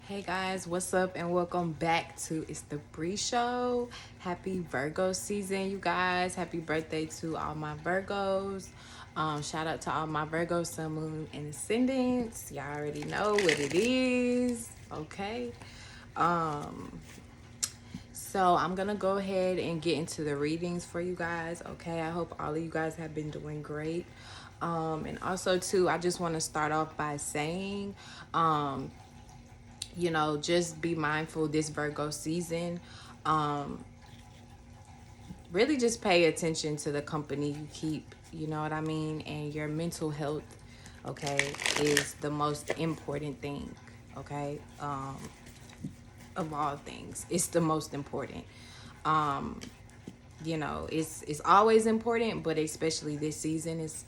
Hey guys, what's up and welcome back to It's the Bree Show. Happy Virgo season, you guys. Happy birthday to all my Virgos. Shout out to all my Virgos, Sun, Moon, and Ascendants. Y'all already know what it is, okay? So I'm gonna go ahead and get into the readings for you guys, okay? I hope all of you guys have been doing great. And also too, I just want to start off by saying, just be mindful this Virgo season. Really just pay attention to the company you keep, you know what I mean? And your mental health, okay, is the most important thing, okay? Of all things, it's the most important. It's always important, but especially this season is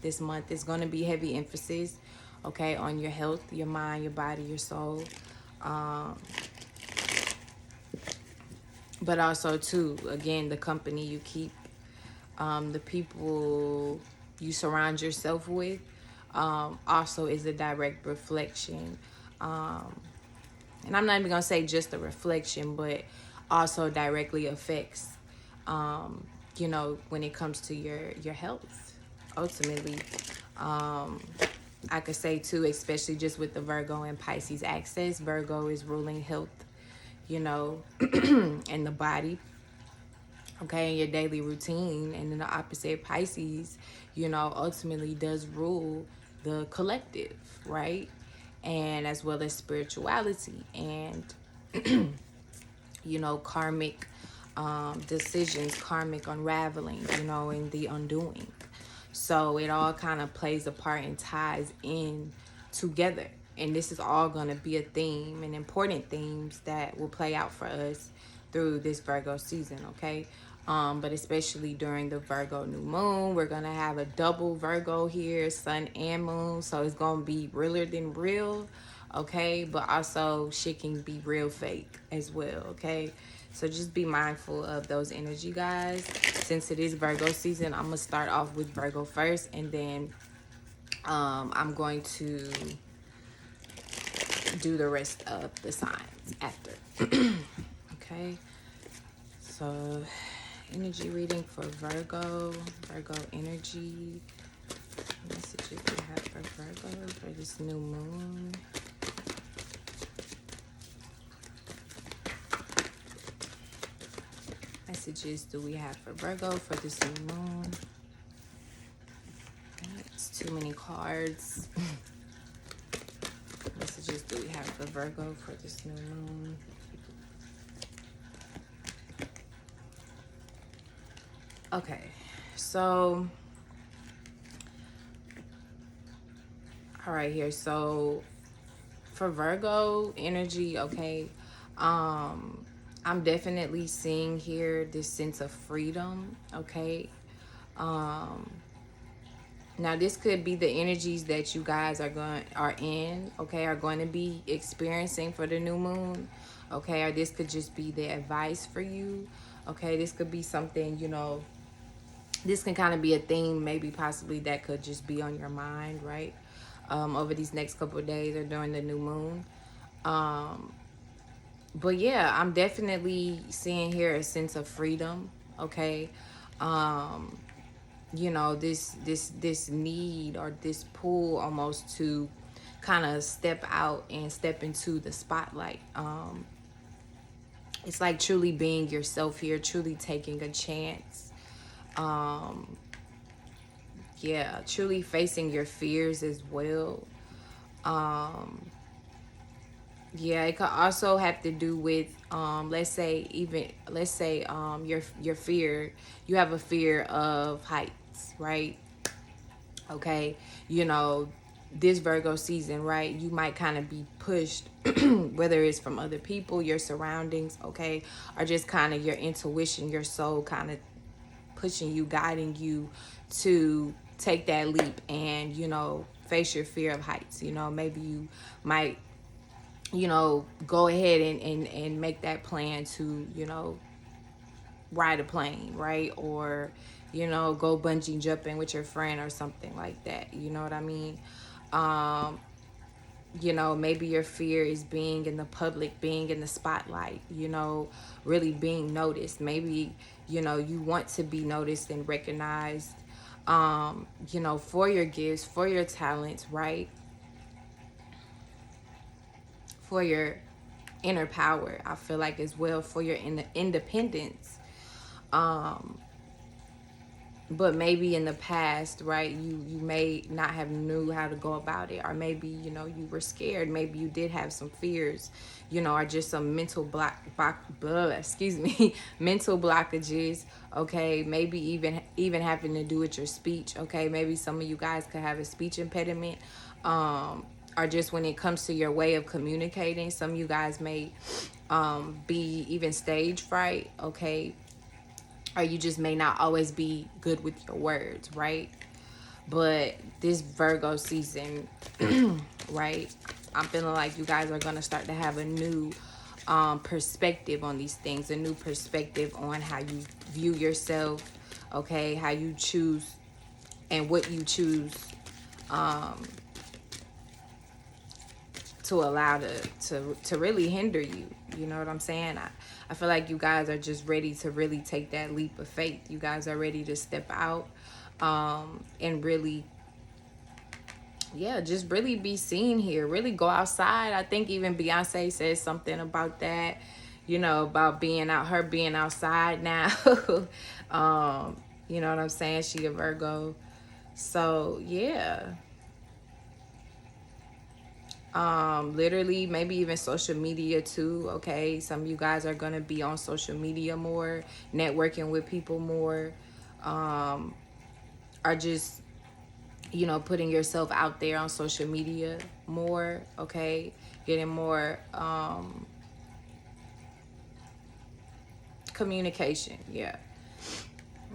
this month is going to be heavy emphasis, okay, on your health, your mind, your body, your soul. But also too, again, the company you keep, the people you surround yourself with, also is a direct reflection. And I'm not even gonna say just a reflection, but also directly affects, when it comes to your health. Ultimately, I could say too, especially just with the Virgo and Pisces axis, Virgo is ruling health, and the body, okay, in your daily routine. And then the opposite, Pisces, ultimately does rule the collective, right? And as well as spirituality and, karmic decisions, karmic unraveling, and the undoing. So it all kind of plays a part and ties in together. And this is all going to be a theme and important themes that will play out for us through this Virgo season, okay? But especially during the Virgo new moon, we're going to have a double Virgo here, sun and moon. So it's going to be realer than real, okay? But also shit can be real fake as well, okay? So just be mindful of those energy, guys. Since it is Virgo season, I'm going to start off with Virgo first, and then I'm going to do the rest of the signs after. Okay? So, energy reading for Virgo energy. Messages we have for Virgo for this new moon. Messages do we have for Virgo for this new moon? It's too many cards. Messages do we have for Virgo for this new moon? Okay, so all right here. So for Virgo energy, okay, I'm definitely seeing here this sense of freedom, okay? Now this could be the energies that you guys are going to be experiencing for the new moon, okay? Or this could just be the advice for you, okay? This could be something, this can kind of be a theme, maybe possibly that could just be on your mind, right? Over these next couple of days or during the new moon. But yeah, I'm definitely seeing here a sense of freedom, okay? This need or this pull almost to kind of step out and step into the spotlight. It's like truly being yourself here, truly taking a chance. Truly facing your fears as well. It could also have to do with let's say your fear. You have a fear of heights, right? Okay, this Virgo season, right? You might kind of be pushed, whether it's from other people, your surroundings, okay, or just kind of your intuition, your soul kind of pushing you, guiding you to take that leap and, face your fear of heights. Maybe you might, go ahead and make that plan to, ride a plane, right? Or, go bungee jumping with your friend or something like that. You know what I mean? you know, maybe your fear is being in the public, being in the spotlight, you know, really being noticed. Maybe, you know, you want to be noticed and recognized, you know, for your gifts, for your talents, right? For your inner power, I feel like, as well, for your independence. Um, but maybe in the past, right, you may not have knew how to go about it, or maybe, you know, you were scared, maybe you did have some fears, you know, or just some mental excuse me, mental blockages. Okay, maybe even having to do with your speech. Okay, maybe some of you guys could have a speech impediment, or just when it comes to your way of communicating, some of you guys may be even stage fright. Okay, or you just may not always be good with your words, right? But this Virgo season, right, I'm feeling like you guys are going to start to have a new perspective on these things, a new perspective on how you view yourself, okay, how you choose and what you choose to allow to really hinder you. You know what I'm saying? I feel like you guys are just ready to really take that leap of faith. You guys are ready to step out and really, yeah, just really be seen here. Really go outside. I think even Beyonce says something about that, you know, about being out, her being outside now. You know what I'm saying? She a Virgo. So, yeah. Literally, maybe even social media too. Okay, some of you guys are gonna be on social media more, networking with people more, are just, you know, putting yourself out there on social media more. Okay, getting more communication. Yeah.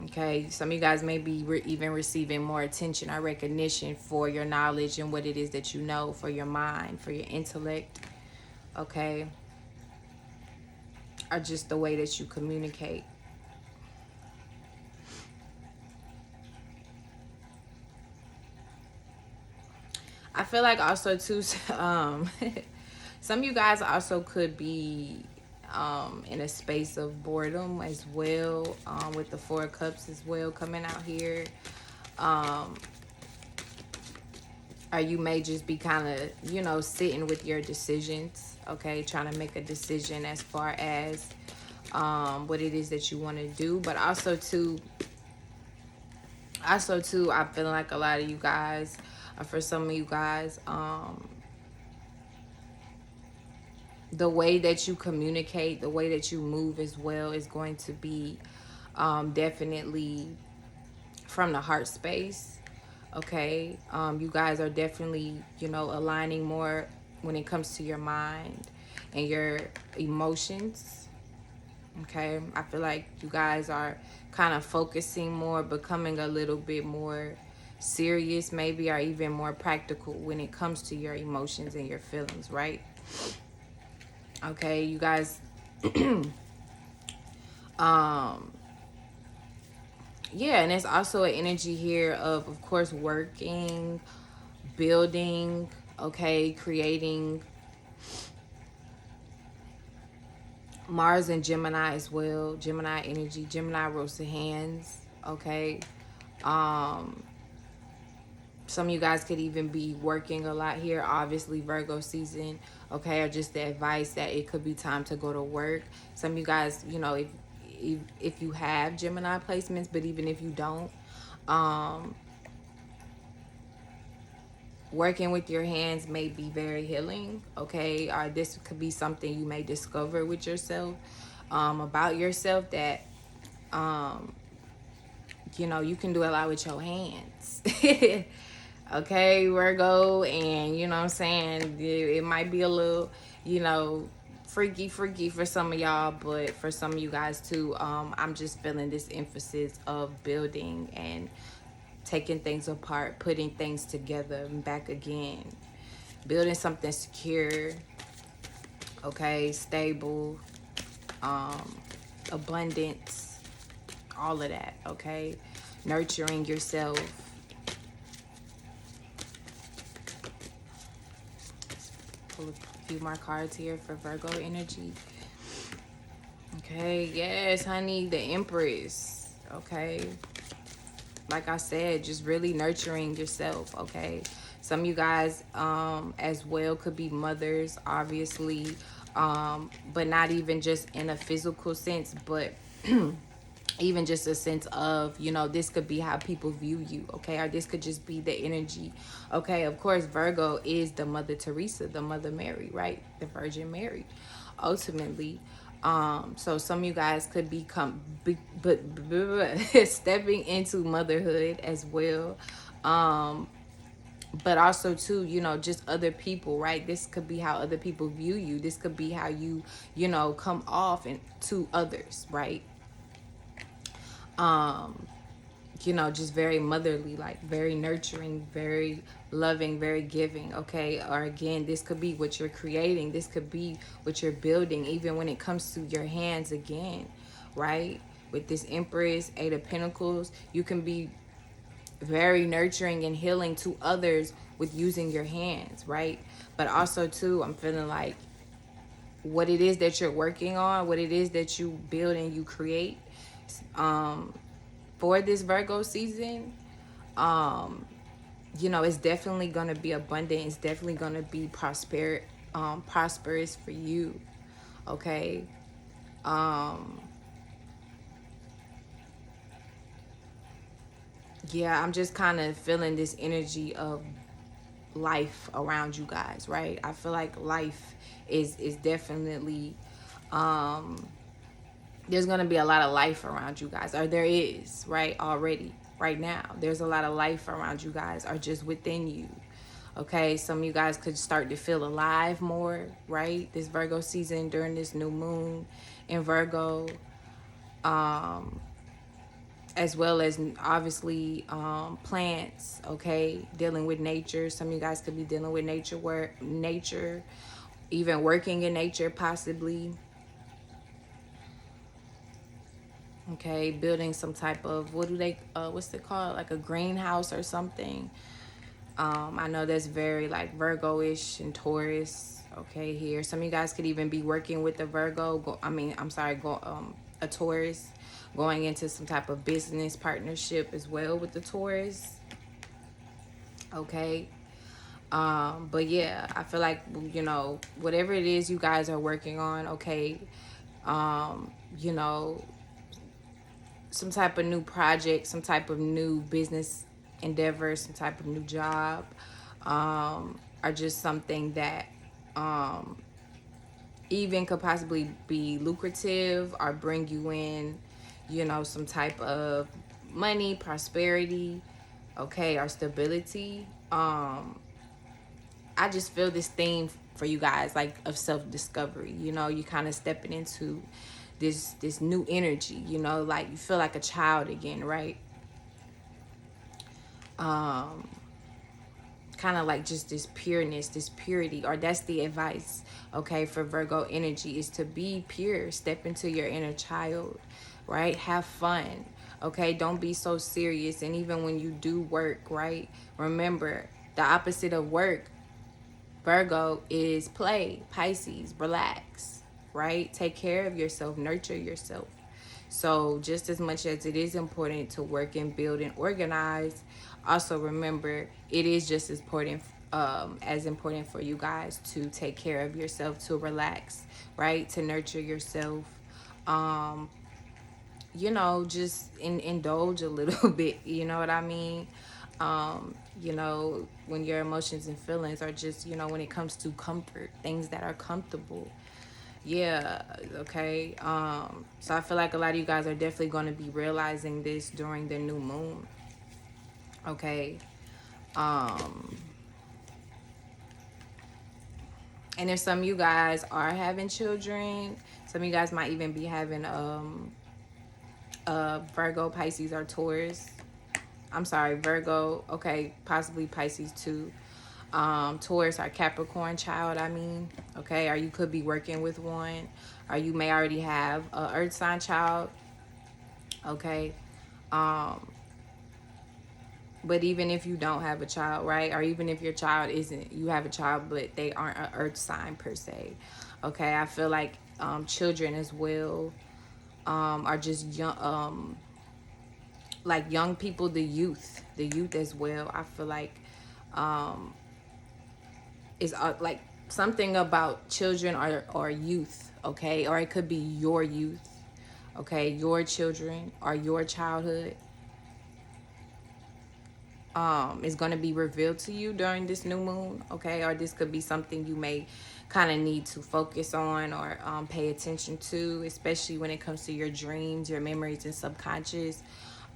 Okay, some of you guys may be even receiving more attention or recognition for your knowledge and what it is that you know, for your mind, for your intellect. Okay, or just the way that you communicate. I feel like also too, some of you guys also could be in a space of boredom as well, with the Four of Cups as well coming out here. Or you may just be kind of, you know, sitting with your decisions, okay, trying to make a decision as far as what it is that you want to do. But also too, I'm feeling like a lot of you guys, for some of you guys, the way that you communicate, the way that you move as well is going to be definitely from the heart space. Okay, you guys are definitely, you know, aligning more when it comes to your mind and your emotions. Okay, I feel like you guys are kind of focusing more, becoming a little bit more serious, maybe, or even more practical when it comes to your emotions and your feelings, right? Okay, you guys, yeah, and it's also an energy here of course, working, building, okay, creating. Mars and Gemini as well. Gemini energy, Gemini rose to hands, okay. Some of you guys could even be working a lot here, obviously Virgo season, okay, or just the advice that it could be time to go to work. Some of you guys, you know, if you have Gemini placements, but even if you don't, working with your hands may be very healing, okay, or this could be something you may discover with yourself, about yourself, that you know, you can do a lot with your hands. Okay, Virgo, and you know what I'm saying, it might be a little, you know, freaky for some of y'all, but for some of you guys too, I'm just feeling this emphasis of building and taking things apart, putting things together and back again, building something secure, okay, stable, abundance, all of that, okay, nurturing yourself. pull a few more cards here for Virgo energy. Okay, yes, honey, the Empress. Okay. Like I said, just really nurturing yourself, okay? Some of you guys as well could be mothers, obviously, but not even just in a physical sense, but even just a sense of, you know, this could be how people view you, okay? Or this could just be the energy, okay? Of course, Virgo is the Mother Teresa, the Mother Mary, right? The Virgin Mary, ultimately. So some of you guys could become stepping into motherhood as well. But also too, you know, just other people, right? This could be how other people view you. This could be how you, you know, come off and to others, right? You know, just very motherly, like very nurturing, very loving, very giving, okay? Or again, this could be what you're creating. This could be what you're building, even when it comes to your hands again, right? With this Empress, Eight of Pentacles, you can be very nurturing and healing to others with using your hands, right? But also too, I'm feeling like what it is that you're working on, what it is that you build and you create, for this Virgo season, you know, it's definitely going to be abundant. It's definitely going to be prosperous for you, okay? Yeah, I'm just kind of feeling this energy of life around you guys, right? I feel like life is definitely, there's going to be a lot of life around you guys, or there is, right? Already, right now, there's a lot of life around you guys, or just within you, okay? Some of you guys could start to feel alive more, right? This Virgo season, during this new moon in Virgo, as well as obviously plants, okay? Dealing with nature. Some of you guys could be dealing with nature, even working in nature possibly. Okay, building some type of, what's it called? Like a greenhouse or something. I know that's very like Virgo-ish and Taurus, okay, here. Some of you guys could even be working with a a Taurus, going into some type of business partnership as well with the Taurus, okay? But yeah, I feel like, you know, whatever it is you guys are working on, okay, you know, some type of new project, some type of new business endeavor, some type of new job, or just something that even could possibly be lucrative or bring you in, you know, some type of money, prosperity, okay, or stability. I just feel this theme for you guys, like of self-discovery. You know, you kind of stepping into this new energy, you know, like you feel like a child again, right? Kind of like just this pureness, this purity, or that's the advice, okay, for Virgo energy, is to be pure. Step into your inner child, right? Have fun, okay? Don't be so serious. And even when you do work, right, remember the opposite of work, Virgo, is play. Pisces, relax, right? Take care of yourself, nurture yourself. So just as much as it is important to work and build and organize, also remember it is just as important for you guys to take care of yourself, to relax, right? To nurture yourself. You know, just indulge a little bit, you know what I mean? You know, when your emotions and feelings are just, you know, when it comes to comfort, things that are comfortable. Yeah, okay. So I feel like a lot of you guys are definitely going to be realizing this during the new moon. Okay. And if some of you guys are having children, some of you guys might even be having Virgo, Pisces, or Taurus. I'm sorry, Virgo, okay, possibly Pisces too. Taurus or Capricorn child, I mean, okay, or you could be working with one, or you may already have a earth sign child, okay. But even if you don't have a child, right? Or even if your child isn't, you have a child, but they aren't an earth sign per se. Okay, I feel like children as well are just young, like young people, the youth as well. I feel like is like something about children or youth, okay? Or it could be your youth, okay? Your children or your childhood is going to be revealed to you during this new moon, okay? Or this could be something you may kind of need to focus on or pay attention to, especially when it comes to your dreams, your memories, and subconscious,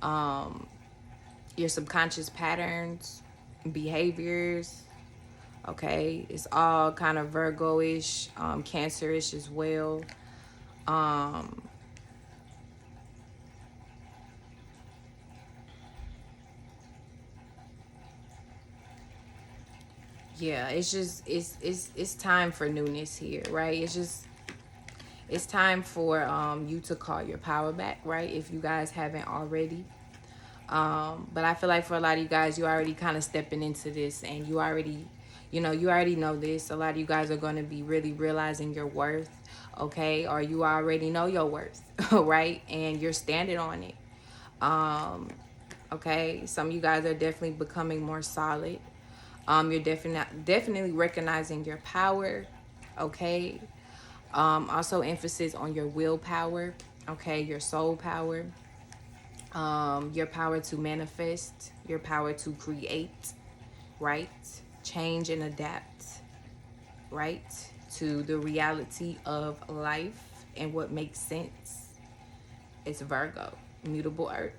your subconscious patterns, behaviors, okay? It's all kind of Virgo-ish, Cancer-ish as well. Yeah, it's just it's time for newness here, right? It's time for you to call your power back, right? If you guys haven't already. But I feel like for a lot of you guys, you already kind of stepping into this, and you already, you already know this. A lot of you guys are going to be really realizing your worth, okay? Or you already know your worth, right? And you're standing on it. Okay, some of you guys are definitely becoming more solid. You're definitely recognizing your power, okay? Also emphasis on your willpower, okay? Your soul power, your power to manifest, your power to create, right? Change and adapt, right? To the reality of life and what makes sense. It's Virgo, mutable earth.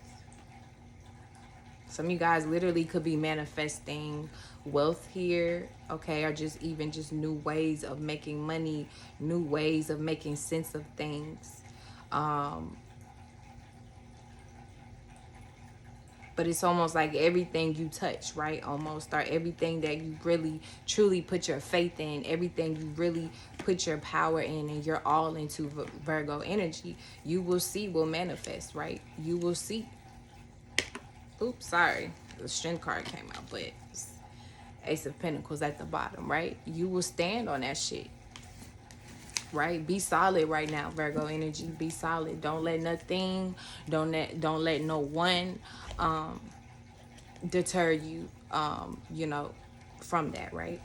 Some of you guys literally could be manifesting wealth here, okay? Or just even just new ways of making money, new ways of making sense of things. But it's almost like everything you touch, right? Almost, or everything that you really truly put your faith in, everything you really put your power in, and you're all into Virgo energy, you will see will manifest, right? You will see. Oops, sorry. The Strength card came out, but Ace of Pentacles at the bottom, right? You will stand on that shit, right? Be solid right now, Virgo energy. Be solid. Don't let nothing, don't let no one deter you, from that, right?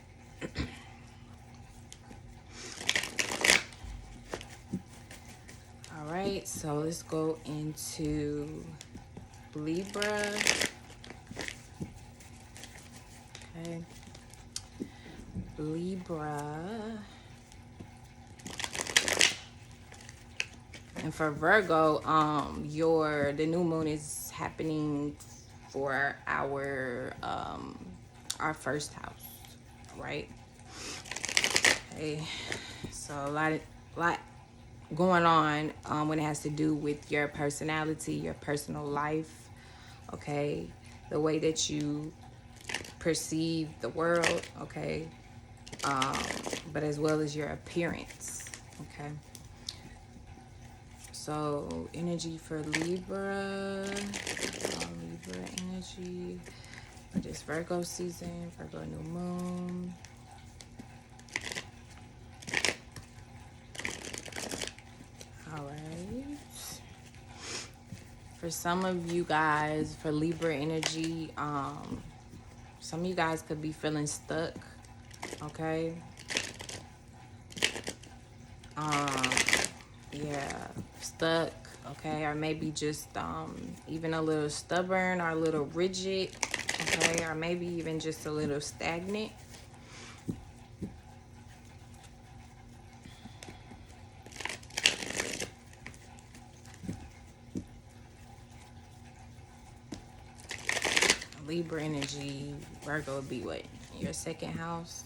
All right, so let's go into Libra. Okay. Libra. And for Virgo, the new moon is happening for our first house, right? Okay. So a lot going on when it has to do with your personality, your personal life, okay? The way that you perceive the world, okay? But as well as your appearance, okay? So energy for Libra, Libra energy for this Virgo season, Virgo new moon. All right. For some of you guys, for Libra energy, some of you guys could be feeling stuck, okay? Yeah, stuck, okay? Or maybe just even a little stubborn or a little rigid, okay? Or maybe even just a little stagnant. Libra energy, Virgo would be what? Your second house?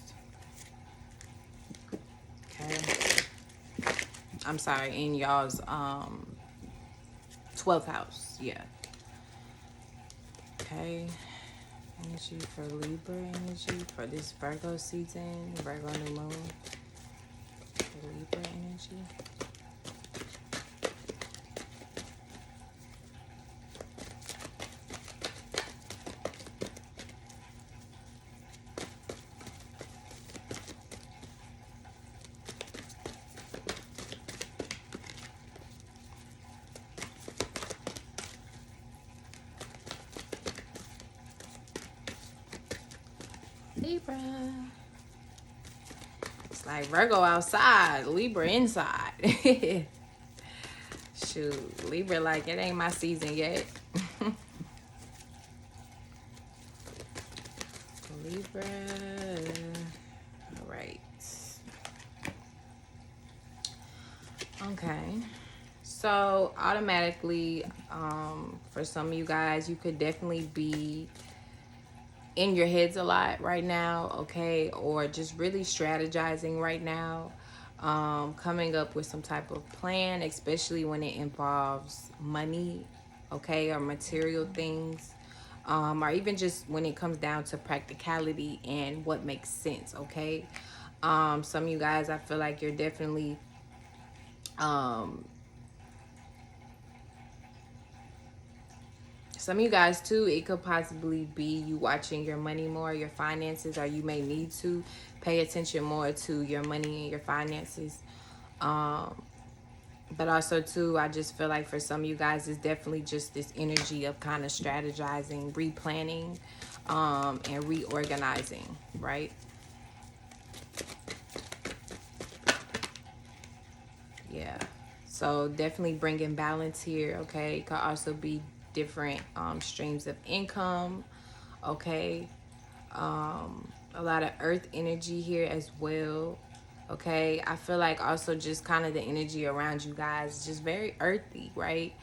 Okay. I'm sorry, in y'all's 12th house. Yeah. Okay. Energy for Libra energy for this Virgo season, Virgo new moon. For Libra energy. Libra. It's like Virgo outside, Libra inside. Shoot, Libra like, it ain't my season yet. Libra. All right. Okay. So automatically, for some of you guys, you could definitely be in your heads a lot right now, okay? Or just really strategizing right now. Coming up with some type of plan, especially when it involves money, okay, or material things, or even just when it comes down to practicality and what makes sense, okay? Some of you guys, I feel like you're definitely some of you guys too, it could possibly be you watching your money more, your finances, or you may need to pay attention more to your money and your finances. But also too, I just feel like for some of you guys, it's definitely just this energy of kind of strategizing, replanning, and reorganizing, right? Yeah. So definitely bringing balance here, okay? It could also be different streams of income, okay? A lot of earth energy here as well, okay? I feel like also just kind of the energy around you guys, just very earthy, right?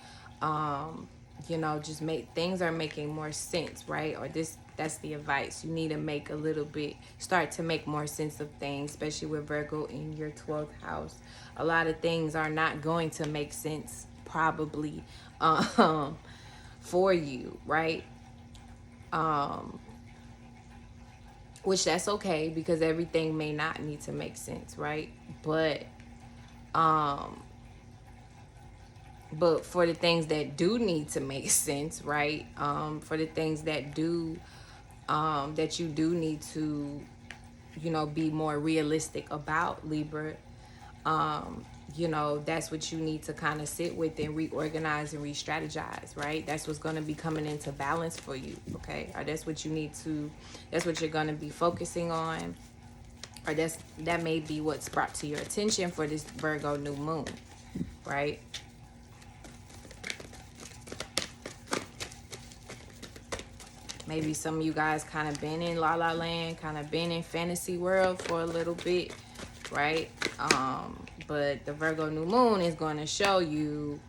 You know, just things are making more sense, right? Or that's the advice. You need to make a little bit, start to make more sense of things, especially with Virgo in your 12th house. A lot of things are not going to make sense probably for you, right? Which that's okay, because everything may not need to make sense, right? But for the things that do need to make sense, right? For the things that do that you do need to, you know, be more realistic about, Libra, you know, that's what you need to kind of sit with and reorganize and re-strategize, right? That's what's going to be coming into balance for you, okay? Or that's what you need to, that's what you're going to be focusing on, or that may be what's brought to your attention for this Virgo new moon, right? Maybe some of you guys kind of been in La La Land, kind of been in fantasy world for a little bit, right? But the Virgo new moon is going to show you,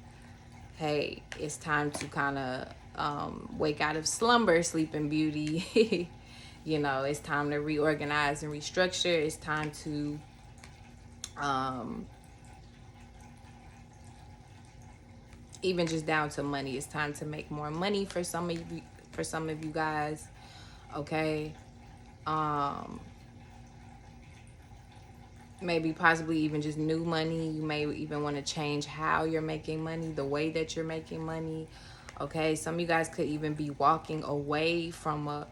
hey, it's time to kind of wake out of slumber, Sleeping Beauty. You know, it's time to reorganize and restructure. It's time to even just down to money. It's time to make more money for some of you guys, okay? Maybe possibly even just new money. You may even want to change how you're making money, the way that you're making money, okay? Some of you guys could even be walking away from a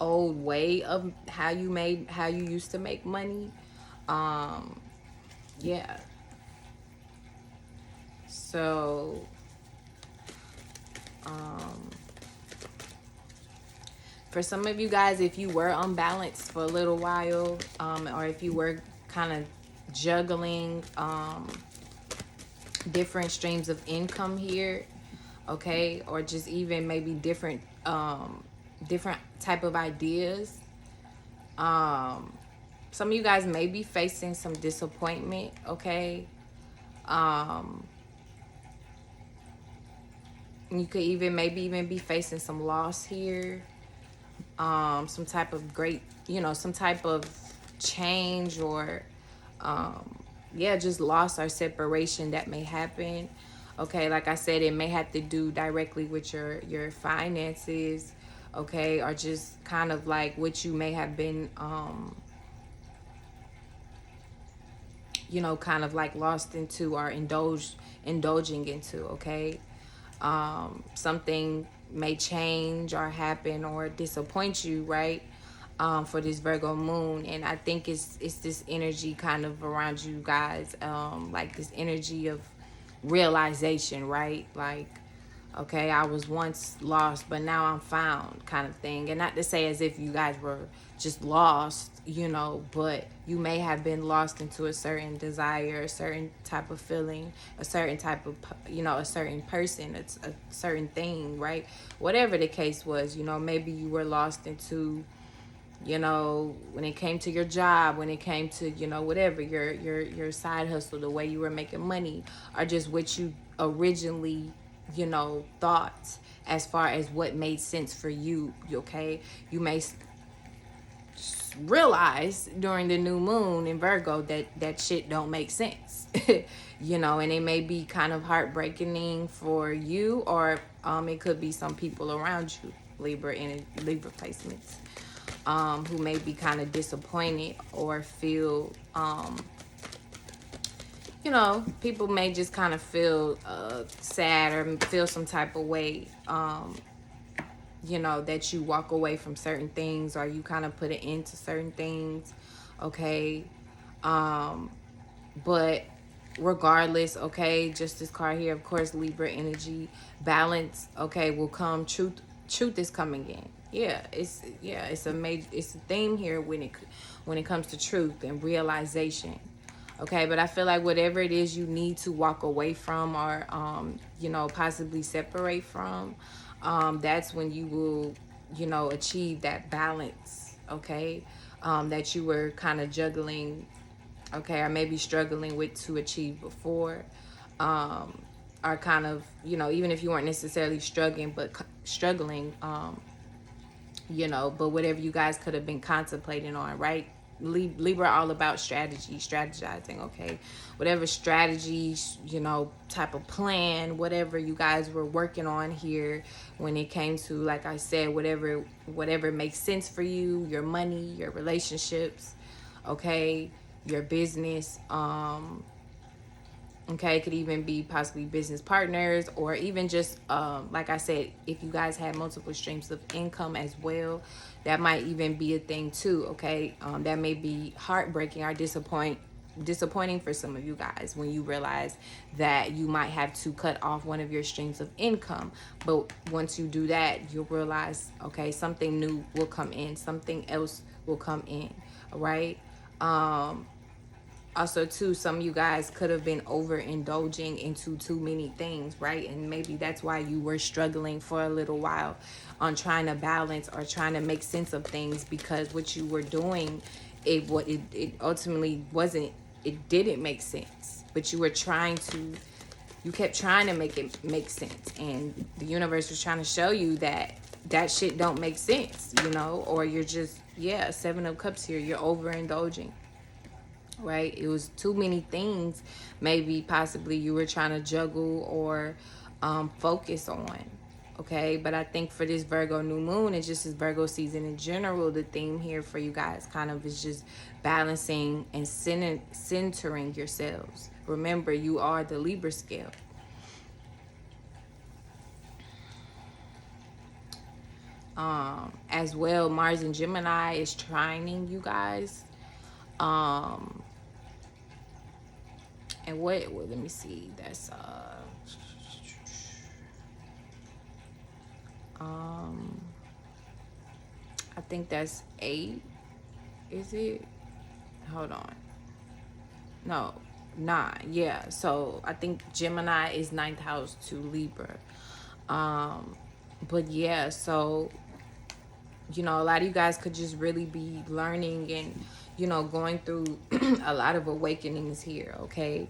old way of how you used to make money. Yeah. So for some of you guys, if you were unbalanced for a little while, or if you were kind of juggling different streams of income here, okay, or just even maybe different type of ideas, some of you guys may be facing some disappointment, okay? You could maybe even be facing some loss here, some type of some type of change, or yeah, just loss or separation that may happen, okay? Like I said, it may have to do directly with your finances, okay, or just kind of like what you may have been you know, kind of like lost into or indulging into, okay? Something may change or happen or disappoint you, right? For this Virgo moon. And I think it's this energy kind of around you guys, like this energy of realization, right? Like Okay, I was once lost, but now I'm found, kind of thing. And not to say as if you guys were just lost, you know, but you may have been lost into a certain desire, a certain type of feeling, a certain type of, you know, a certain person, it's a certain thing, right? Whatever the case was, you know, maybe you were lost into, you know, when it came to your job, when it came to, you know, whatever, your side hustle, the way you were making money, or just what you originally, you know, thought as far as what made sense for you. Okay, you may realize during the new moon in Virgo that that shit don't make sense. You know, and it may be kind of heartbreaking for you, or it could be some people around you, Libra and Libra placements, who may be kind of disappointed or feel, you know, people may just kind of feel sad or feel some type of way, you know, that you walk away from certain things or you kind of put an end to certain things. Okay. But regardless, okay, just this card here, of course, Libra energy, balance, okay, will come. Truth is coming in. It's a major, it's a theme here when it comes to truth and realization. Okay, but I feel like whatever it is you need to walk away from, or you know, possibly separate from, that's when you will, you know, achieve that balance. Okay, that you were kind of juggling, okay, or maybe struggling with to achieve before, or kind of, you know, even if you weren't necessarily struggling, you know, but whatever you guys could have been contemplating on, right? Libra all about strategy, strategizing, okay? Whatever strategies, you know, type of plan, whatever you guys were working on here when it came to, like I said, whatever makes sense for you, your money, your relationships, okay, your business, okay, it could even be possibly business partners, or even just like I said, if you guys had multiple streams of income as well, that might even be a thing too. Okay, that may be heartbreaking or disappointing for some of you guys when you realize that you might have to cut off one of your streams of income. But once you do that, you'll realize, okay, something new will come in, something else will come in. All right. Also too, some of you guys could have been overindulging into too many things, right? And maybe that's why you were struggling for a little while on trying to balance or trying to make sense of things, because what you were doing, it ultimately wasn't, it didn't make sense, but you kept trying to make it make sense, and the universe was trying to show you that that shit don't make sense, you know, or you're just, yeah, Seven of Cups here, you're overindulging, right? It was too many things maybe possibly you were trying to juggle or focus on. Okay, but I think for this Virgo new moon, it's just this Virgo season in general, the theme here for you guys kind of is just balancing and centering yourselves. Remember, you are the Libra scale. As well, Mars and Gemini is trining you guys. And what, well, let me see, that's I think that's 8, is it? Hold on. No, 9. Yeah, so I think Gemini is 9th house to Libra. But yeah, so, you know, a lot of you guys could just really be learning and, you know, going through a lot of awakenings here, okay?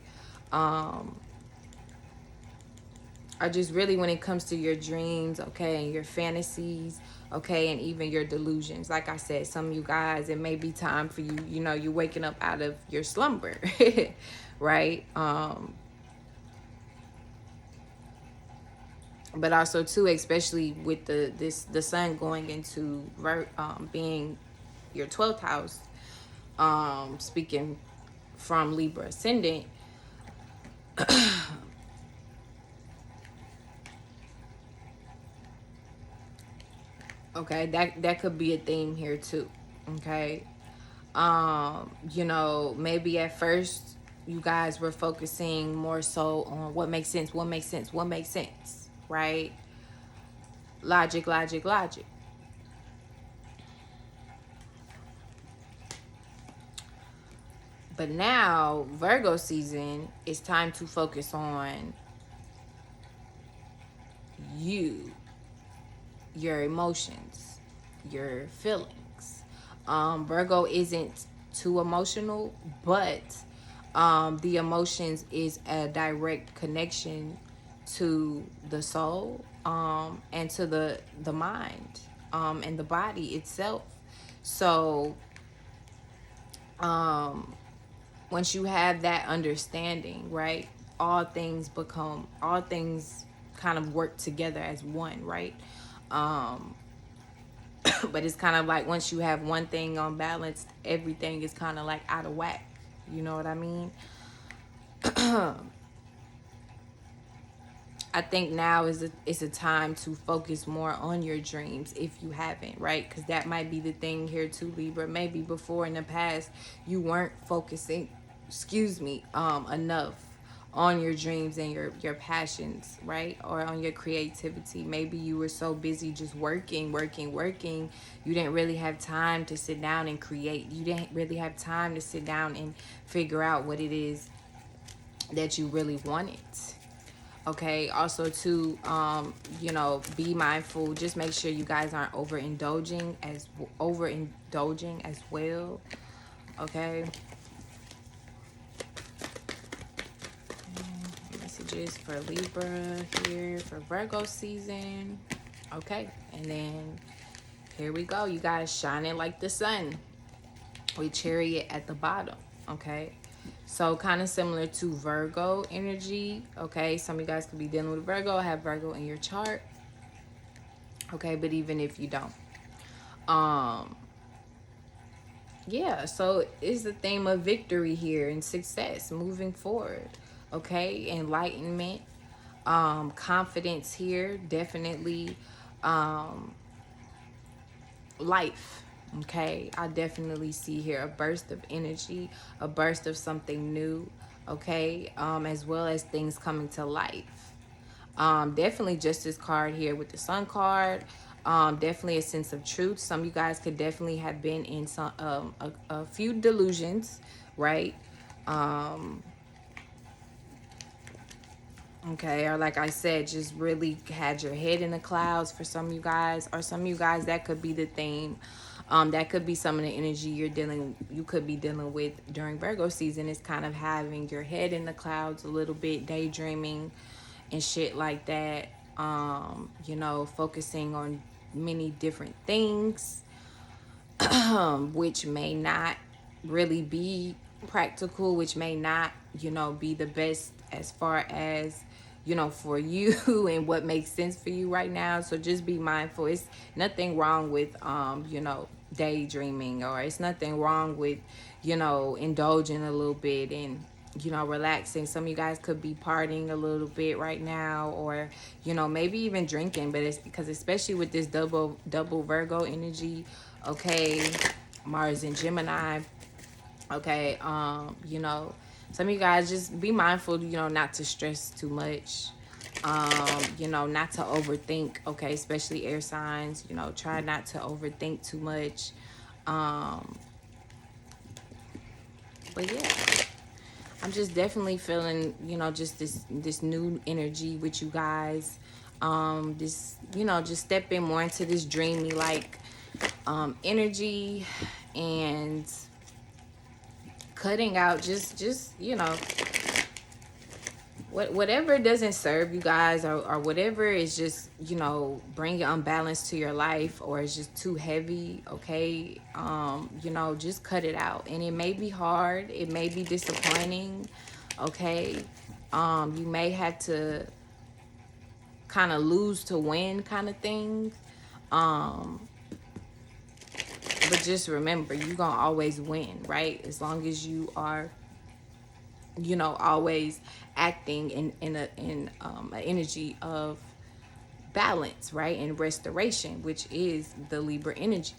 Or just really when it comes to your dreams, okay, and your fantasies, okay, and even your delusions. Like I said, some of you guys, it may be time for you, you know, you're waking up out of your slumber, right? But also too, especially with the sun going into being your 12th house, speaking from Libra ascendant, okay, that could be a theme here too. Okay, you know, maybe at first you guys were focusing more so on what makes sense, what makes sense, what makes sense, right? Logic, logic, logic. But now, Virgo season, it's time to focus on you, your emotions, your feelings. Virgo isn't too emotional, but the emotions is a direct connection to the soul, and to the mind, and the body itself. So once you have that understanding, right, all things kind of work together as one, right? But it's kind of like once you have one thing unbalanced, everything is kind of like out of whack. You know what I mean? I think now is a time to focus more on your dreams if you haven't, right? Because that might be the thing here too, Libra. Maybe before in the past you weren't focusing, enough on your dreams and your passions, right? Or on your creativity. Maybe you were so busy just working, you didn't really have time to sit down and create. You didn't really have time to sit down and figure out what it is that you really wanted. Okay, also to be mindful. Just make sure you guys aren't overindulging as well. Okay. Messages for Libra here for Virgo season. Okay, and then here we go. You guys shining like the sun with Chariot at the bottom. Okay. So kind of similar to Virgo energy, okay? Some of you guys could be dealing with Virgo, have Virgo in your chart, okay? But even if you don't, yeah. So it's the theme of victory here and success, moving forward, okay? Enlightenment, confidence here, definitely, life. Okay, I definitely see here a burst of energy, a burst of something new, okay, as well as things coming to life. Definitely Justice card here with the Sun card. Definitely a sense of truth. Some of you guys could definitely have been in some a few delusions, right? Okay, or like I said, just really had your head in the clouds for some of you guys, or some of you guys that could be the theme. That could be some of the energy you could be dealing with during Virgo season, is kind of having your head in the clouds a little bit, daydreaming and shit like that. Focusing on many different things, which may not really be practical, which may not, be the best as far as, for you and what makes sense for you right now. So just be mindful. It's nothing wrong with, daydreaming, or it's nothing wrong with, indulging a little bit and, relaxing. Some of you guys could be partying a little bit right now, or, maybe even drinking, but it's because, especially with this double Virgo energy, okay, Mars and Gemini, okay, some of you guys just be mindful, not to stress too much, not to overthink, okay, especially air signs, try not to overthink too much, but yeah, I'm just definitely feeling, just this new energy with you guys, this, just stepping more into this dreamy, like, energy, and cutting out just whatever doesn't serve you guys, or whatever is just, bringing unbalance to your life, or it's just too heavy, okay, just cut it out. And it may be hard, it may be disappointing, okay, you may have to kind of lose to win kind of thing, but just remember, you're gonna always win, right? As long as you are, always acting in an energy of balance, right? And restoration, which is the Libra energy.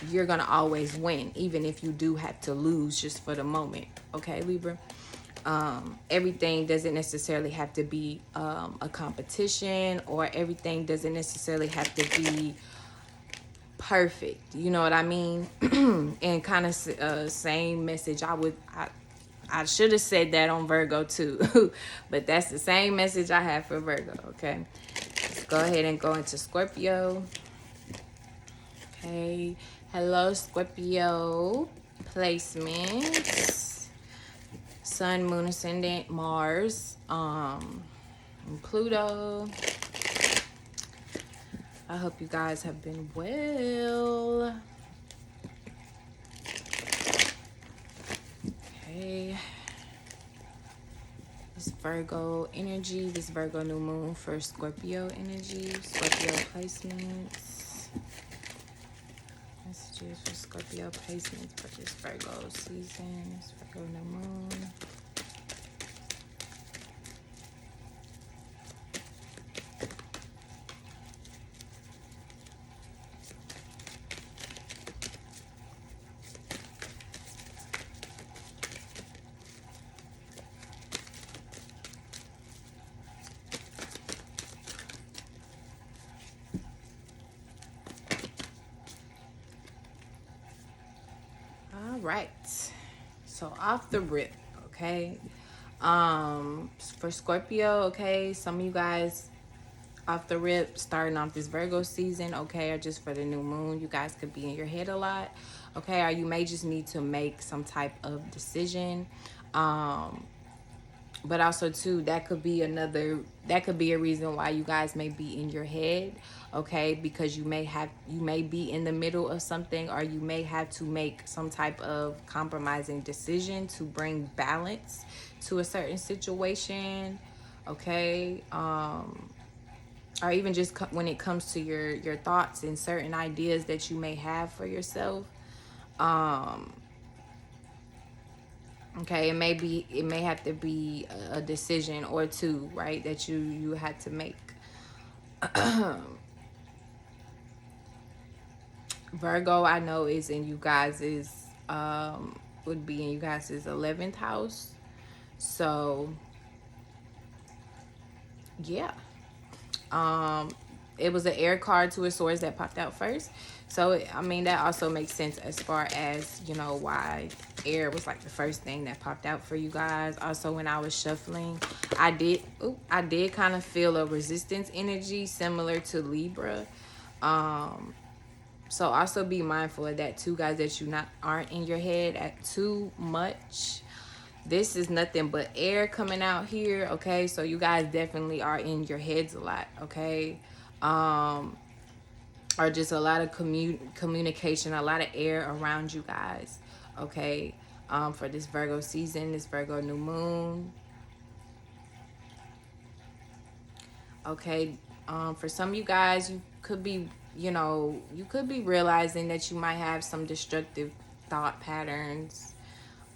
You're gonna always win, even if you do have to lose just for the moment, okay, Libra? Everything doesn't necessarily have to be a competition, or everything doesn't necessarily have to be perfect. You know what I mean? And kind of same message. I should have said that on Virgo too, but that's the same message I have for Virgo. Okay, let's go ahead and go into Scorpio. Okay, hello Scorpio. Placements: Sun, Moon, Ascendant, Mars, and Pluto. I hope you guys have been well. Okay. This Virgo energy, this Virgo new moon for Scorpio energy, Scorpio placements. Messages for Scorpio placements for this Virgo season, this Virgo new moon. All right, so off the rip, okay, for Scorpio, okay, some of you guys off the rip starting off this Virgo season, okay, or just for the new moon, you guys could be in your head a lot, okay, or you may just need to make some type of decision. But also too, that could be a reason why you guys may be in your head, okay, because you may be in the middle of something, or you may have to make some type of compromising decision to bring balance to a certain situation, okay, or even just when it comes to your thoughts and certain ideas that you may have for yourself. Okay, it may have to be a decision or two, right, that you had to make. Virgo, I know, is in you guys' would be in you guys' 11th house. So yeah. It was an air card, Two of Swords, that popped out first. So, I mean, that also makes sense as far as, you know, why air was like the first thing that popped out for you guys. Also, when I was shuffling, I did kind of feel a resistance energy similar to Libra. So also be mindful of that too, guys, that you aren't in your head at too much. This is nothing but air coming out here, okay? So you guys definitely are in your heads a lot, okay? Or just a lot of communication, a lot of air around you guys, okay? For this Virgo season, this Virgo new moon. Okay, for some of you guys, you could be, you could be realizing that you might have some destructive thought patterns,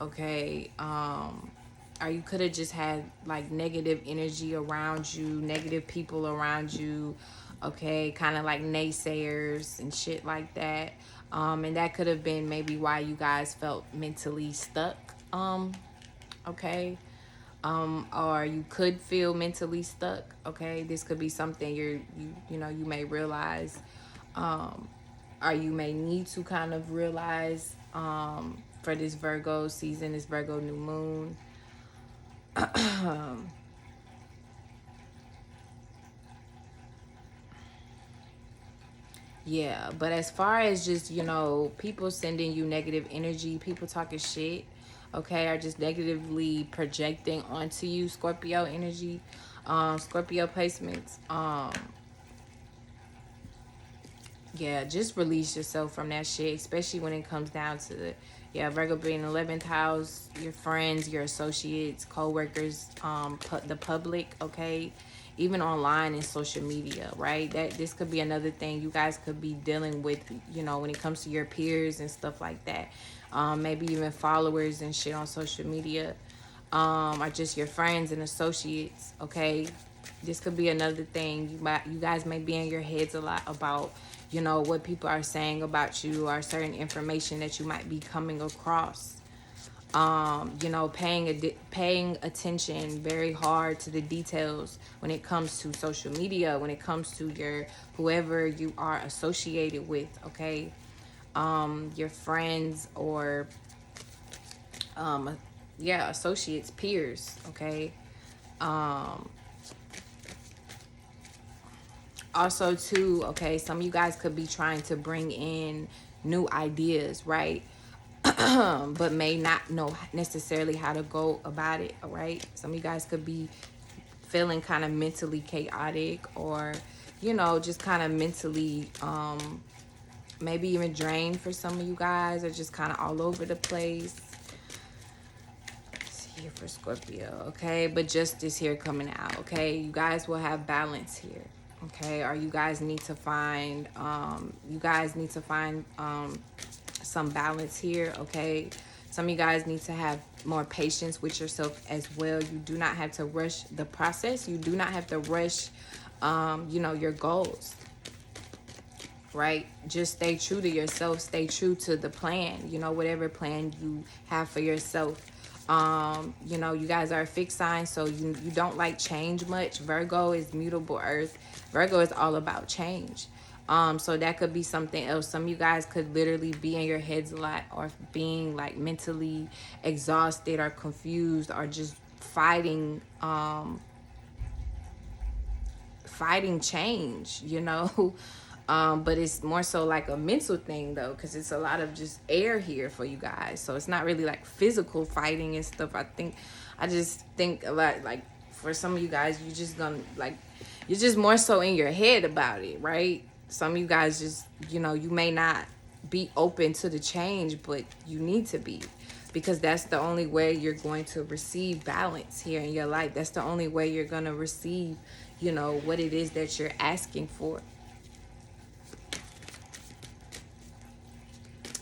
okay? Or you could have just had like negative energy around you, negative people around you, okay? Kind of like naysayers and shit like that. And that could have been maybe why you guys felt mentally stuck, okay? Or you could feel mentally stuck, okay? This could be something you may realize, or you may need to kind of realize, for this Virgo season, this Virgo new moon. Yeah, but as far as just, people sending you negative energy, people talking shit, okay, or just negatively projecting onto you, Scorpio energy, Scorpio placements, yeah, just release yourself from that shit, especially when it comes down to Virgo being 11th house, your friends, your associates, co-workers, the public, okay? Even online and social media, right? This could be another thing you guys could be dealing with, when it comes to your peers and stuff like that. Maybe even followers and shit on social media, or just your friends and associates, okay? This could be another thing. You guys may be in your heads a lot about, what people are saying about you, or certain information that you might be coming across. You know, paying attention very hard to the details when it comes to social media, when it comes to your whoever you are associated with, okay? Your friends or yeah, associates, peers, okay? Also too, okay, some of you guys could be trying to bring in new ideas, right? But may not know necessarily how to go about it, all right? Some of you guys could be feeling kind of mentally chaotic, or you know, just kind of mentally maybe even drained for some of you guys, or just kind of all over the place. Let's see here for Scorpio, okay? But justice here coming out, okay? You guys will have balance here, okay? Or you guys need to find some balance here, okay? Some of you guys need to have more patience with yourself as well. You do not have to rush the process. You do not have to rush, you know, your goals, right? Just stay true to yourself. Stay true to the plan, you know, whatever plan you have for yourself. You know, you guys are a fixed sign, so you don't like change much. Virgo is mutable earth. Virgo is all about change. So that could be something else. Some of you guys could literally be in your heads a lot, or being like mentally exhausted or confused, or just fighting change, you know. But it's more so like a mental thing though, because it's a lot of just air here for you guys. So it's not really like physical fighting and stuff. I just think a lot, like for some of you guys, you're just gonna like, you're just more so in your head about it, right? Some of you guys just, you know, you may not be open to the change, but you need to be, because that's the only way you're going to receive balance here in your life. That's the only way you're going to receive, you know, what it is that you're asking for.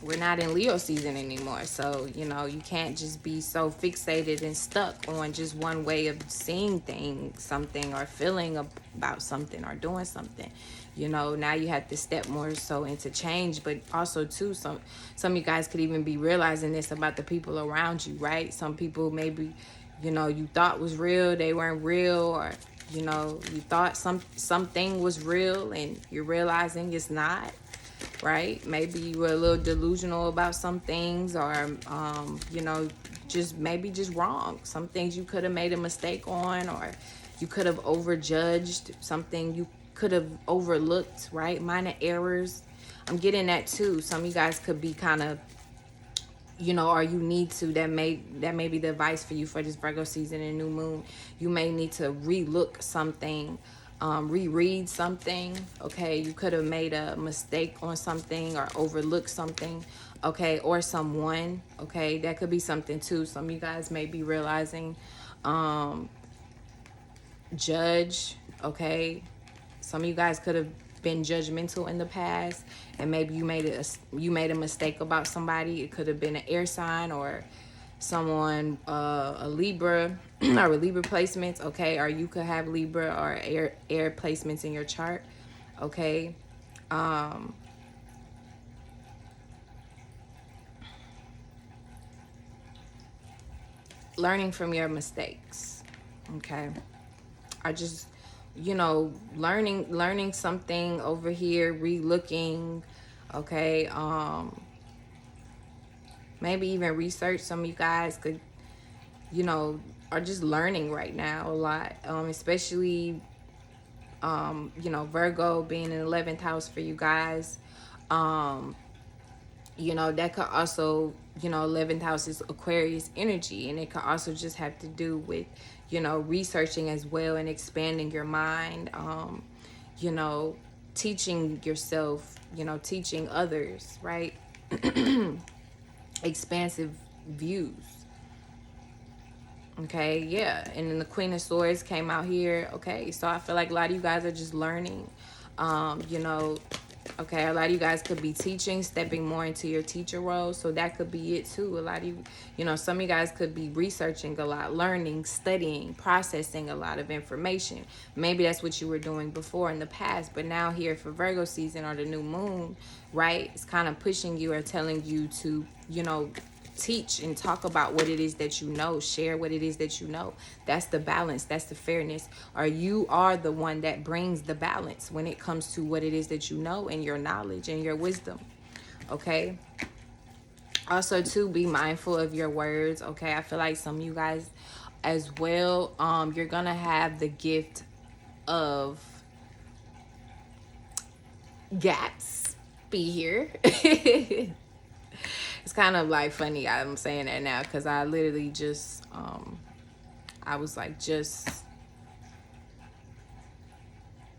We're not in Leo season anymore, so you know, you can't just be so fixated and stuck on just one way of seeing things, something, or feeling about something, or doing something. You know, now you have to step more so into change. But also too, some of you guys could even be realizing this about the people around you, right? Some people maybe, you know, you thought was real, they weren't real, or you know, you thought something was real and you're realizing it's not, right? Maybe you were a little delusional about some things, or you know, just maybe just wrong. Some things you could have made a mistake on, or you could have overjudged something, you could have overlooked, right? Minor errors. I'm getting that too. Some of you guys could be kind of, you know, or you need to, that may be the advice for you for this Virgo season and new moon. You may need to relook something, reread something, okay? You could have made a mistake on something, or overlooked something, okay? Or someone, okay? That could be something too. Some of you guys may be realizing, judge, okay? Some of you guys could have been judgmental in the past, and maybe you made a mistake about somebody. It could have been an air sign, or someone, a Libra or a Libra placements, okay? Or you could have Libra or air placements in your chart, okay? Learning from your mistakes, okay? Or just, you know, learning something over here, re-looking, okay? Maybe even research. Some of you guys could, you know, are just learning right now a lot, especially, you know, Virgo being in 11th house for you guys. You know, that could also, you know, 11th house is Aquarius energy, and it could also just have to do with, you know, researching as well, and expanding your mind, you know, teaching yourself, you know, teaching others, right? Expansive views. Okay, yeah. And then the Queen of Swords came out here. Okay, so I feel like a lot of you guys are just learning, you know. Okay, a lot of you guys could be teaching, stepping more into your teacher role. So that could be it too. A lot of you, you know, some of you guys could be researching a lot, learning, studying, processing a lot of information. Maybe that's what you were doing before in the past. But now here for Virgo season, or the new moon, right, it's kind of pushing you or telling you to, you know, teach and talk about what it is that you know, share what it is that you know. That's the balance, that's the fairness. Or you are the one that brings the balance when it comes to what it is that you know and your knowledge and your wisdom. Okay. Also, to be mindful of your words. Okay. I feel like some of you guys as well, you're gonna have the gift of gaps be here. It's kind of like funny I'm saying that now, because I literally just I was like just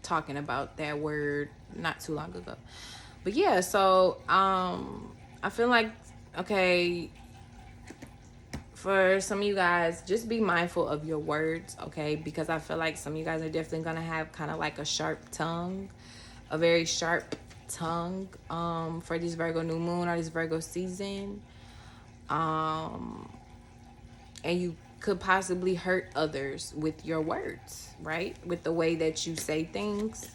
talking about that word not too long ago. But yeah, so I feel like, okay, for some of you guys, just be mindful of your words, okay? Because I feel like some of you guys are definitely gonna have kind of like a sharp tongue, a very sharp tongue for this Virgo new moon or this Virgo season. And you could possibly hurt others with your words, right? With the way that you say things.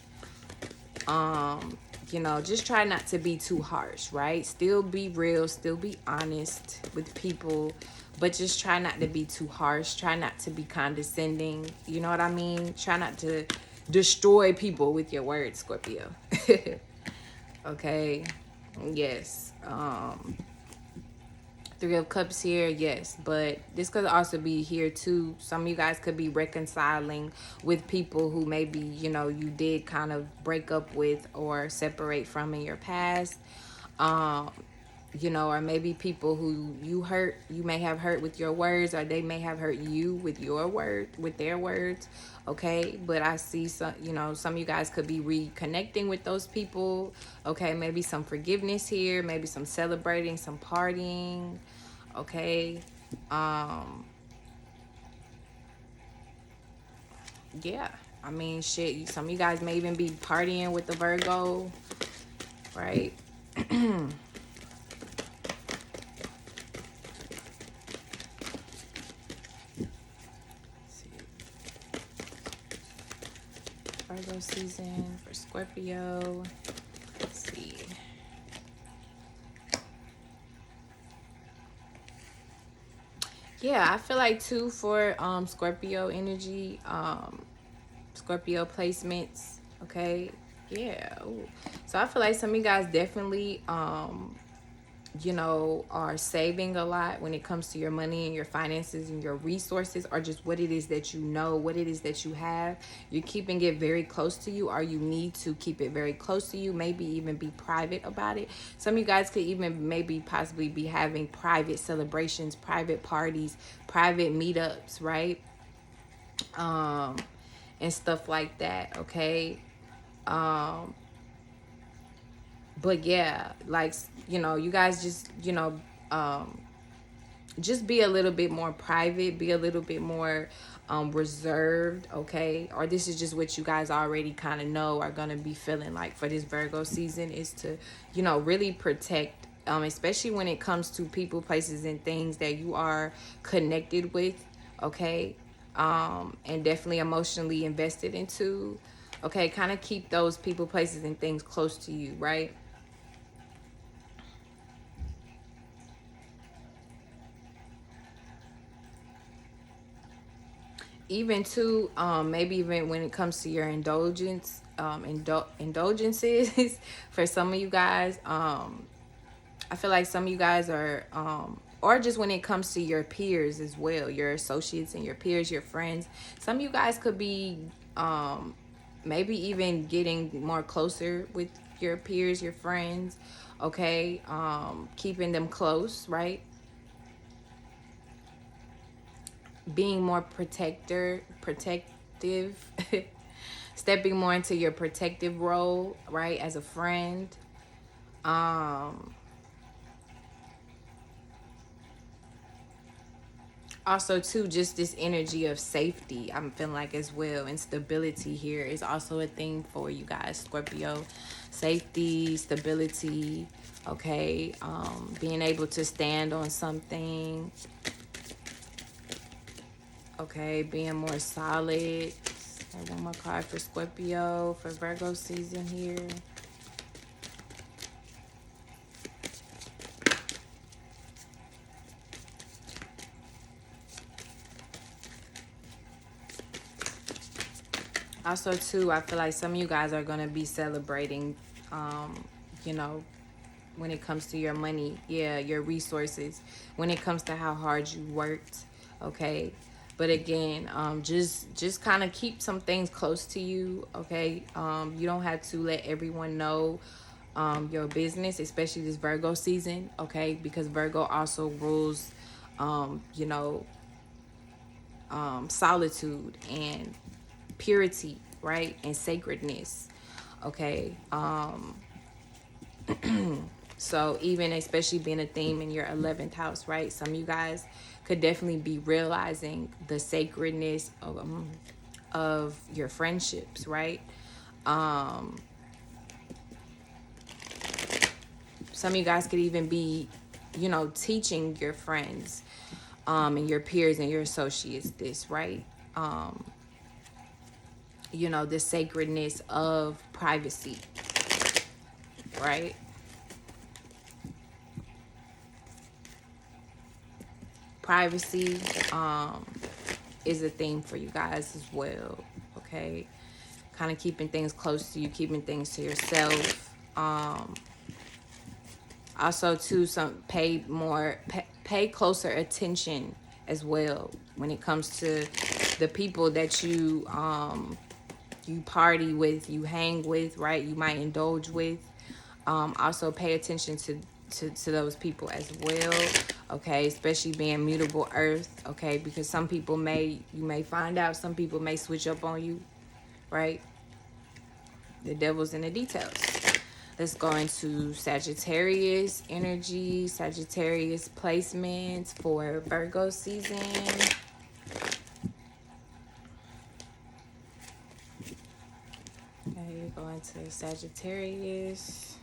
You know, just try not to be too harsh, right? Still be real, still be honest with people, but just try not to be too harsh. Try not to be condescending. You know what I mean? Try not to destroy people with your words, Scorpio. Okay. Yes. Three of Cups here, yes, but this could also be here too. Some of you guys could be reconciling with people who maybe, you know, you did kind of break up with or separate from in your past. You know, or maybe people who you may have hurt with your words, or they may have hurt you with their words. Okay, but I see some, you know, some of you guys could be reconnecting with those people. Okay, maybe some forgiveness here, maybe some celebrating, some partying. Okay, yeah, I mean, shit, some of you guys may even be partying with the Virgo, right? Virgo season for Scorpio. Let's see. Yeah, I feel like too for Scorpio energy, Scorpio placements. Okay. Yeah. Ooh. So I feel like some of you guys definitely you know, are saving a lot when it comes to your money and your finances and your resources, or just what it is that you know, what it is that you have. You're keeping it very close to you, or you need to keep it very close to you, maybe even be private about it. Some of you guys could even maybe possibly be having private celebrations, private parties, private meetups, right? And stuff like that, okay? But yeah, like, you know, you guys just, you know, just be a little bit more private, be a little bit more reserved, okay? Or this is just what you guys already kind of know are going to be feeling like for this Virgo season, is to, you know, really protect, especially when it comes to people, places, and things that you are connected with, okay? And definitely emotionally invested into, okay? Kind of keep those people, places, and things close to you, right? Even too, maybe even when it comes to your indulgences for some of you guys, I feel like some of you guys are, or just when it comes to your peers as well, your associates and your peers, your friends, some of you guys could be maybe even getting more closer with your peers, your friends, okay? Keeping them close, right? Being more protective, stepping more into your protective role, right, as a friend. Also too, just this energy of safety, I'm feeling like as well, and stability here is also a thing for you guys, Scorpio. Safety, stability, okay? Being able to stand on something, okay? Being more solid. And one more card for Scorpio for Virgo season here. Also, too, I feel like some of you guys are going to be celebrating, you know, when it comes to your money, yeah, your resources, when it comes to how hard you worked, okay? But again, just kind of keep some things close to you, okay? You don't have to let everyone know your business, especially this Virgo season, okay? Because Virgo also rules, you know, solitude and purity, right? And sacredness, okay? So even especially being a theme in your 11th house, right? Some of you guys could definitely be realizing the sacredness of your friendships, right? Some of you guys could even be, you know, teaching your friends and your peers and your associates this, right? You know, the sacredness of privacy, right? Privacy is a theme for you guys as well, okay? Kind of keeping things close to you, keeping things to yourself. Also, too, pay closer attention as well when it comes to the people that you party with, you hang with, right? You might indulge with. Also, pay attention to those people as well, okay? Especially being mutable earth, okay? Because you may find out some people may switch up on you, right? The devil's in the details. Let's go into Sagittarius energy, Sagittarius placements for Virgo season. Okay, go into Sagittarius,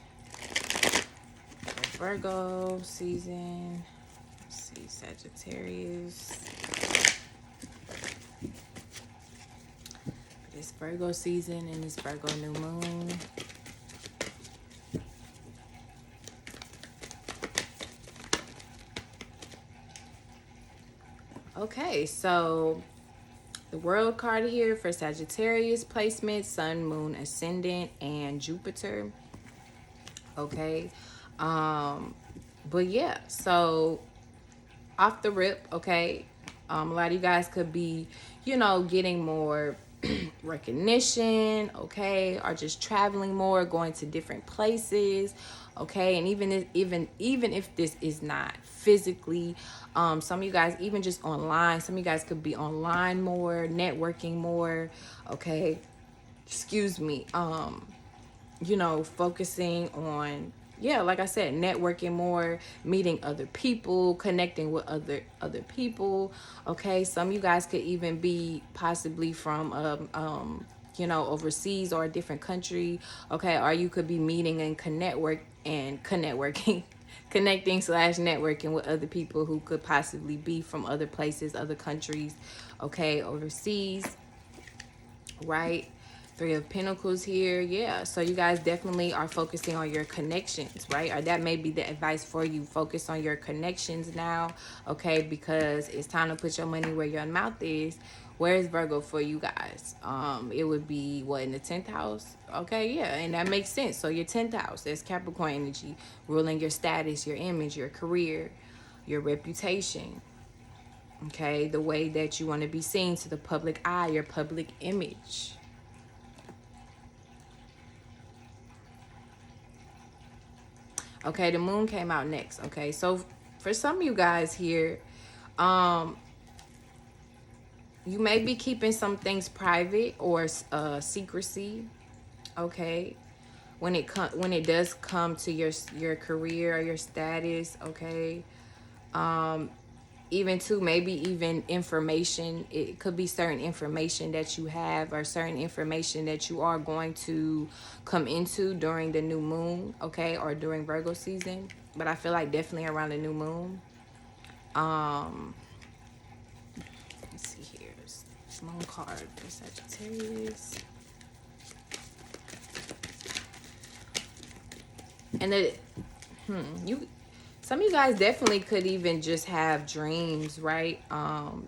Virgo season. Let's see, Sagittarius. This Virgo season and this Virgo new moon. Okay, so the world card here for Sagittarius placement, Sun, Moon, Ascendant, and Jupiter. Okay. But yeah, so off the rip, okay, a lot of you guys could be, you know, getting more recognition, okay, or just traveling more, going to different places, okay, and even if this is not physically, some of you guys even just online, some of you guys could be online more, networking more, okay, excuse me, you know, focusing on, yeah, like I said, networking more, meeting other people, connecting with other people, okay? Some of you guys could even be possibly from you know, overseas or a different country, okay? Or you could be meeting and connecting slash networking with other people who could possibly be from other places, other countries, okay, overseas, right? Three of Pentacles here. Yeah, so you guys definitely are focusing on your connections, right? Or that may be the advice for you. Focus on your connections now, okay? Because it's time to put your money where your mouth is. Where's Virgo for you guys? It would be, what, in the 10th house? Okay, yeah, and that makes sense. So your 10th house, there's Capricorn energy, ruling your status, your image, your career, your reputation, okay? The way that you want to be seen to the public eye, your public image. Okay, the moon came out next. Okay, so for some of you guys here, you may be keeping some things private or secrecy. Okay, when it does come to your career or your status. Okay, even to maybe even information. It could be certain information that you have or certain information that you are going to come into during the new moon, okay, or during Virgo season. But I feel like definitely around the new moon. Let's see here. Moon card for Sagittarius. And some of you guys definitely could even just have dreams, right?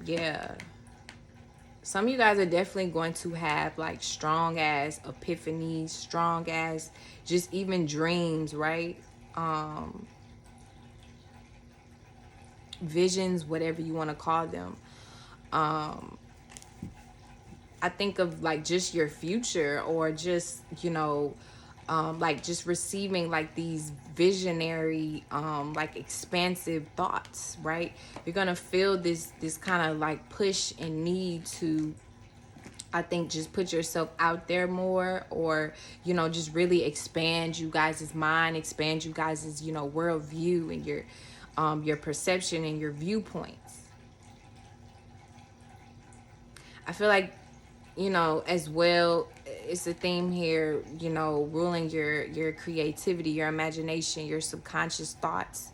Yeah. some of you guys are definitely going to have like strong ass epiphanies, strong ass just even dreams, right? Visions, whatever you want to call them. I think of like just your future, or just, you know, like just receiving like these visionary, like expansive thoughts, right? You're gonna feel this kind of like push and need to, I think, just put yourself out there more, or, you know, just really expand you guys' mind, expand you guys' you know, worldview, and your perception and your viewpoints. I feel like, you know, as well, it's a theme here, you know, ruling your creativity, your imagination, your subconscious thoughts.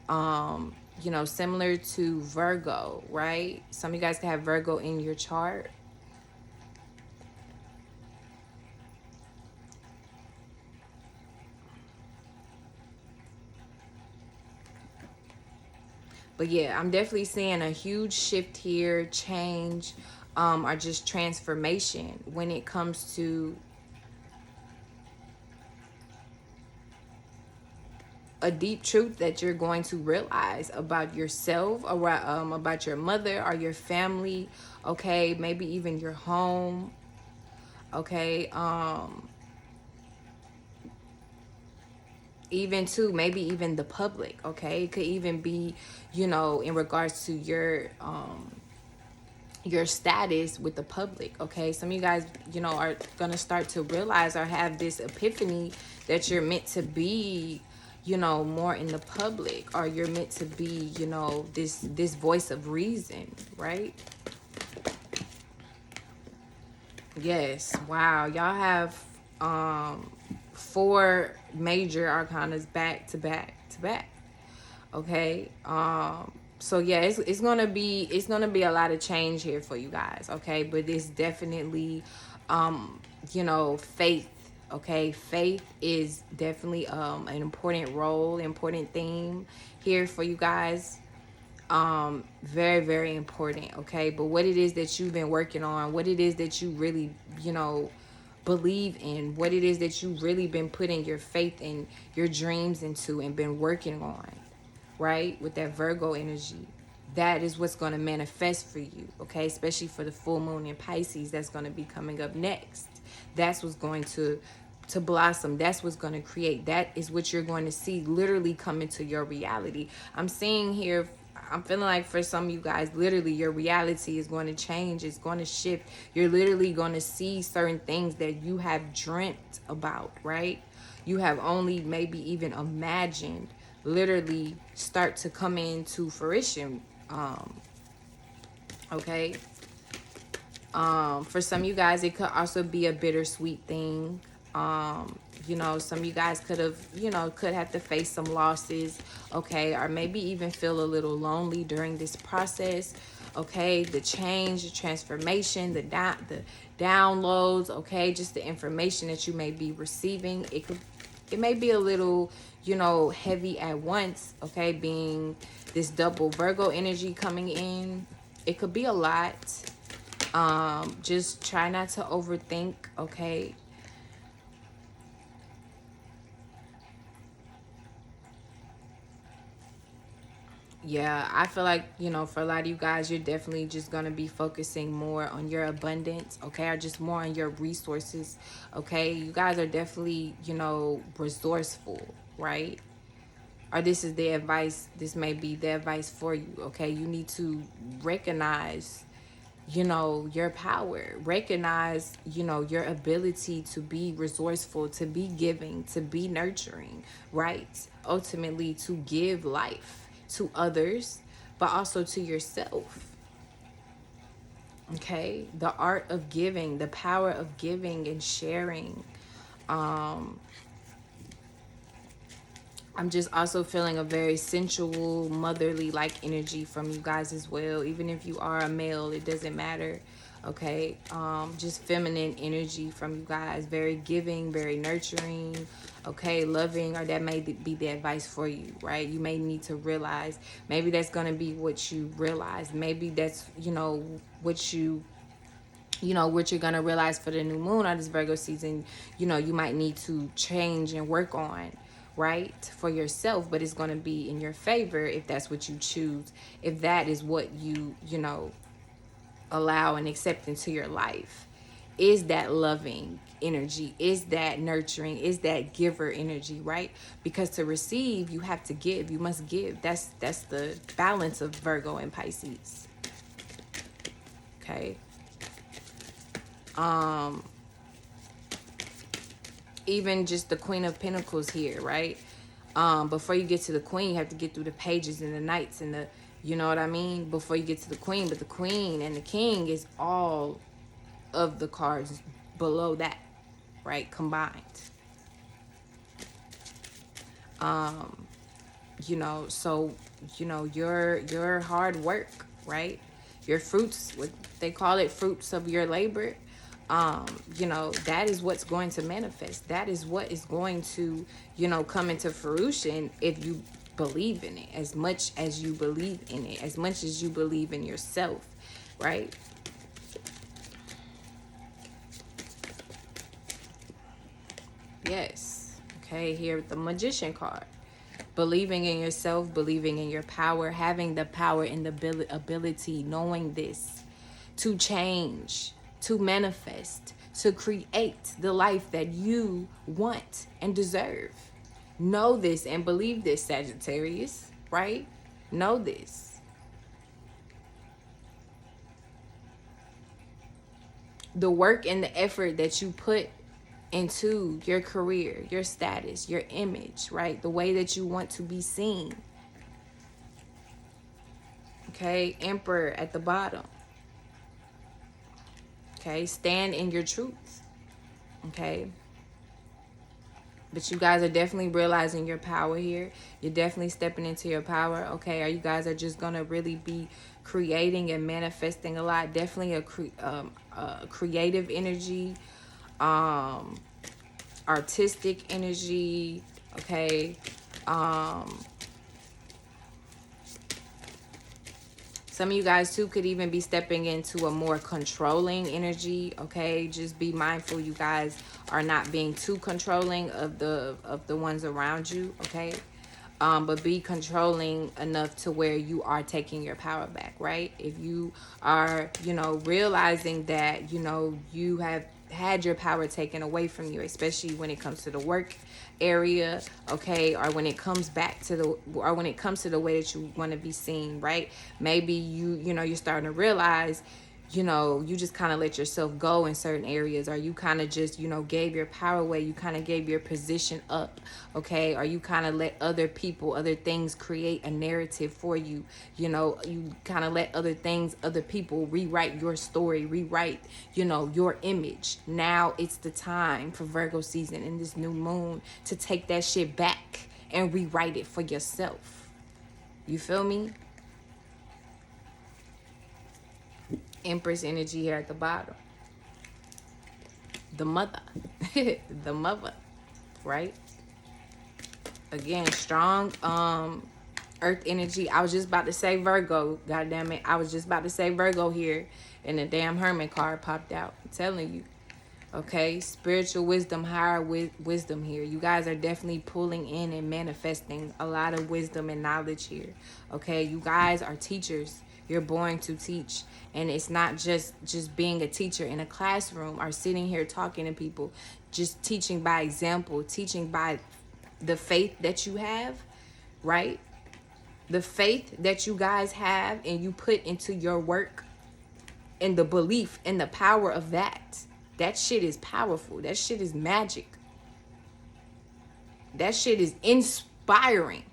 You know, similar to Virgo, right? Some of you guys can have Virgo in your chart. But yeah, I'm definitely seeing a huge shift here, change, or just transformation when it comes to a deep truth that you're going to realize about yourself, or about your mother or your family, okay, maybe even your home, okay, even too, maybe even the public, okay. It could even be, you know, in regards to your status with the public, okay. Some of you guys, you know, are gonna start to realize or have this epiphany that you're meant to be, you know, more in the public, or you're meant to be, you know, this voice of reason, right? Yes. Wow, y'all have four major arcanas back to back to back, okay. So yeah, it's gonna be a lot of change here for you guys, okay. But it's definitely, you know, faith, okay. Faith is definitely an important role, important theme here for you guys. Very, very important, okay. But what it is that you've been working on, what it is that you really, you know, believe in, what it is that you really been putting your faith and your dreams into and been working on, right? With that Virgo energy, that is what's going to manifest for you, okay? Especially for the full moon in Pisces that's going to be coming up next. That's what's going to blossom. That's what's going to create. That is what you're going to see literally come into your reality. I'm seeing here, I'm feeling like for some of you guys, literally your reality is going to change. It's going to shift. You're literally going to see certain things that you have dreamt about, right? You have only maybe even imagined, literally start to come into fruition. Okay. For some of you guys, it could also be a bittersweet thing. You know, some of you guys could have, you know, could have to face some losses, okay, or maybe even feel a little lonely during this process, okay. The change, the transformation, the downloads, okay, just the information that you may be receiving, it may be a little, you know, heavy at once, okay. Being this double Virgo energy coming in, it could be a lot. Just try not to overthink, okay. Yeah, I feel like, you know, for a lot of you guys, you're definitely just going to be focusing more on your abundance, okay, or just more on your resources, okay. You guys are definitely, you know, resourceful, right? Or this is the advice, this may be the advice for you, okay. You need to recognize, you know, your power, recognize, you know, your ability to be resourceful, to be giving, to be nurturing, right? Ultimately to give life to others, but also to yourself, okay. The art of giving, the power of giving and sharing. I'm just also feeling a very sensual, motherly like energy from you guys as well. Even if you are a male, it doesn't matter. Okay. Just feminine energy from you guys. Very giving, very nurturing. Okay. Loving, or that may be the advice for you, right? You may need to realize, maybe that's going to be what you realize. Maybe that's, you know, what you you know, what you're going to realize for the new moon or this Virgo season, you know, you might need to change and work on, right, for yourself. But it's going to be in your favor if that's what you choose, if that is what you know, allow and accept into your life. Is that loving energy? Is that nurturing? Is that giver energy, right? Because to receive, you have to give. You must give. That's the balance of Virgo and Pisces. Okay. Even just the Queen of Pentacles here, right? Before you get to the Queen, you have to get through the pages and the knights and the, you know what I mean? Before you get to the Queen. But the Queen and the King is all of the cards below that, right? Combined. You know, so, you know, your hard work, right? Your fruits, what they call it, fruits of your labor. You know, that is what's going to manifest. That is what is going to, you know, come into fruition if you believe in it, as much as you believe in it, as much as you believe in yourself, right? Yes. Okay, here with the Magician card. Believing in yourself, believing in your power, having the power and the ability, knowing this, to change, to manifest, to create the life that you want and deserve. Know this and believe this, Sagittarius, right? Know this. The work and the effort that you put into your career, your status, your image, right? The way that you want to be seen. Okay, Emperor at the bottom. Okay, stand in your truth. Okay. But you guys are definitely realizing your power here. You're definitely stepping into your power. Okay, or you guys are just going to really be creating and manifesting a lot. Definitely a creative energy. Artistic energy, okay. Some of you guys too could even be stepping into a more controlling energy, okay. Just be mindful you guys are not being too controlling of the ones around you, okay. But be controlling enough to where you are taking your power back, right? If you are, you know, realizing that, you know, you have had your power taken away from you, especially when it comes to the work area, okay, or when it comes back to the, or when it comes to the way that you want to be seen, right? Maybe you know, you're starting to realize, you know, you just kind of let yourself go in certain areas, or you kind of just, you know, gave your power away, you kind of gave your position up, okay, or you kind of let other people, other things create a narrative for you, you know, you kind of let other things, other people rewrite your story, rewrite, you know, your image. Now it's the time for Virgo season in this new moon to take that shit back and rewrite it for yourself. You feel me? Empress energy here at the bottom. The mother. The mother, right? Again, strong earth energy. I was just about to say Virgo. God damn it. I was just about to say Virgo here, and the damn Hermit card popped out. I'm telling you. Okay, spiritual wisdom, higher wisdom here. You guys are definitely pulling in and manifesting a lot of wisdom and knowledge here. Okay, you guys are teachers. You're born to teach, and it's not just being a teacher in a classroom or sitting here talking to people. Just teaching by example, teaching by the faith that you have, right? The faith that you guys have and you put into your work, and the belief and the power of that. That shit is powerful. That shit is magic. That shit is inspiring.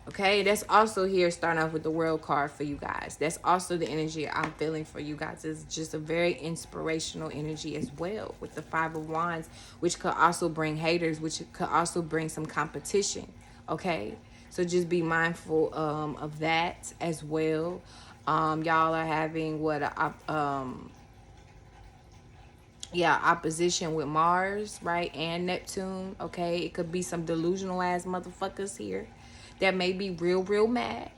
Okay, that's also here starting off with the World card for you guys. That's also the energy I'm feeling for you guys. It's just a very inspirational energy as well with the Five of Wands, which could also bring haters, which could also bring some competition. Okay, so just be mindful of that as well. Y'all are having what opposition with Mars, right, and Neptune. Okay, it could be some delusional ass motherfuckers here that may be real mad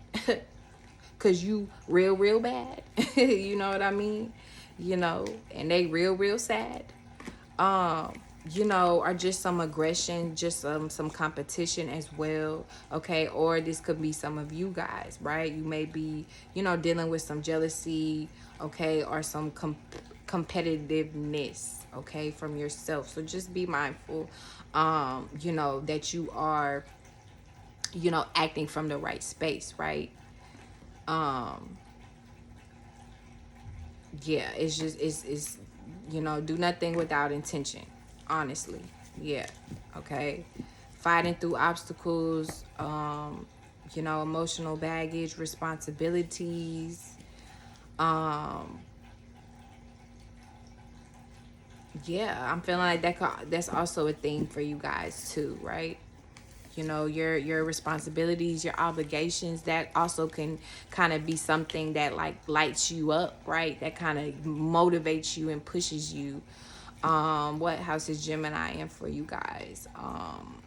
because you real bad. You know what I mean? you know, and they real sad. You know, or just some aggression, just some competition as well, okay? Or this could be some of you guys, right? You may be, you know, dealing with some jealousy, okay, or some competitiveness, okay, from yourself. So just be mindful, you know, that you are, you know, acting from the right space, right? Yeah, it's just it's you know, do nothing without intention, honestly. Yeah, okay. Fighting through obstacles, you know, emotional baggage, responsibilities. um yeah, I'm feeling like that's also a thing for you guys too, right? You know, your responsibilities, your obligations, that also can kind of be something that like lights you up, right? That kind of motivates you and pushes you. What house is Gemini in for you guys?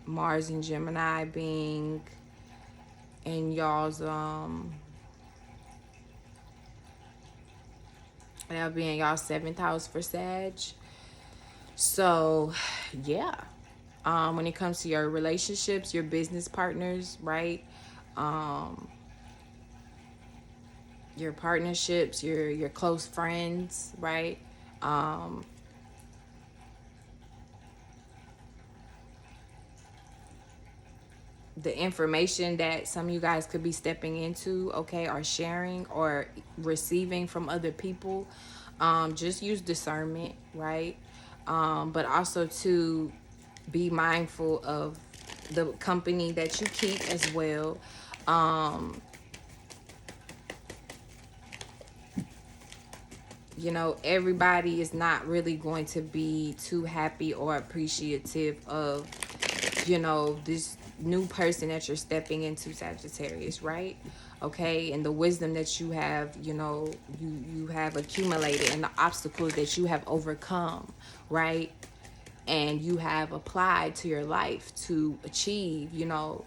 Mars and Gemini being in y'all's that'll be in y'all 7th house for Sag. So yeah, when it comes to your relationships, your business partners, right? um your partnerships, your close friends, right? um the information that some of you guys could be stepping into, okay, or sharing or receiving from other people, just use discernment, right? But also to be mindful of the company that you keep as well. You know, everybody is not really going to be too happy or appreciative of, you know, this new person that you're stepping into, Sagittarius, right? Okay, and the wisdom that you have, you know, you have accumulated, and the obstacles that you have overcome, right? And you have applied to your life to achieve, you know,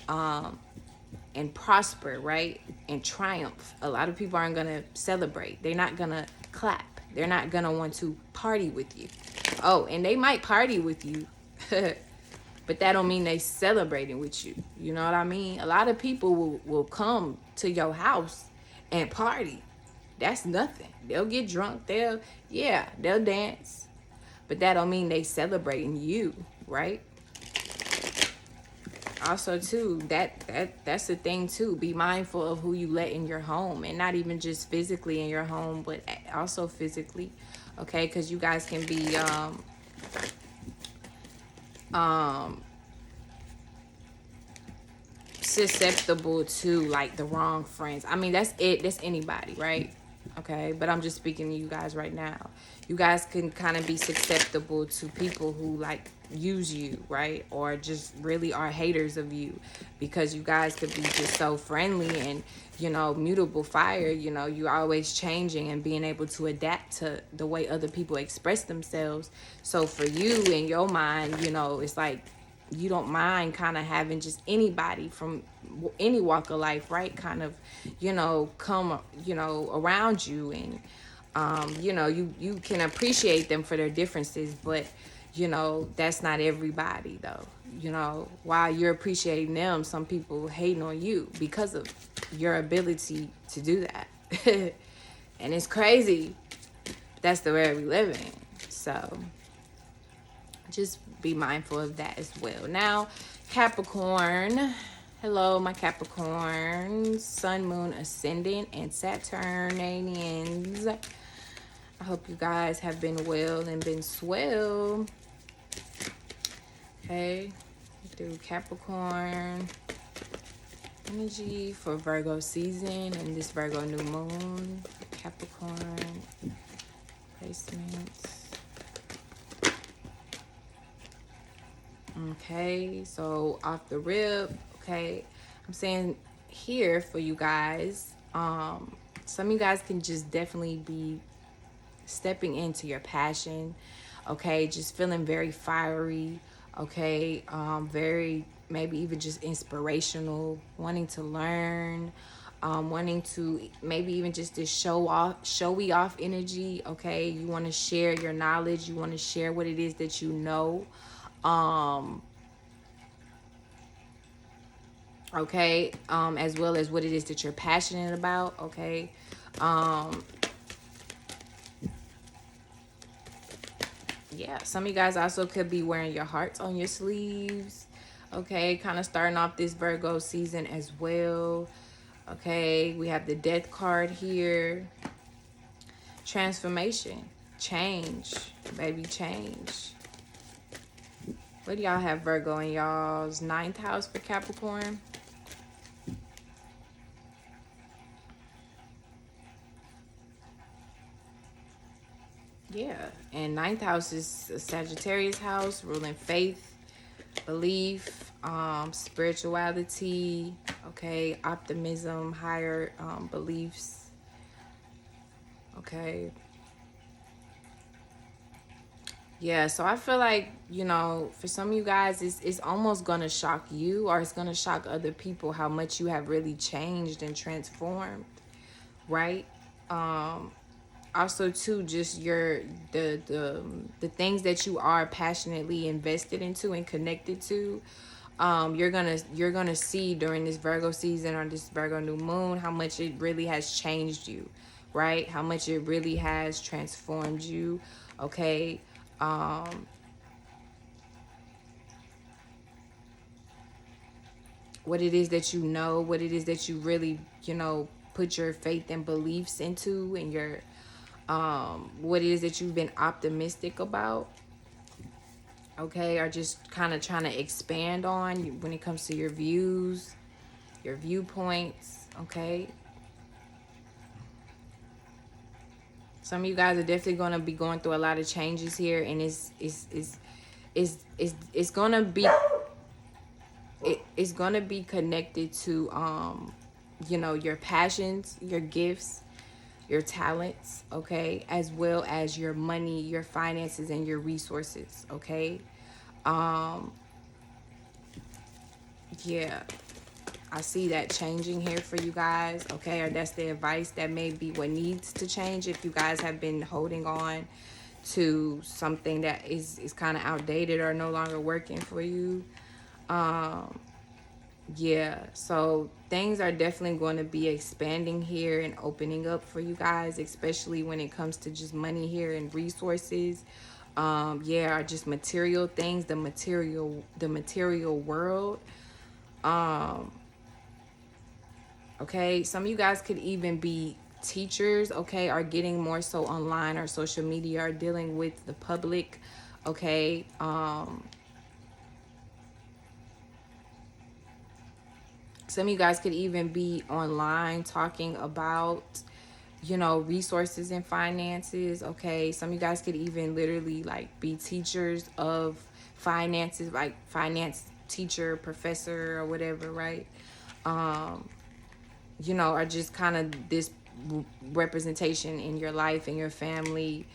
and prosper, right? And triumph. A lot of people aren't gonna celebrate. They're not gonna clap. They're not gonna want to party with you. Oh, and they might party with you, but that don't mean they celebrating with you. You know what I mean? A lot of people will come to your house and party. That's nothing. They'll get drunk. They'll dance. But that don't mean they celebrating you, right? Also too, that's the thing too. Be mindful of who you let in your home, and not even just physically in your home, but also physically, okay? Because you guys can be susceptible to like the wrong friends. I mean, that's anybody, right? Okay, but I'm just speaking to you guys right now. You guys can kind of be susceptible to people who like use you, right? Or just really are haters of you, because you guys could be just so friendly and, you know, mutable fire. You know, you're always changing and being able to adapt to the way other people express themselves. So for you, in your mind, you know, it's like you don't mind kind of having just anybody from any walk of life, right? Kind of, you know, come, you know, around you, and you know, you can appreciate them for their differences, but you know, that's not everybody though. You know, while you're appreciating them, some people hating on you because of your ability to do that. And it's crazy. That's the world we live in. So just be mindful of that as well. Now, Capricorn. Hello, my Capricorn, Sun, Moon, Ascendant, and Saturnanians. I hope you guys have been well and been swell. Okay, through Capricorn energy for Virgo season and this Virgo new moon. Capricorn placements. Okay, so off the rip, okay, I'm saying here for you guys, some of you guys can just definitely be stepping into your passion, okay, just feeling very fiery, okay, very maybe even just inspirational, wanting to learn, wanting to maybe even just this showy off energy. Okay, you want to share your knowledge, you want to share what it is that you know. Okay, as well as what it is that you're passionate about. Okay, yeah, some of you guys also could be wearing your hearts on your sleeves. Okay, kind of starting off this Virgo season as well. Okay, we have the Death card here. Transformation, change, baby, change. What do y'all have Virgo in y'all's 9th house for Capricorn? Yeah, and 9th house is a Sagittarius house, ruling faith, belief, spirituality, okay, optimism, higher beliefs, okay. Yeah, so I feel like, you know, for some of you guys, it's almost going to shock you, or it's going to shock other people how much you have really changed and transformed, right? Also too, just the things that you are passionately invested into and connected to, you're gonna see during this Virgo season or this Virgo new moon how much it really has changed you, right? How much it really has transformed you. Okay, what it is that you know, what it is that you really, you know, put your faith and beliefs into, and your what it is that you've been optimistic about, okay, or just kind of trying to expand on when it comes to your views, your viewpoints, okay. Some of you guys are definitely going to be going through a lot of changes here, and it's going to be it's going to be connected to you know, your passions, your gifts, your talents, okay, as well as your money, your finances, and your resources, okay. Yeah, I see that changing here for you guys, okay, or that's the advice that may be what needs to change if you guys have been holding on to something that is kind of outdated or no longer working for you. Yeah, so things are definitely going to be expanding here and opening up for you guys, especially when it comes to just money here and resources. Yeah, or just material things, the material world. Okay, some of you guys could even be teachers, okay, are getting more so online or social media, or dealing with the public, okay. Some of you guys could even be online talking about, you know, resources and finances, okay. Some of you guys could even literally like be teachers of finances, like finance teacher, professor, or whatever, right? You know, or just kind of this representation in your life and your family,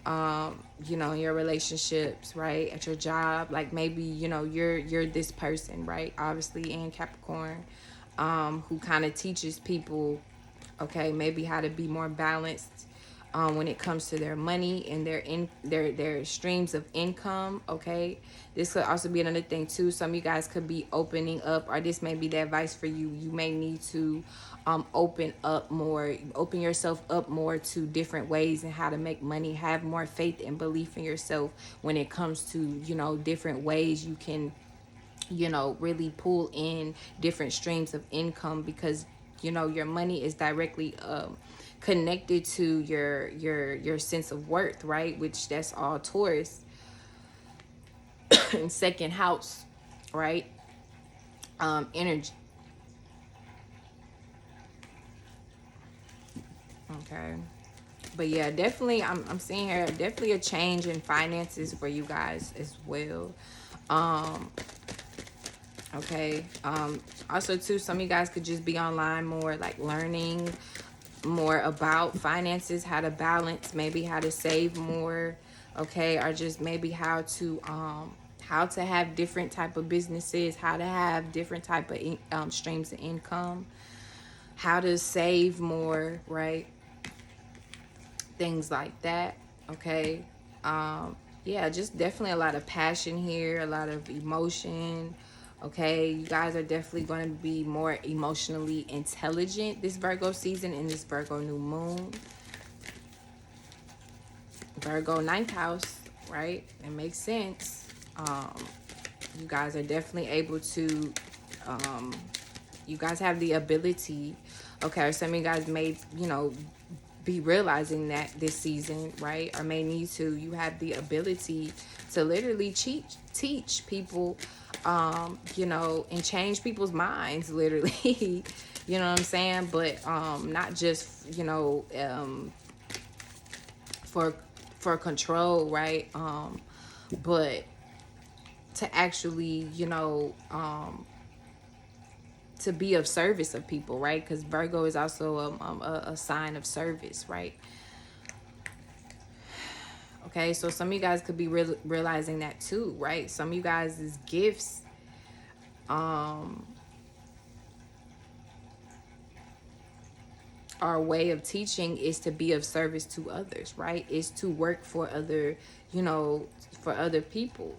you know, in your relationships, right, at your job. Like maybe, you know, you're this person, right, obviously in Capricorn, who kind of teaches people, okay, maybe how to be more balanced when it comes to their money and their streams of income, okay. This could also be another thing too. Some of you guys could be opening up, or this may be the advice for you. You may need to open up more, open yourself up more to different ways and how to make money. Have more faith and belief in yourself when it comes to, you know, different ways you can, you know, really pull in different streams of income, because, you know, your money is directly connected to your sense of worth, right, which that's all Taurus in 2nd house, right, energy, okay. But yeah, definitely I'm seeing here definitely a change in finances for you guys as well. Okay, also too, some of you guys could just be online more, like learning more about finances, how to balance, maybe how to save more, okay, or just maybe how to have different type of businesses, how to have different type of streams of income. how to save more, right? Things like that, okay? Yeah, just definitely a lot of passion here, a lot of emotion, okay? You guys are definitely going to be more emotionally intelligent this Virgo season in this Virgo new moon. Virgo ninth house, right? It makes sense. You guys are definitely able to, you guys have the ability, okay, or some of you guys may, you know, be realizing that this season, right? Or may need to, you have the ability to literally teach people, you know, and change people's minds, literally. You know what I'm saying? But not just, you know, for control, right? But to actually, you know, to be of service of people, right? Because Virgo is also a sign of service, right? Okay, so some of you guys could be realizing that too, right? Some of you guys' gifts, our way of teaching is to be of service to others, right? Is to work for other, you know, for other people.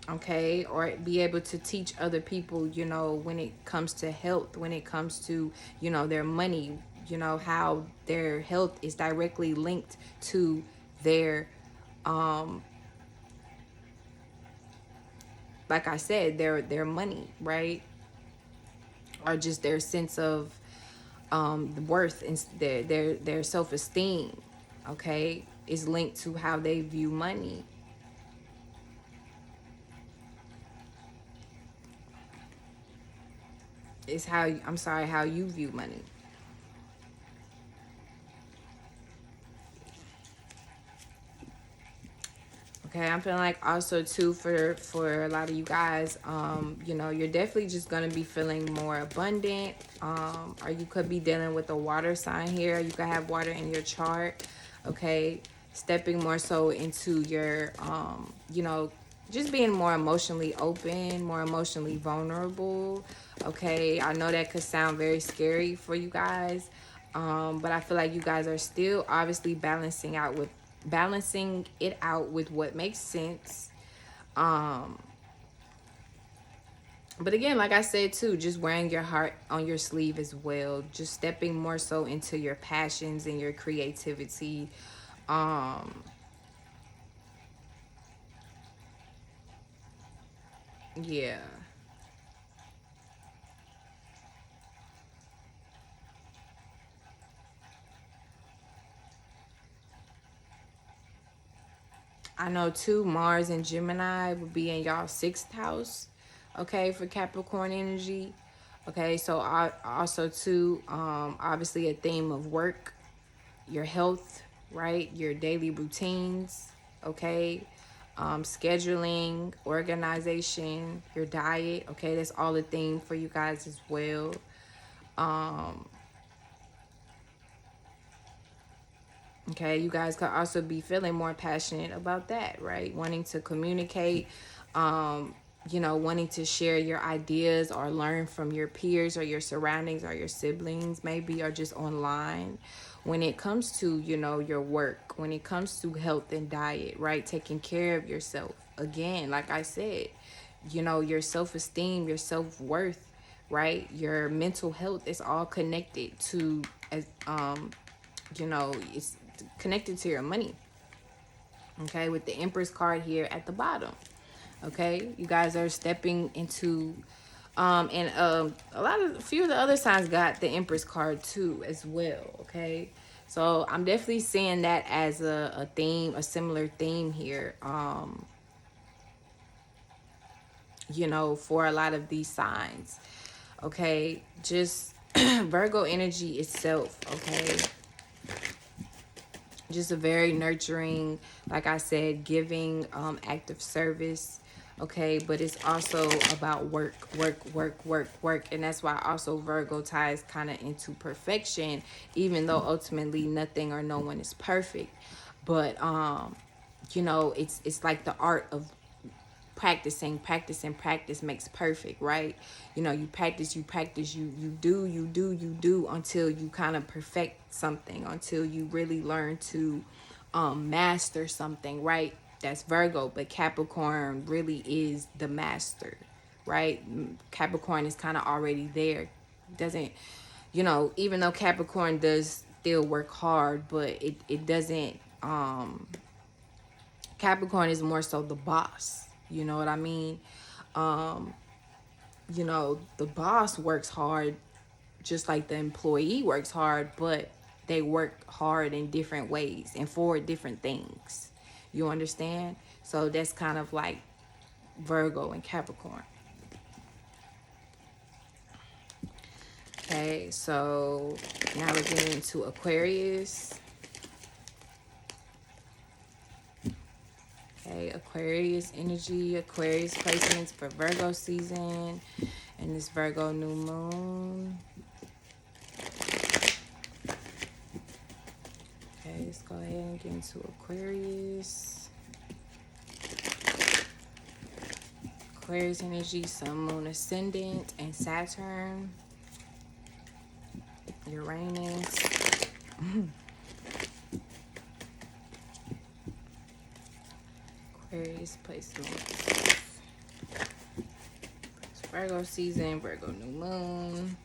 Okay, or be able to teach other people, you know, when it comes to health, when it comes to, you know, their money, you know, how their health is directly linked to their, like I said, their money, right? Or just their sense of worth and their self-esteem, okay, is linked to how they view money. Is how, I'm sorry, how you view money. Okay, I'm feeling like also too for a lot of you guys, you know, you're definitely just gonna be feeling more abundant. Or you could be dealing with a water sign here. You could have water in your chart. Okay, stepping more so into your, you know, just being more emotionally open, more emotionally vulnerable. Okay, I know that could sound very scary for you guys, but I feel like you guys are still obviously balancing it out with what makes sense. But again, like I said too, just wearing your heart on your sleeve as well, just stepping more so into your passions and your creativity. um yeah, I know too, Mars and Gemini would be in y'all sixth house, okay, for Capricorn energy. Okay, so I also too, obviously a theme of work, your health, right? Your daily routines, okay? Scheduling, organization, your diet, okay? That's all a theme for you guys as well. Okay, you guys could also be feeling more passionate about that, right? Wanting to communicate, you know, wanting to share your ideas or learn from your peers or your surroundings or your siblings, maybe, or just online. When it comes to, you know, your work, when it comes to health and diet, right? Taking care of yourself. Again, like I said, you know, your self esteem, your self worth, right? Your mental health is all connected to, as you know, it's connected to your money. Okay, with the Empress card here at the bottom. Okay, you guys are stepping into, and a few of the other signs got the Empress card too as well. Okay, so I'm definitely seeing that as a theme, a similar theme here. You know, for a lot of these signs. Okay, just Virgo energy itself. Okay, just a very nurturing, like I said, giving, act of service. Okay, but it's also about work, and that's why also Virgo ties kind of into perfection, even though ultimately nothing or no one is perfect. But you know, it's like the art of practicing. Practice makes perfect, right? You know, you practice, you do until you kind of perfect something, until you really learn to master something, right? That's Virgo, but Capricorn really is the master, right? Capricorn is kind of already there. Doesn't, you know, even though Capricorn does still work hard, but it doesn't, Capricorn is more so the boss. You know what I mean? You know, the boss works hard just like the employee works hard, but they work hard in different ways and for different things. You understand? So that's kind of like Virgo and Capricorn. Okay, so now we're getting into Aquarius. Okay, Aquarius energy, Aquarius placements for Virgo season and this Virgo new moon. Okay, let's go ahead and get into Aquarius. Aquarius energy, Sun, Moon, Ascendant, and Saturn. Uranus. Aquarius placements. It's Virgo season, Virgo new moon.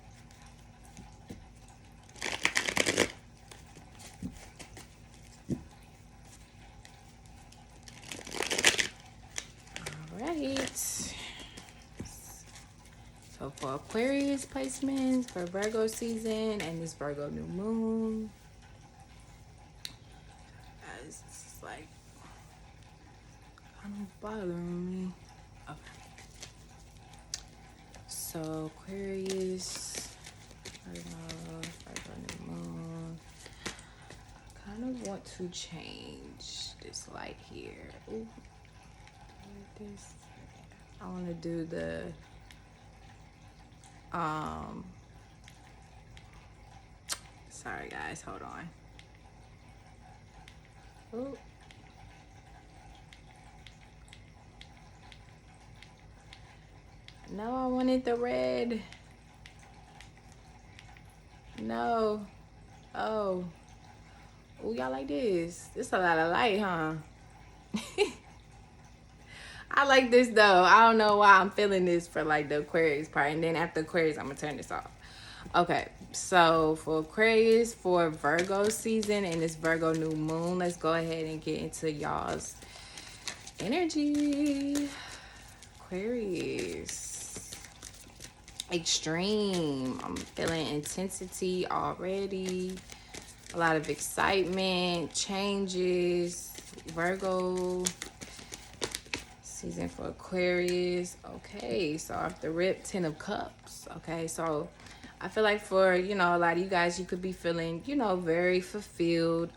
So for Aquarius placements for Virgo season and this Virgo new moon, guys, it's like kind of bothering me. Okay. So Aquarius, Virgo new moon. I kind of want to change this light here. Ooh, this. I want to do the sorry guys, hold on. Ooh. No, I wanted the red. No. Oh. Oh, y'all like this? This a lot of light, huh? I like this though. I don't know why I'm feeling this for like the Aquarius part. And then after Aquarius, I'm gonna turn this off. Okay, so for Aquarius, for Virgo season and this Virgo new moon, let's go ahead and get into y'all's energy. Aquarius. Extreme. I'm feeling intensity already. A lot of excitement, changes. Virgo season for Aquarius. Okay, so off the rip, 10 of Cups. Okay, so I feel like for, you know, a lot of you guys, you could be feeling, you know, very fulfilled.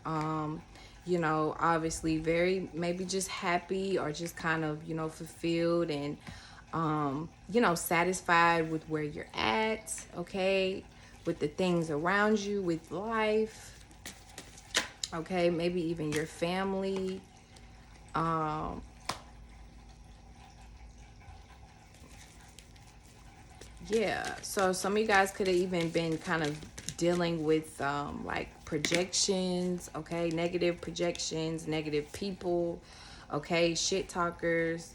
You know, obviously very maybe just happy or just kind of, you know, fulfilled and, you know, satisfied with where you're at. Okay, with the things around you, with life. Okay, maybe even your family. Yeah, so some of you guys could have even been kind of dealing with like projections, okay, negative projections, negative people, okay, shit talkers.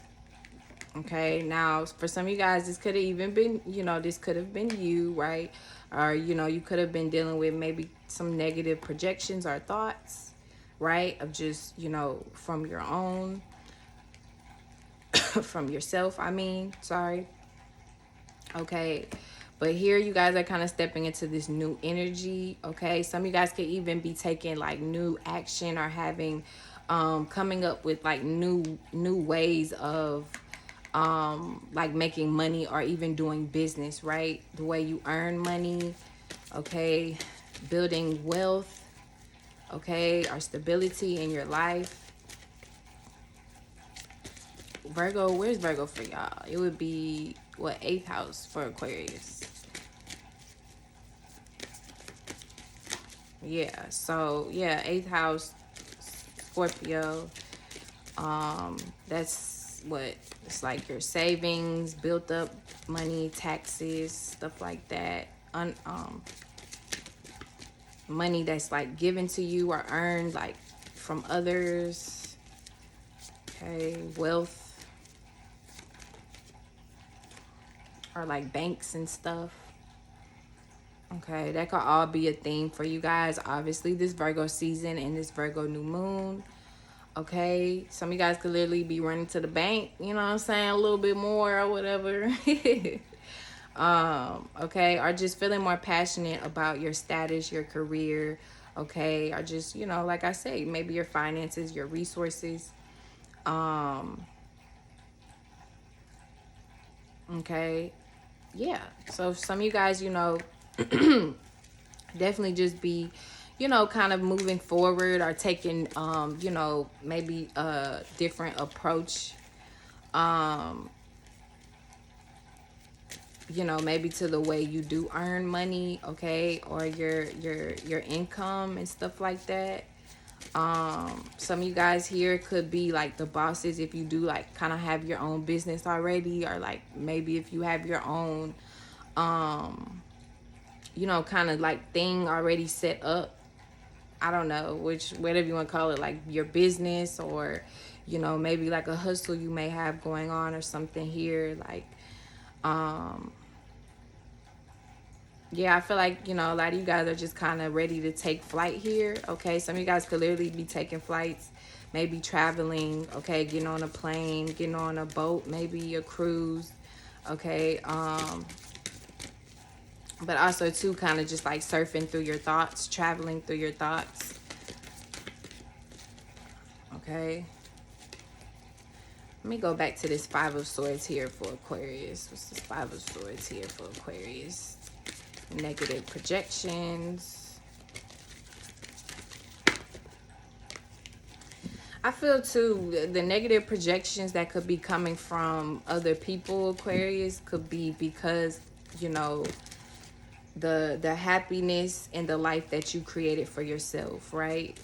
Okay, now for some of you guys, this could have even been, you know, this could have been you, right? Or, you know, you could have been dealing with maybe some negative projections or thoughts, right? Of just, you know, from your own, from yourself, I mean, sorry. Okay, but here you guys are kind of stepping into this new energy. Okay, some of you guys could even be taking like new action or having coming up with like new ways of like making money or even doing business, right? The way you earn money, okay, building wealth, okay, or stability in your life. Virgo, where's Virgo for y'all? It would be what, 8th house for Aquarius. Yeah, so yeah, 8th house, Scorpio. That's what? It's like your savings, built up money, taxes, stuff like that. Money that's like given to you or earned like from others. Okay, wealth, or like banks and stuff. Okay, that could all be a theme for you guys. Obviously, this Virgo season and this Virgo new moon. Okay, some of you guys could literally be running to the bank, you know what I'm saying, a little bit more or whatever. Okay, or just feeling more passionate about your status, your career, okay, or just, you know, like I say, maybe your finances, your resources. Okay, yeah, so some of you guys, you know, definitely just be, you know, kind of moving forward or taking, you know, maybe a different approach, you know, maybe to the way you do earn money, okay, or your income and stuff like that. Some of you guys here could be like the bosses if you do like kind of have your own business already, or like maybe if you have your own, you know, kind of like thing already set up. I don't know, whatever you want to call it, like your business, or, you know, maybe like a hustle you may have going on or something here. Like, yeah, I feel like, you know, a lot of you guys are just kind of ready to take flight here. Okay, some of you guys could literally be taking flights, maybe traveling, okay, getting on a plane, getting on a boat, maybe a cruise, okay, but also too kind of just like surfing through your thoughts, traveling through your thoughts. Okay, let me go back to this Five of Swords here for Aquarius. What's this Five of Swords here for Aquarius? Negative projections. I feel too, the negative projections that could be coming from other people, Aquarius, could be because, you know, the happiness and the life that you created for yourself, right?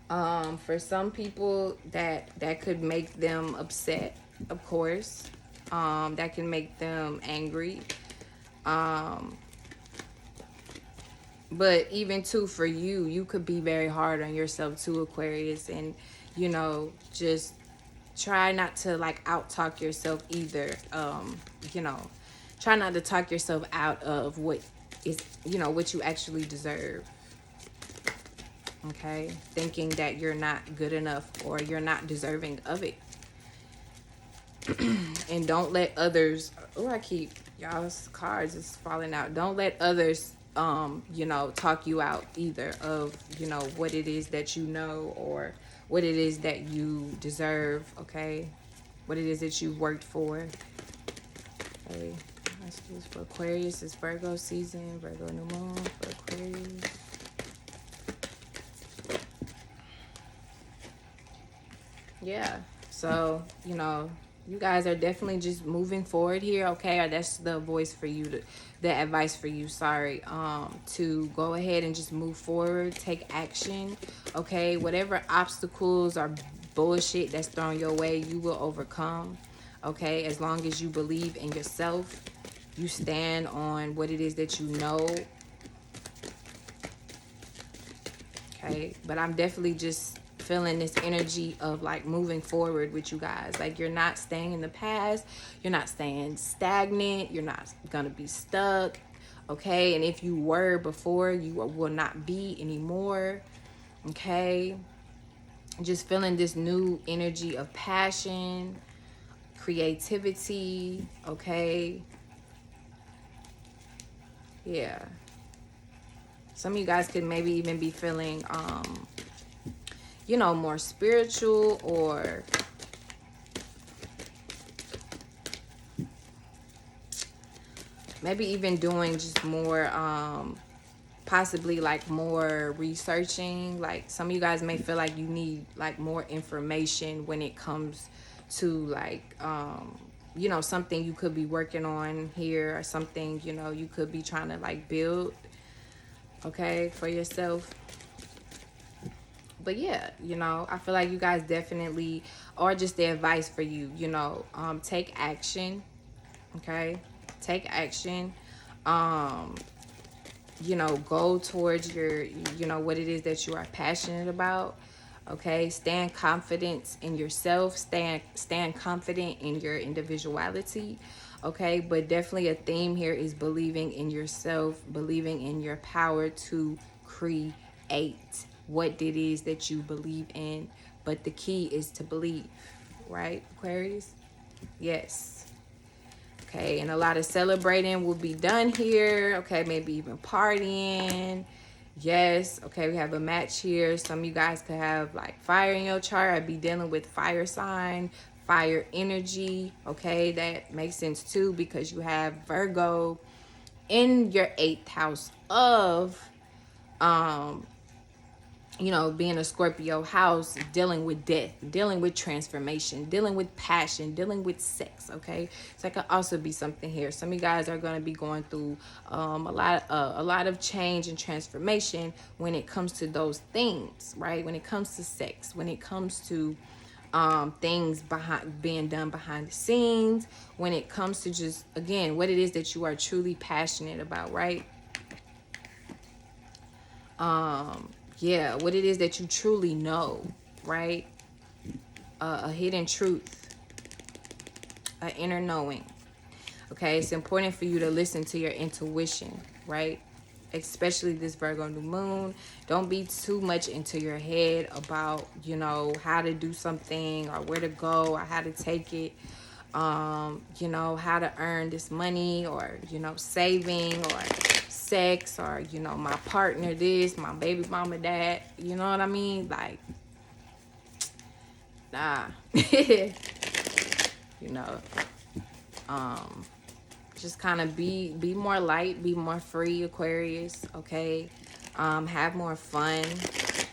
For some people that could make them upset, of course. That can make them angry. But even too, for you could be very hard on yourself too, Aquarius, and, you know, just try not to like out talk yourself either. You know, try not to talk yourself out of what is, you know, what you actually deserve. Okay, thinking that you're not good enough or you're not deserving of it. And don't let others, oh, I keep, y'all's cards is falling out. Don't let others, you know, talk you out either of, you know, what it is that you know, or what it is that you deserve, okay? What it is that you worked for. Okay, let's do this for Aquarius. It's Virgo season, Virgo new moon for Aquarius. Yeah, so, you know, you guys are definitely just moving forward here, okay? Or that's the voice for you, the advice for you, sorry, to go ahead and just move forward, take action, okay? Whatever obstacles or bullshit that's thrown your way, you will overcome, okay? As long as you believe in yourself, you stand on what it is that you know, okay? But I'm definitely just feeling this energy of like moving forward with you guys. Like, you're not staying in the past, you're not staying stagnant, you're not gonna be stuck, okay? And if you were before, you will not be anymore, okay? Just feeling this new energy of passion, creativity, okay? Yeah, some of you guys could maybe even be feeling you know, more spiritual, or maybe even doing just more, possibly like more researching. Like, some of you guys may feel like you need like more information when it comes to like, you know, something you could be working on here, or something, you know, you could be trying to like build, okay, for yourself. But yeah, you know, I feel like you guys definitely, or just the advice for you, you know, take action. Okay, take action. Um, you know, go towards your, you know, what it is that you are passionate about. Okay, stand confident in yourself, stand confident in your individuality. Okay, but definitely a theme here is believing in yourself, believing in your power to create what it is that you believe in. But the key is to believe, right, Aquarius? Yes. Okay, and a lot of celebrating will be done here. Okay, maybe even partying. Yes. Okay, we have a match here. Some of you guys could have like fire in your chart. I'd be dealing with fire sign, fire energy. Okay, that makes sense too because you have Virgo in your 8th house of you know, being a Scorpio house, dealing with death, dealing with transformation, dealing with passion, dealing with sex. Okay, so that could also be something here. Some of you guys are going to be going through a lot of change and transformation when it comes to those things, right? When it comes to sex, when it comes to things being done behind the scenes, when it comes to just, again, what it is that you are truly passionate about, right? Yeah, what it is that you truly know, right? A hidden truth, an inner knowing. Okay, it's important for you to listen to your intuition, right? Especially this Virgo new moon. Don't be too much into your head about, you know, how to do something or where to go or how to take it. You know, how to earn this money, or, you know, saving, or sex, or, you know, my partner this, my baby mama that. You know what I mean? Like, nah. You know, just kind of be more light, be more free, Aquarius. Okay, have more fun.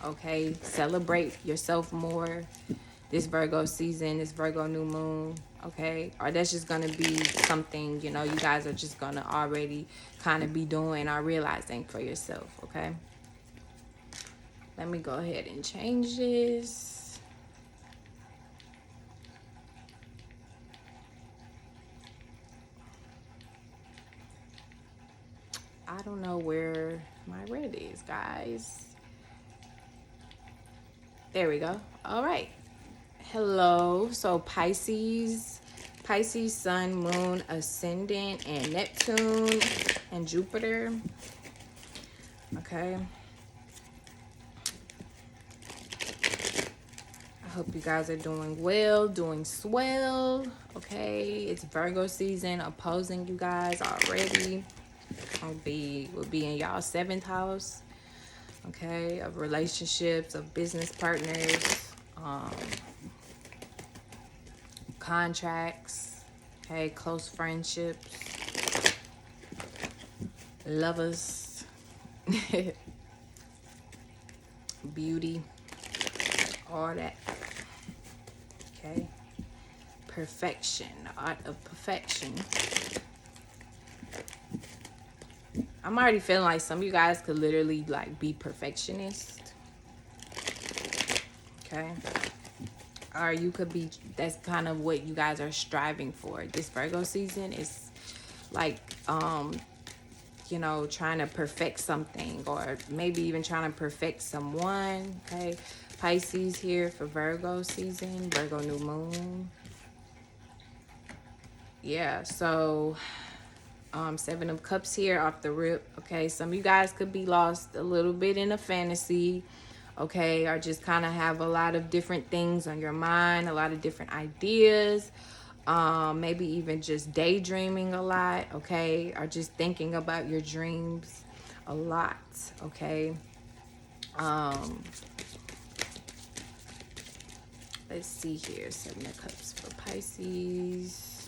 Okay, celebrate yourself more this Virgo season, this Virgo new moon. Okay, or that's just gonna be something, you know, you guys are just gonna already kind of be doing or realizing for yourself. Okay, let me go ahead and change this. I don't know where my red is, guys. There we go. All right. Hello. So Pisces, Sun, Moon, Ascendant, and Neptune, and Jupiter. Okay. I hope you guys are doing well, doing swell. Okay. It's Virgo season opposing you guys already. Will be in y'all 7th house. Okay. Of relationships, of business partners, contracts, okay, close friendships, lovers, beauty, all that. Okay, perfection, the art of perfection. I'm already feeling like some of you guys could literally like be perfectionist. Okay, or you could be, that's kind of what you guys are striving for this Virgo season. Is like you know, trying to perfect something, or maybe even trying to perfect someone. Okay, Pisces here for Virgo season, Virgo new moon. Yeah, so 7 of Cups here off the rip. Okay, some of you guys could be lost a little bit in a fantasy. Okay, or just kind of have a lot of different things on your mind, a lot of different ideas. Maybe even just daydreaming a lot. Okay, or just thinking about your dreams a lot. Okay, let's see here. 7 of Cups for Pisces.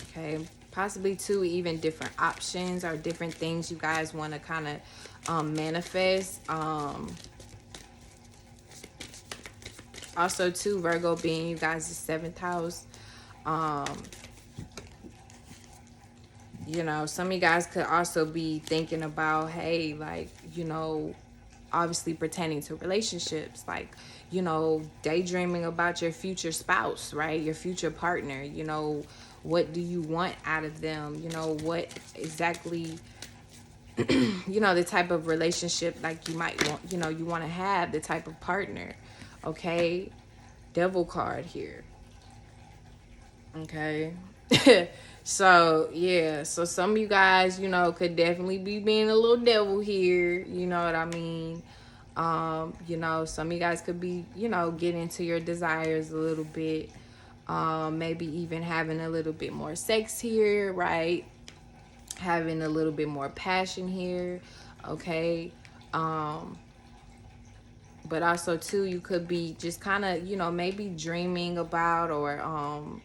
Okay, possibly too even different options or different things you guys want to kind of manifest. Also too, Virgo being you guys' 7th house. You know, some of you guys could also be thinking about, hey, like, you know, obviously pertaining to relationships, like, you know, daydreaming about your future spouse, right? Your future partner, you know, what do you want out of them? You know, what exactly, you know, the type of relationship like you might want, you know, you want to have, the type of partner, okay? Devil card here, okay? So, yeah, so some of you guys, you know, could definitely be being a little devil here, you know what I mean? You know, some of you guys could be, you know, getting into your desires a little bit. Maybe even having a little bit more sex here, right? Having a little bit more passion here, okay? But also too, you could be just kind of, you know, maybe dreaming about, or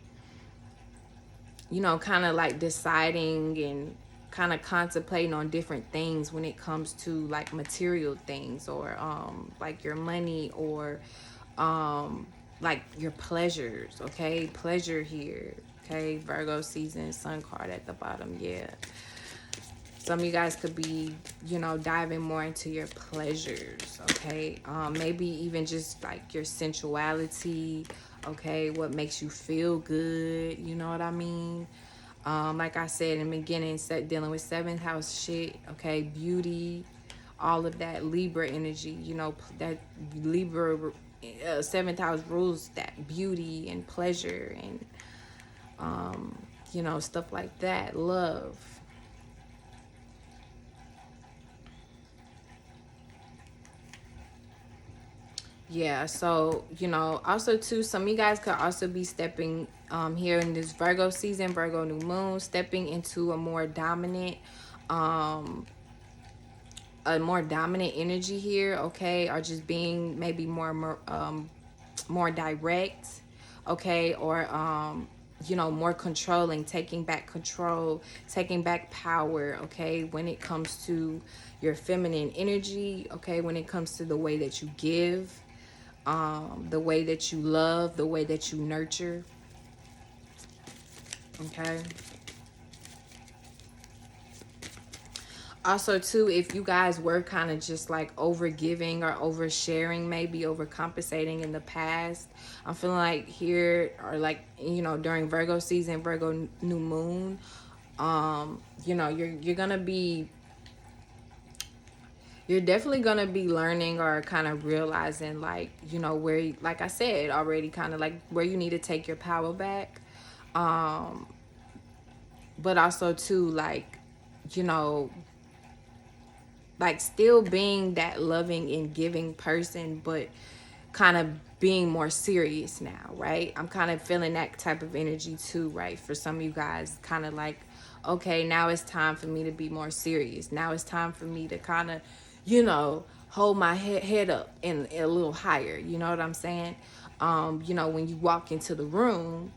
you know, kind of like deciding and kind of contemplating on different things when it comes to like material things, or like your money, or like your pleasures, okay? Pleasure here, okay? Virgo season, sun card at the bottom, yeah. Some of you guys could be, you know, diving more into your pleasures, okay? Maybe even just like your sensuality, okay? What makes you feel good, you know what I mean? Like I said in the beginning, dealing with seventh house shit, okay? Beauty, all of that Libra energy, you know, that Libra seventh house rules that beauty and pleasure and, you know, stuff like that, love. Yeah, so, you know, also too, some of you guys could also be stepping here in this Virgo season, Virgo new moon, stepping into um a more dominant energy here, okay? Or just being maybe more direct, okay? Or you know, more controlling, taking back control, taking back power, okay? When it comes to your feminine energy, okay? When it comes to the way that you give, the way that you love, the way that you nurture, okay? Also too, if you guys were kind of just like over giving or oversharing, maybe overcompensating in the past, I'm feeling like here, or like, you know, during Virgo season, Virgo new moon, you know, you're gonna be, you're definitely gonna be learning or kind of realizing, like, you know, where, like I said already, kind of like where you need to take your power back, but also too, like, you know, like still being that loving and giving person, but kind of being more serious now, right? I'm kind of feeling that type of energy too, right? For some of you guys, kind of like, okay, now it's time for me to be more serious. Now it's time for me to kind of, you know, hold my head up and a little higher. You know what I'm saying? You know, when you walk into the room,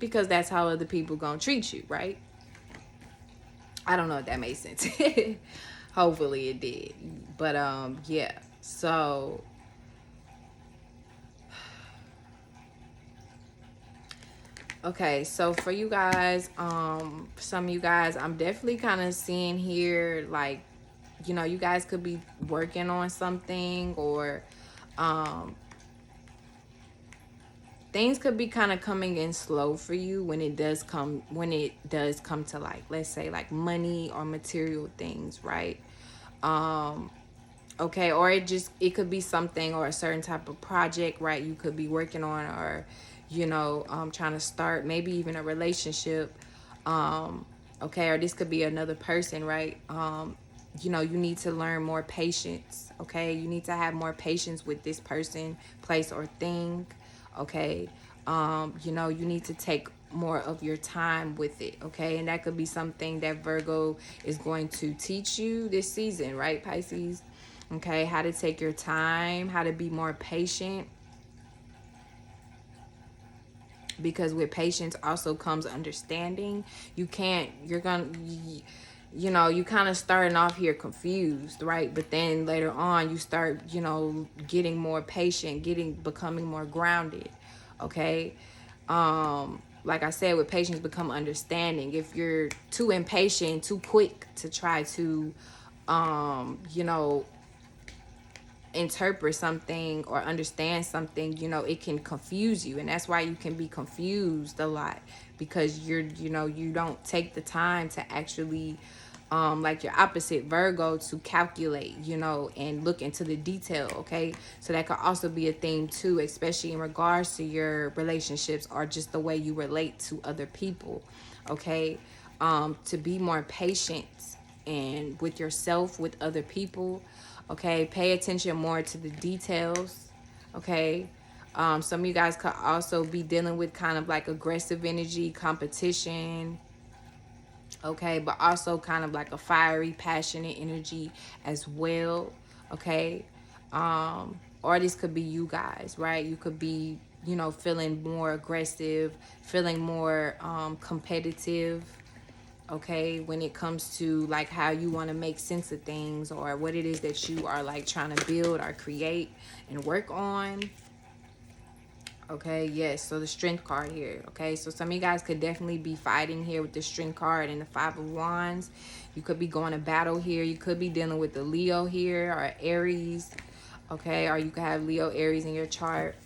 because that's how other people gonna treat you, right? I don't know if that made sense. Hopefully it did. But yeah. So okay, so for you guys, some of you guys, I'm definitely kind of seeing here, like, you know, you guys could be working on something, or things could be kind of coming in slow for you when it does come to, like, let's say like money or material things, right? Okay, or it could be something or a certain type of project, right? You could be working on, or, you know, trying to start maybe even a relationship, okay? Or this could be another person, right? You know, you need to learn more patience, okay? You need to have more patience with this person, place, or thing, okay? You know, you need to take more of your time with it, okay? And that could be something that Virgo is going to teach you this season, right, Pisces? Okay, how to take your time, how to be more patient, because with patience also comes understanding. You're gonna, you know, you kind of starting off here confused, right? But then later on you start, you know, getting more patient, becoming more grounded, okay? Like I said, with patience become understanding. If you're too impatient, too quick to try to you know, interpret something or understand something, you know, it can confuse you. And that's why you can be confused a lot, because you know, you don't take the time to actually, like your opposite Virgo, to calculate, you know, and look into the detail. Okay, so that could also be a theme too, especially in regards to your relationships or just the way you relate to other people. Okay, to be more patient and with yourself, with other people. Okay, pay attention more to the details. Okay, some of you guys could also be dealing with kind of like aggressive energy, competition. Okay, but also kind of like a fiery, passionate energy as well. Okay, or this could be you guys, right? You could be, you know, feeling more aggressive, feeling more competitive. Okay, when it comes to like how you want to make sense of things, or what it is that you are like trying to build or create and work on. Okay, yes, so the Strength card here. Okay, so some of you guys could definitely be fighting here with the Strength card and the Five of Wands. You could be going to battle here. You could be dealing with the Leo here, or Aries. Okay, or you could have Leo, Aries in your chart.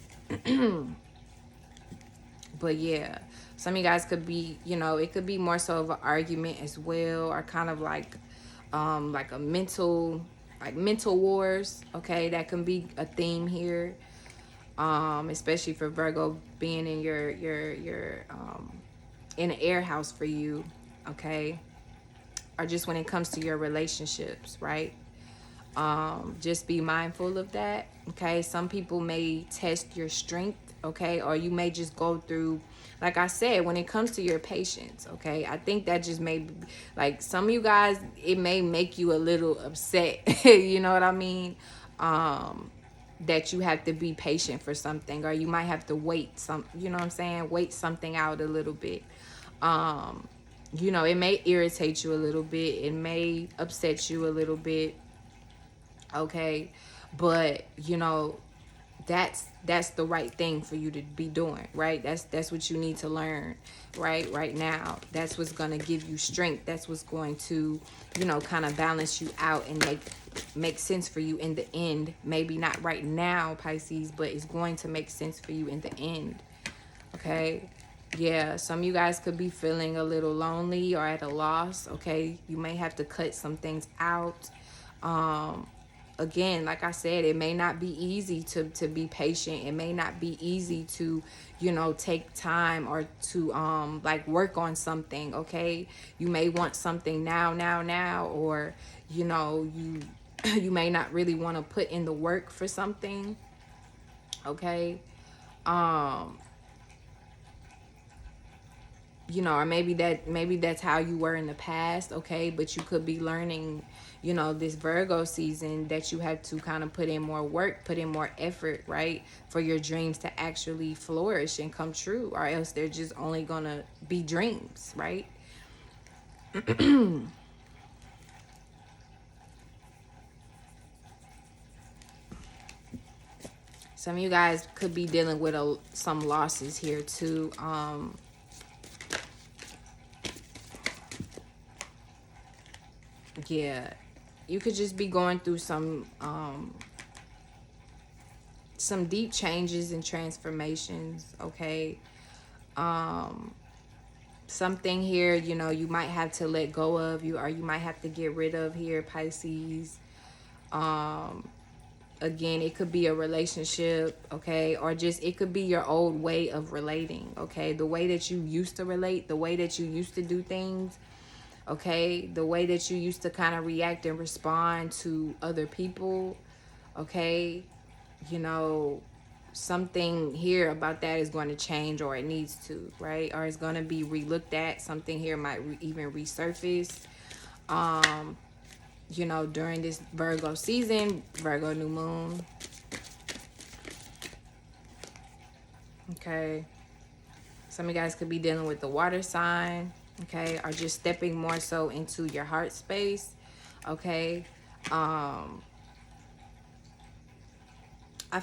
But yeah, some of you guys could be, you know, it could be more so of an argument as well, or kind of like a mental, like mental wars. Okay, that can be a theme here. Especially for Virgo being in your in an air house for you. Okay, or just when it comes to your relationships, right? Just be mindful of that. Okay, some people may test your strength. Okay, or you may just go through, like I said, when it comes to your patience. Okay, I think that just may, like, some of you guys, it may make you a little upset. You know what I mean? That you have to be patient for something, or you might have to wait some, you know what I'm saying, wait something out a little bit. You know, it may irritate you a little bit, it may upset you a little bit. Okay, but you know, that's the right thing for you to be doing, right? That's what you need to learn right now. That's what's going to give you strength. That's what's going to, you know, kind of balance you out and make sense for you in the end. Maybe not right now, Pisces, but it's going to make sense for you in the end. Okay, yeah, some of you guys could be feeling a little lonely or at a loss. Okay, you may have to cut some things out. Again, like I said, it may not be easy to be patient. It may not be easy to, you know, take time or to like work on something. Okay, you may want something now, or you know, you you may not really want to put in the work for something. Okay, you know, or maybe that's how you were in the past. Okay, but you could be learning, you know, this Virgo season, that you have to kind of put in more work, put in more effort, right, for your dreams to actually flourish and come true, or else they're just only gonna be dreams, right? Some of you guys could be dealing with some losses here too. Yeah, you could just be going through some deep changes and transformations. Okay, something here, you know, you might have to let go of, you, or you might have to get rid of here, Pisces. Again, it could be a relationship. Okay, or just it could be your old way of relating. Okay, the way that you used to relate, the way that you used to do things. Okay, the way that you used to kind of react and respond to other people. Okay, you know, something here about that is going to change, or it needs to, right? Or it's going to be re-looked at. Something here might even resurface, you know, during this Virgo season, Virgo new moon. Okay, some of you guys could be dealing with the water sign. Okay, or just stepping more so into your heart space. Okay, I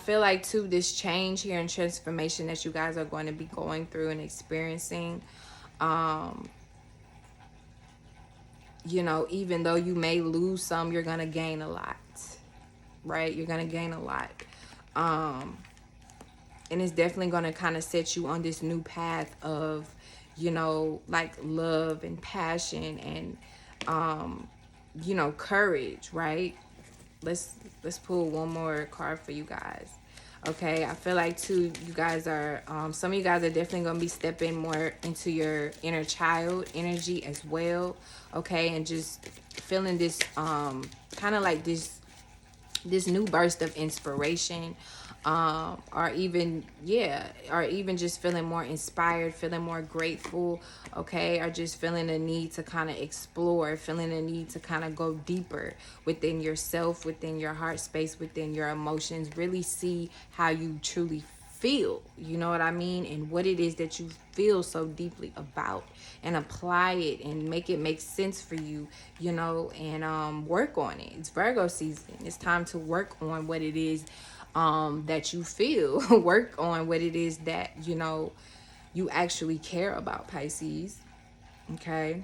feel like too, this change here and transformation that you guys are going to be going through and experiencing, you know, even though you may lose some, you're going to gain a lot, right? You're going to gain a lot. And it's definitely going to kind of set you on this new path of, you know, like love and passion and, you know, courage, right? Let's pull one more card for you guys. Okay, I feel like too, you guys are, some of you guys are definitely going to be stepping more into your inner child energy as well. Okay, and just feeling this, kind of like this new burst of inspiration, or even, yeah, or even just feeling more inspired, feeling more grateful, okay, or just feeling a need to kind of explore, feeling a need to kind of go deeper within yourself, within your heart space, within your emotions, really see how you truly feel, you know what I mean, and what it is that you feel so deeply about, and apply it and make it make sense for you, you know, and work on it. It's Virgo season. It's time to work on what it is that you feel. Work on what it is that, you know, you actually care about, Pisces. Okay.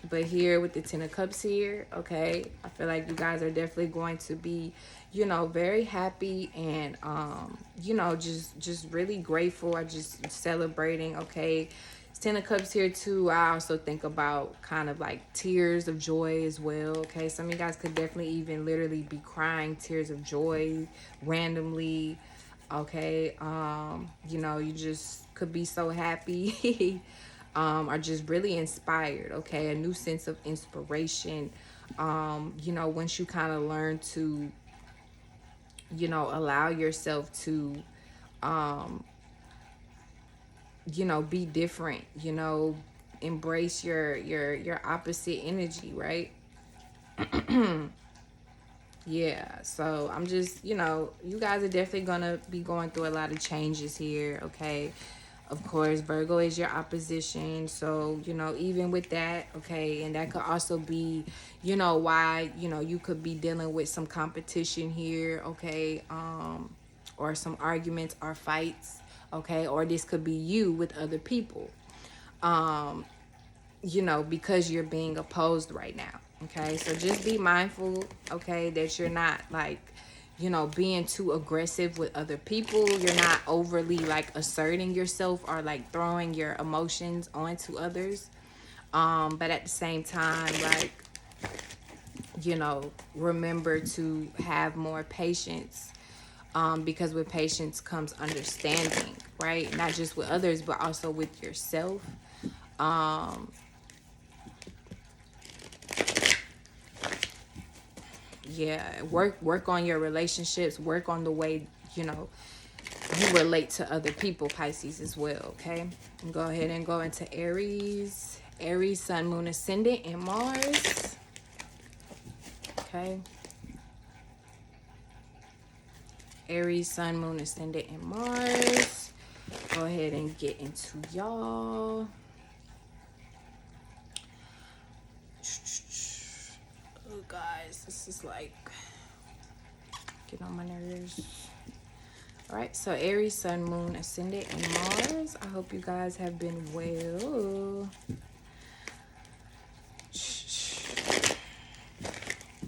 But here with the Ten of Cups here, okay, I feel like you guys are definitely going to be, you know, very happy and, you know, just really grateful or just celebrating, okay. Ten of Cups here too. I also think about kind of like tears of joy as well, okay. Some of you guys could definitely even literally be crying tears of joy randomly, okay. You know, you just could be so happy. Are just really inspired, okay, a new sense of inspiration, you know, once you kind of learn to, you know, allow yourself to, you know, be different, you know, embrace your opposite energy, right? Yeah, so I'm just, you know, you guys are definitely gonna be going through a lot of changes here, okay. Of course, Virgo is your opposition. So, you know, even with that, okay, and that could also be, you know, why, you know, you could be dealing with some competition here, okay, or some arguments or fights, okay, or this could be you with other people, you know, because you're being opposed right now, okay. So just be mindful, okay, that you're not like, you know, being too aggressive with other people. You're not overly like asserting yourself or like throwing your emotions onto others, but at the same time, like, you know, remember to have more patience, because with patience comes understanding, right? Not just with others but also with yourself. Yeah, work on your relationships, work on the way, you know, you relate to other people, Pisces, as well, okay. And go ahead and go into Aries. Aries, Sun, Moon, Ascendant, and Mars. Okay. Aries, Sun, Moon, Ascendant, and Mars. Go ahead and get into y'all. Oh, guys, this is like getting on my nerves. All right, so Aries, Sun, Moon, Ascendant, and Mars. I hope you guys have been well.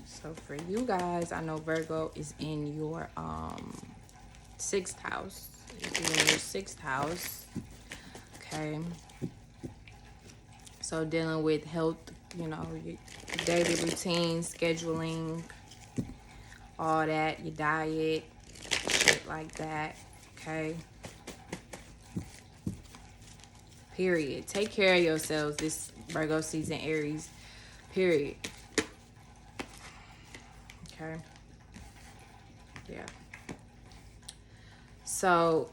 So for you guys, I know Virgo is in your 6th house. It's in your 6th house. Okay. So dealing with health, you know, your daily routine, scheduling, all that, your diet, shit like that. Okay. Period. Take care of yourselves this Virgo season, Aries. Period. Okay. Yeah. So,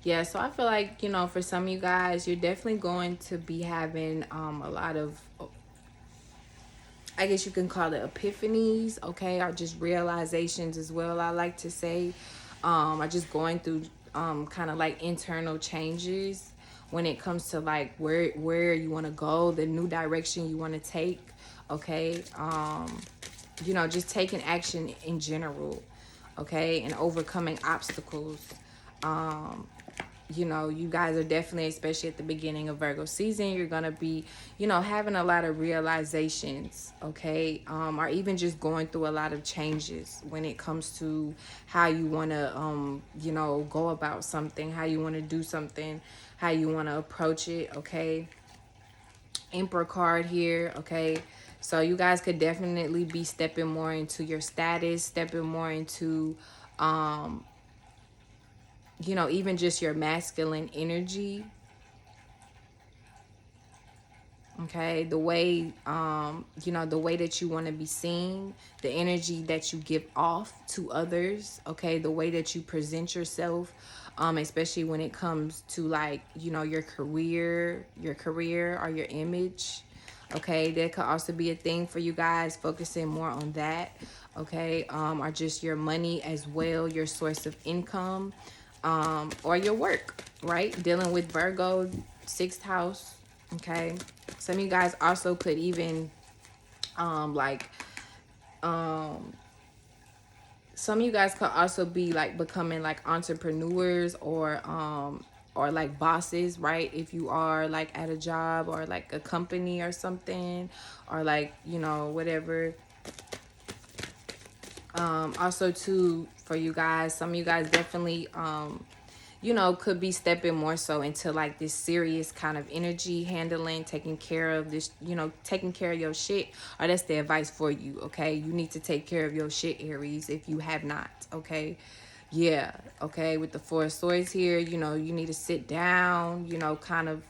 yeah, so I feel like, you know, for some of you guys, you're definitely going to be having a lot of, I guess you can call it epiphanies, okay, or just realizations as well, I like to say. Are just going through kind of like internal changes when it comes to like where you want to go, the new direction you want to take, okay. You know, just taking action in general, okay, and overcoming obstacles. You know, you guys are definitely, especially at the beginning of Virgo season, you're going to be, you know, having a lot of realizations, okay? Or even just going through a lot of changes when it comes to how you want to, you know, go about something, how you want to do something, how you want to approach it, okay? Emperor card here, okay? So you guys could definitely be stepping more into your status, stepping more into, you know, even just your masculine energy, okay? The way, you know, the way that you want to be seen, the energy that you give off to others, okay? The way that you present yourself, especially when it comes to, like, you know, your career or your image, okay? That could also be a thing for you guys, focusing more on that, okay? Or just your money as well, your source of income, or your work, right? Dealing with Virgo, 6th house, okay? Some of you guys also could even, like, some of you guys could also be like becoming like entrepreneurs, or like bosses, right? If you are like at a job or like a company or something, or like, you know, whatever. Also too, for you guys, some of you guys definitely, you know, could be stepping more so into like this serious kind of energy, handling, taking care of this, you know, taking care of your shit. Or that's the advice for you, okay? You need to take care of your shit, Aries, if you have not, okay? Yeah, okay? With the 4 of Swords here, you know, you need to sit down, you know, kind of,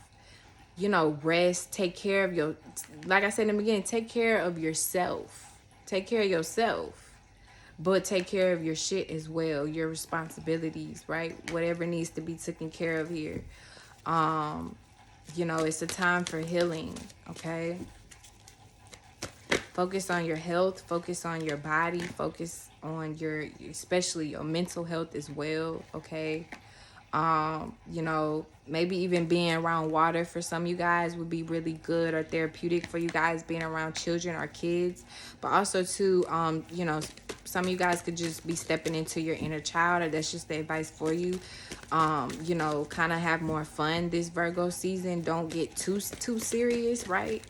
you know, rest, take care of your, like I said in the beginning, take care of yourself. Take care of yourself. But take care of your shit as well, your responsibilities, right? Whatever needs to be taken care of here. You know, it's a time for healing, okay? Focus on your health, focus on your body, focus on your, especially your mental health as well, okay? You know, maybe even being around water for some of you guys would be really good or therapeutic for you guys, being around children or kids. But also too, you know, some of you guys could just be stepping into your inner child, or that's just the advice for you. You know, kind of have more fun this Virgo season. Don't get too serious, right?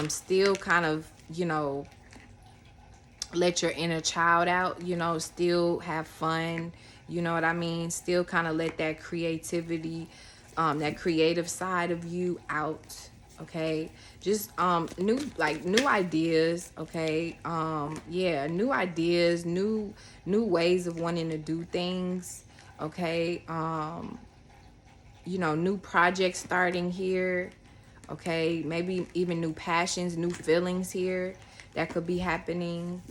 Still kind of, you know, let your inner child out, you know, still have fun, you know what I mean? Still kind of let that creativity, that creative side of you out, okay? Just new ideas, okay? Yeah, new ideas, new ways of wanting to do things, okay? You know, new projects starting here, okay? Maybe even new passions, new feelings here that could be happening,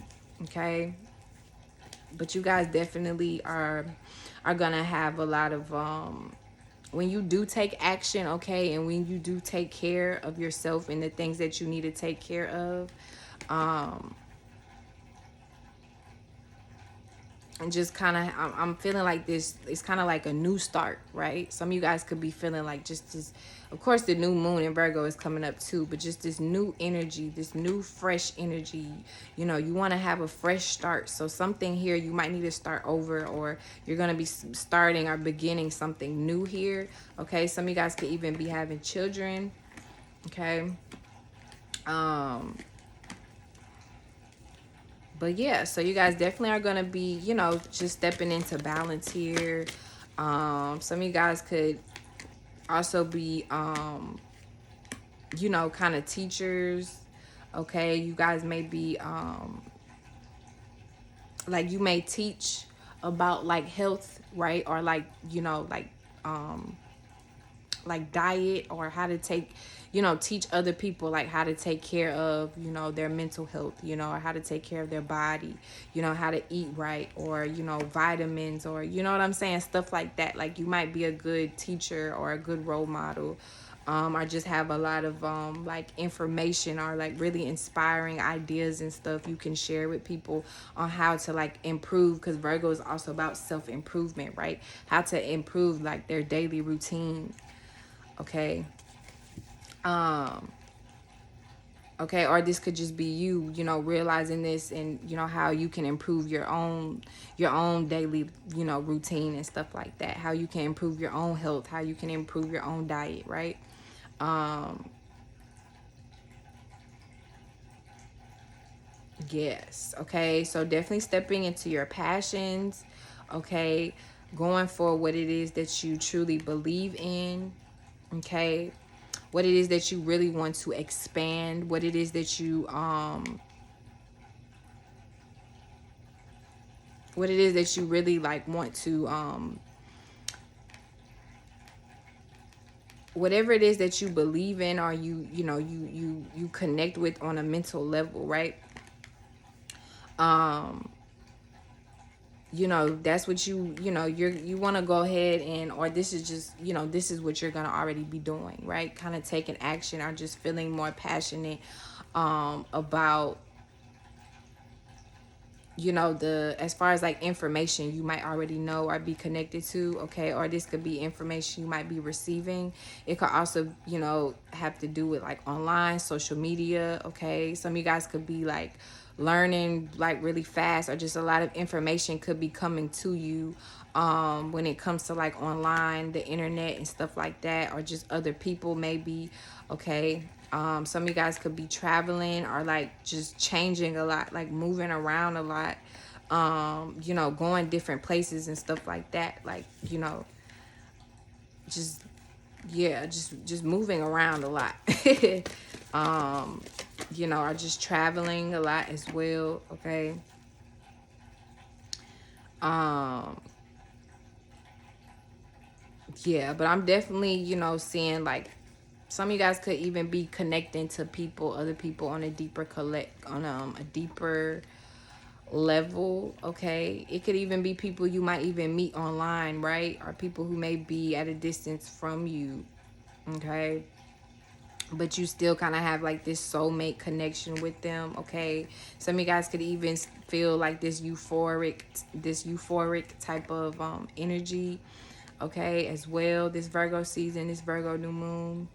okay? But you guys definitely are gonna have a lot of, when you do take action, okay, and when you do take care of yourself and the things that you need to take care of, and just kind of, I'm feeling like this, it's kind of like a new start, right? Some of you guys could be feeling like just this, of course the new moon in Virgo is coming up too, but just this new energy, this new fresh energy, you know, you want to have a fresh start. So something here, you might need to start over, or you're going to be starting or beginning something new here, okay? Some of you guys could even be having children, okay? But yeah, so you guys definitely are going to be, you know, just stepping into balance here. Some of you guys could also be, you know, kind of teachers, okay? You guys may be, like, you may teach about like health, right? Or like, you know, like diet, or how to take, you know, teach other people like how to take care of, you know, their mental health, you know, or how to take care of their body, you know, how to eat right, or, you know, vitamins, or, you know what I'm saying, stuff like that. Like, you might be a good teacher or a good role model, or just have a lot of like information, or like really inspiring ideas and stuff you can share with people on how to like improve, because Virgo is also about self-improvement, right? How to improve like their daily routine, okay? Okay, or this could just be you, you know, realizing this, and you know how you can improve your own daily, you know, routine and stuff like that. How you can improve your own health, how you can improve your own diet, right? Yes. Okay, so definitely stepping into your passions. Okay, going for what it is that you truly believe in. Okay, what it is that you really want to expand, what it is that you what it is that you really like want to whatever it is that you believe in, or you know you connect with on a mental level, right? You know, that's what you know you want to go ahead and, or this is just, you know, this is what you're gonna already be doing, right? Kind of taking action, or just feeling more passionate about, you know, the, as far as like information you might already know or be connected to. Okay, or this could be information you might be receiving. It could also, you know, have to do with like online social media. Okay, some of you guys could be like learning like really fast, or just a lot of information could be coming to you when it comes to like online, the internet and stuff like that, or just other people maybe. Okay, some of you guys could be traveling, or like just changing a lot, like moving around a lot, you know, going different places and stuff like that. Like, you know, just, yeah, just moving around a lot. You know, or just traveling a lot as well. Okay. Um, yeah, but I'm definitely, you know, seeing like some of you guys could even be connecting to people, other people on a deeper a deeper level. Okay, it could even be people you might even meet online, right? Or people who may be at a distance from you. Okay, but you still kind of have like this soulmate connection with them. Okay, some of you guys could even feel like this euphoric type of energy. Okay, as well, this Virgo season, this Virgo new moon.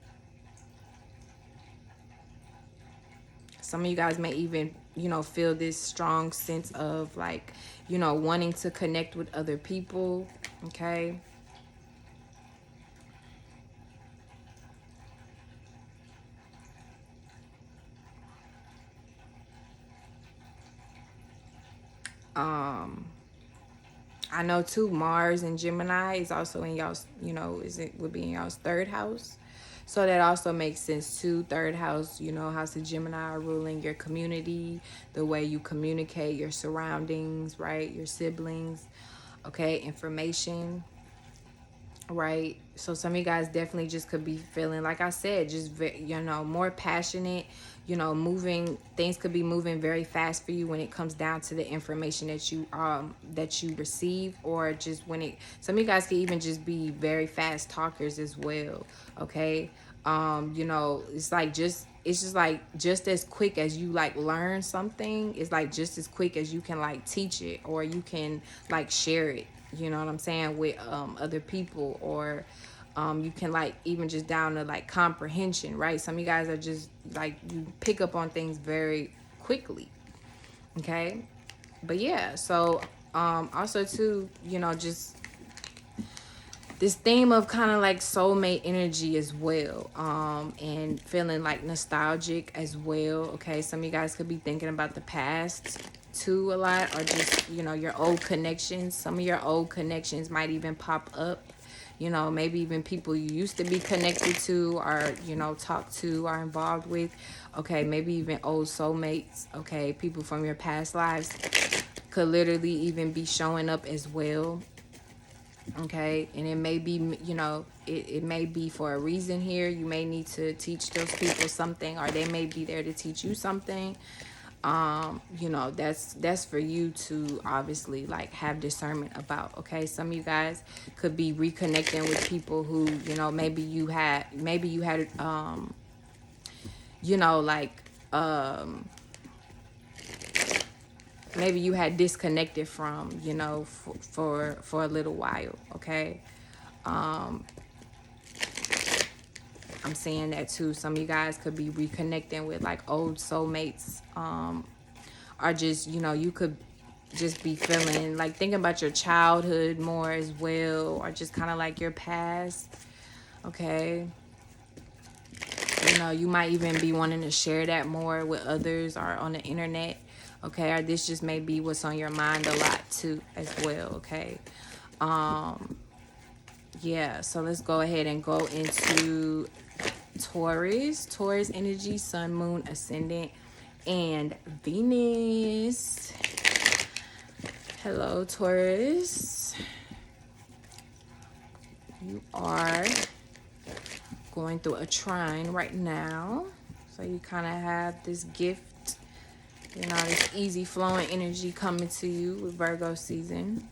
Some of you guys may even, you know, feel this strong sense of like, you know, wanting to connect with other people. Okay. I know too, Mars and Gemini is also in y'all's, you know, would be in y'all's third house. So that also makes sense too. Third house, you know, house of Gemini are ruling your community, the way you communicate, your surroundings, right? Your siblings, okay, information, right? So some of you guys definitely just could be feeling, like I said, just you know, more passionate, you know, moving, things could be moving very fast for you when it comes down to the information that you receive, or just when it, some of you guys could even just be very fast talkers as well. Okay, you know, it's just like just as quick as you like learn something, it's like just as quick as you can like teach it, or you can like share it, you know what I'm saying, with other people, or you can like even just down to like comprehension, right? Some of you guys are just like, you pick up on things very quickly. Okay, but yeah, so also too, you know, just this theme of kind of like soulmate energy as well, and feeling like nostalgic as well. Okay, some of you guys could be thinking about the past too a lot, or just, you know, your old connections. Some of your old connections might even pop up, you know, maybe even people you used to be connected to, or, you know, talk to, or involved with. Okay, maybe even old soulmates. Okay, people from your past lives could literally even be showing up as well. Okay, and it may be, you know, it may be for a reason here. You may need to teach those people something, or they may be there to teach you something. You know, that's for you to obviously like have discernment about. Okay, some of you guys could be reconnecting with people who, you know, maybe you had you know, like maybe you had disconnected from, you know, for a little while. Okay, I'm seeing that too. Some of you guys could be reconnecting with like old soulmates, or just, you know, you could just be feeling like thinking about your childhood more as well, or just kind of like your past. Okay, you know, you might even be wanting to share that more with others or on the internet. Okay, or this just may be what's on your mind a lot too as well. Okay, yeah, so let's go ahead and go into Taurus energy, sun, moon, ascendant, and Venus. Hello, Taurus. You are going through a trine right now. So you kind of have this gift, you know, this easy flowing energy coming to you with Virgo season.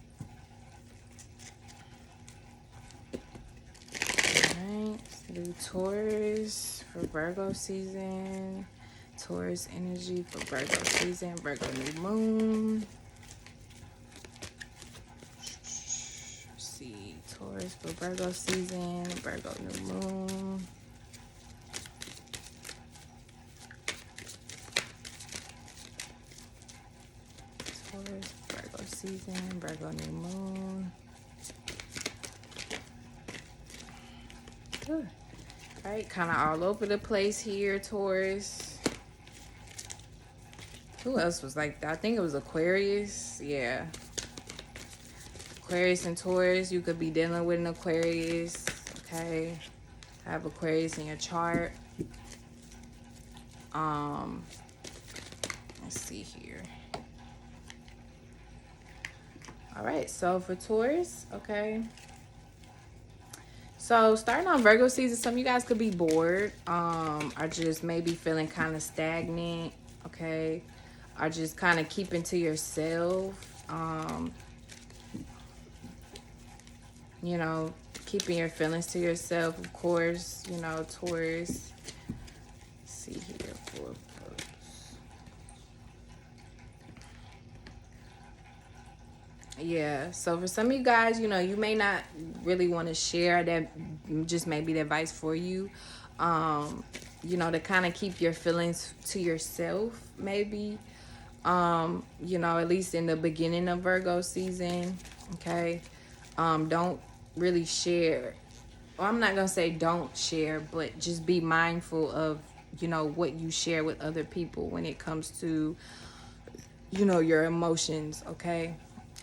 Alright, so do Taurus for Virgo season. Taurus energy for Virgo season, Virgo new moon. Taurus for Virgo season, Virgo new moon. Taurus, Virgo season, Virgo new moon. Good. All right, kind of all over the place here, Taurus. Who else was like that? I think it was Aquarius. Yeah. Aquarius and Taurus, you could be dealing with an Aquarius, okay? Have Aquarius in your chart. Let's see here. All right, so for Taurus, okay. So starting on Virgo season, some of you guys could be bored, or just maybe feeling kind of stagnant, okay? Or just kind of keeping to yourself, you know, keeping your feelings to yourself, of course, you know, Taurus. Let's see here, four folks. Yeah, so for some of you guys, you know, you may not really want to share that, just maybe the advice for you, you know, to kind of keep your feelings to yourself, maybe, you know, at least in the beginning of Virgo season, okay? Don't really share. Well, I'm not going to say don't share, but just be mindful of, you know, what you share with other people when it comes to, you know, your emotions, okay?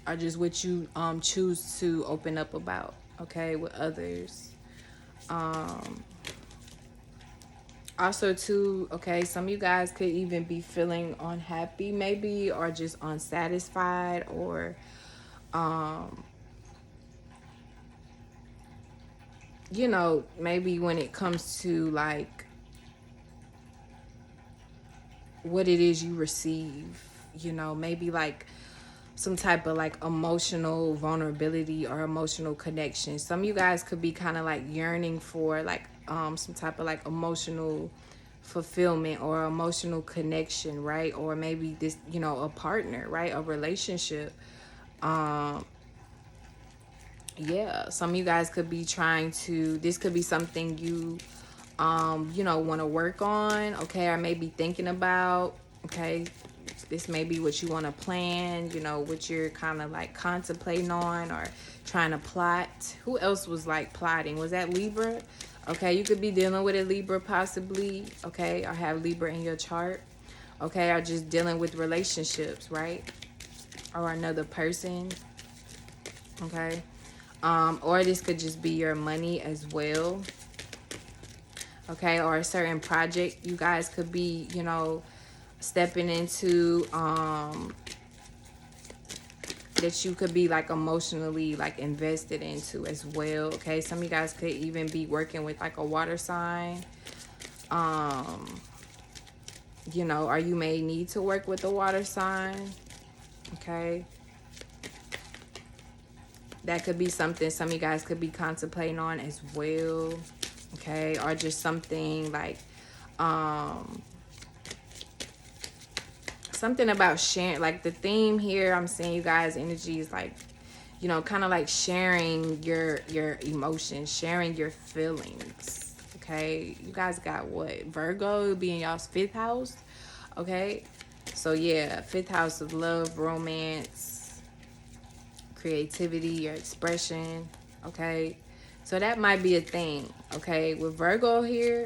Or just what you choose to open up about, okay, with others. Also, too, okay, some of you guys could even be feeling unhappy, maybe, or just unsatisfied, or you know, maybe when it comes to like what it is you receive, you know, maybe like some type of like emotional vulnerability or emotional connection. Some of you guys could be kind of like yearning for like some type of like emotional fulfillment or emotional connection, right? Or maybe this, you know, a partner, right? A relationship. Yeah, some of you guys could be trying to, this could be something you you know, want to work on, okay, or maybe thinking about, okay. This may be what you want to plan, you know, what you're kind of like contemplating on or trying to plot. Who else was like plotting? Was that Libra? Okay, you could be dealing with a Libra possibly, okay, or have Libra in your chart, okay, or just dealing with relationships, right? Or another person, okay. Or this could just be your money as well, okay, or a certain project you guys could be, you know, stepping into, that you could be like emotionally like invested into as well, okay. Some of you guys could even be working with like a water sign, you know, or you may need to work with a water sign, okay. That could be something some of you guys could be contemplating on as well, okay. Or just something like something about sharing, like the theme here I'm seeing you guys energy is like, you know, kind of like sharing your emotions, sharing your feelings, okay? You guys got what? Virgo being y'all's 5th house, okay? So yeah, 5th house of love, romance, creativity, your expression, okay? So that might be a thing, okay? With Virgo here,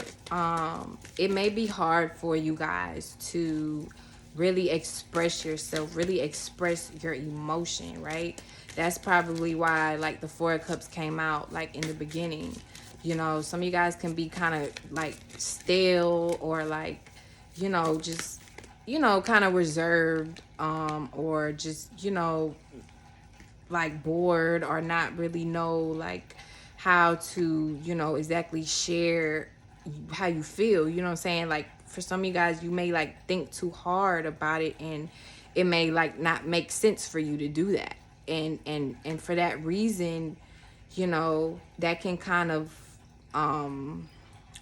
it may be hard for you guys to really express yourself, really express your emotion, right? That's probably why, like, the 4 of Cups came out, like, in the beginning. You know, some of you guys can be kind of, like, stale or, like, you know, just, you know, kind of reserved, or just, you know, like bored or not really know like how to, you know, exactly share how you feel. You know what I'm saying? Like for some of you guys, you may like think too hard about it, and it may like not make sense for you to do that. And for that reason, you know, that can kind of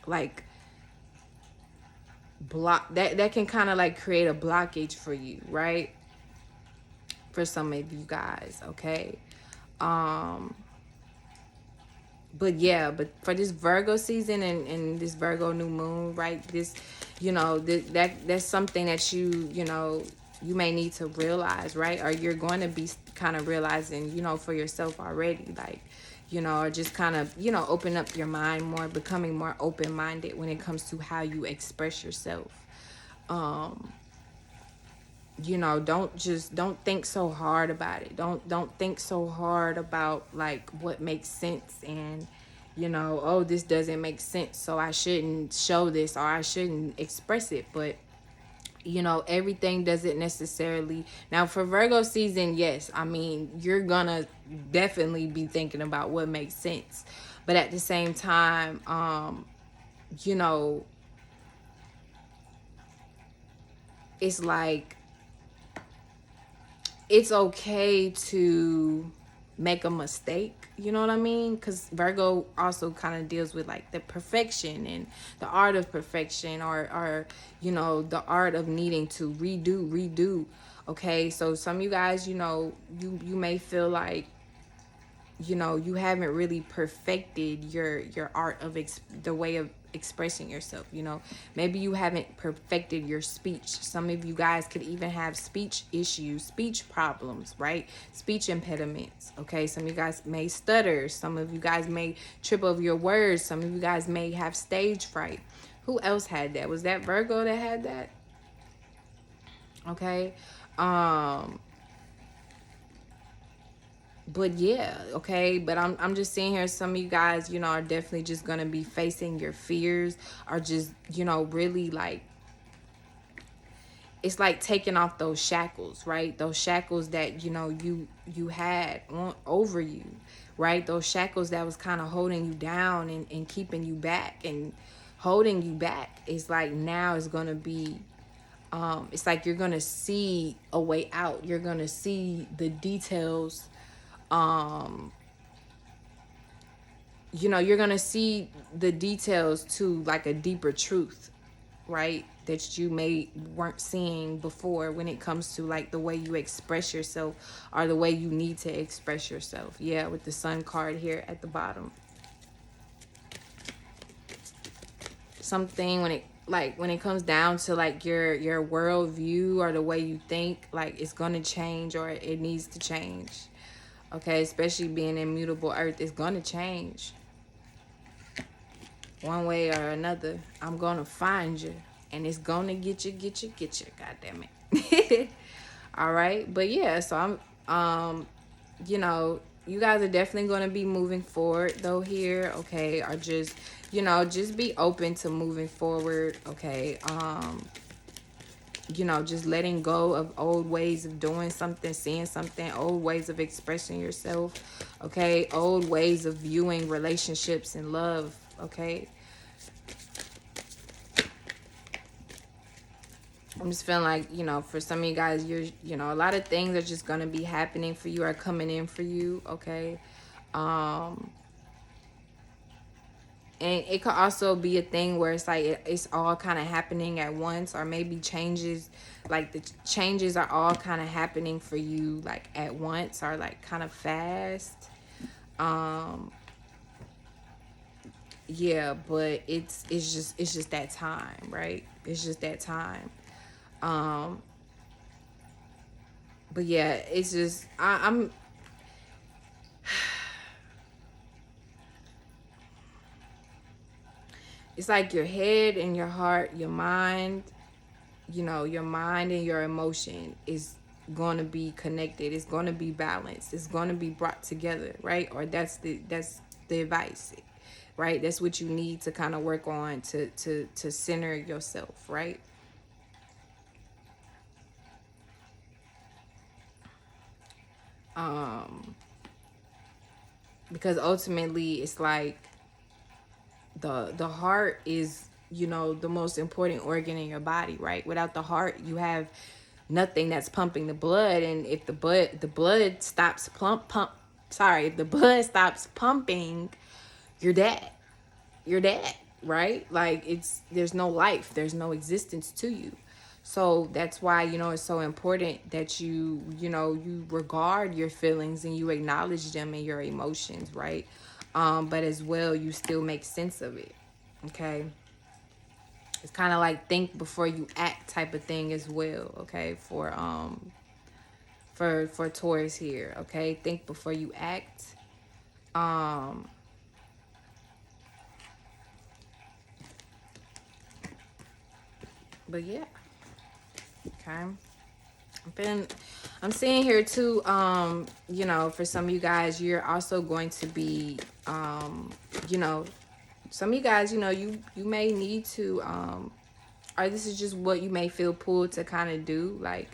like block that can kind of like create a blockage for you, right? For some of you guys, okay? But yeah, but for this Virgo season and this Virgo new moon, right? This, you know, that's something that you know, you may need to realize, right? Or you're going to be kind of realizing, you know, for yourself already, like, you know, or just kind of, you know, open up your mind more, becoming more open-minded when it comes to how you express yourself. You know, don't think so hard about it. Don't think so hard about like what makes sense, and you know, oh, this doesn't make sense, so I shouldn't show this or I shouldn't express it. But you know, everything doesn't necessarily. Now for Virgo season, yes, I mean, you're gonna definitely be thinking about what makes sense, but at the same time, you know, it's like it's okay to make a mistake, you know what I mean? Because Virgo also kind of deals with like the perfection and the art of perfection, or you know, the art of needing to redo. Okay, so some of you guys, you know, you may feel like, you know, you haven't really perfected your art of the way of expressing yourself. You know, maybe you haven't perfected your speech. Some of you guys could even have speech issues, speech problems, right? Speech impediments. Okay, some of you guys may stutter, some of you guys may trip over your words, some of you guys may have stage fright. Who else had that? Was that Virgo that had that? Okay. But yeah, okay, but I'm just seeing here, some of you guys, you know, are definitely just gonna be facing your fears, or just, you know, really like, it's like taking off those shackles, right? Those shackles that, you know, you had over you, right? Those shackles that was kind of holding you down and keeping you back and holding you back. It's like now it's gonna be, it's like you're gonna see a way out. You're gonna see the details. You know, you're gonna see the details to like a deeper truth, right? That you may weren't seeing before when it comes to like the way you express yourself, or the way you need to express yourself. Yeah, with the Sun card here at the bottom. Something when it comes down to like your world view or the way you think, like it's gonna change, or it needs to change. Okay, especially being immutable earth, is gonna change one way or another. I'm gonna find you, and it's gonna get you. God damn it. All right, but yeah, so you know, you guys are definitely gonna be moving forward though here, okay? Or just, you know, just be open to moving forward, okay? You know, just letting go of old ways of doing something, seeing something, old ways of expressing yourself, okay? Old ways of viewing relationships and love, okay? I'm just feeling like, you know, for some of you guys, you know, a lot of things are just going to be happening for you, are coming in for you, okay? And it could also be a thing where it's like it's all kind of happening at once, or maybe changes, like the changes are all kind of happening for you like at once, or like kind of fast. yeah, but it's just that time, right? It's just that time. Um, but yeah, it's just I'm it's like your head and your heart, your mind, your mind and your emotion is going to be connected. It's going to be balanced. It's going to be brought together, right? Or that's the advice, right? That's what you need to kind of work on to center yourself, right? Um, because ultimately it's like the heart is the most important organ in your body, right? Without the heart you have nothing that's pumping the blood, and if the blood stops if the blood stops pumping, you're dead. You're dead, right? Like there's no life, there's no existence to you. So that's why it's so important that you regard your feelings and you acknowledge them and your emotions, right? But as well, you still make sense of it. Okay, it's kind of like think before you act type of thing as well. Okay, for Taurus here. Okay, think before you act. Um, but yeah, okay. I'm seeing here too, for some of you guys, you're also going to be, you know, some of you guys, you may need to, or this is just what you may feel pulled to kind of do. Like,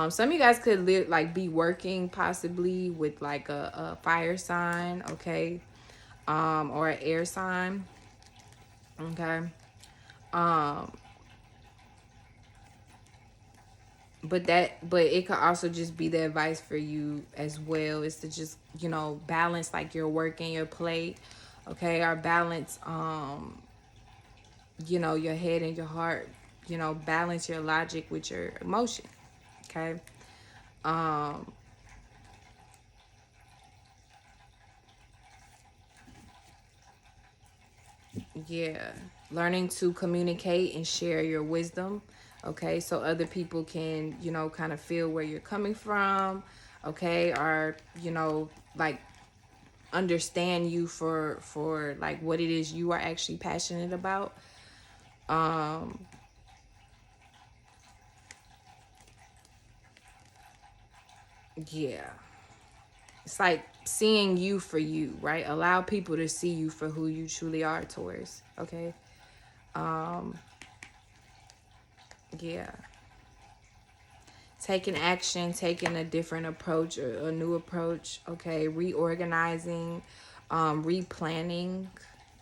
some of you guys could like be working possibly with like a fire sign, okay, or an air sign, okay. Um, but it could also just be the advice for you as well, is to just balance like your work and your play, okay, or balance your head and your heart, balance your logic with your emotion, okay. um yeah, learning to communicate and share your wisdom, okay, so other people can kind of feel where you're coming from, okay, or like understand you for like what it is you are actually passionate about. um yeah, it's like seeing you for you, right? Allow people to see you for who you truly are, Taurus, okay. um yeah, taking action, taking a different approach, or a new approach, okay, reorganizing, replanning,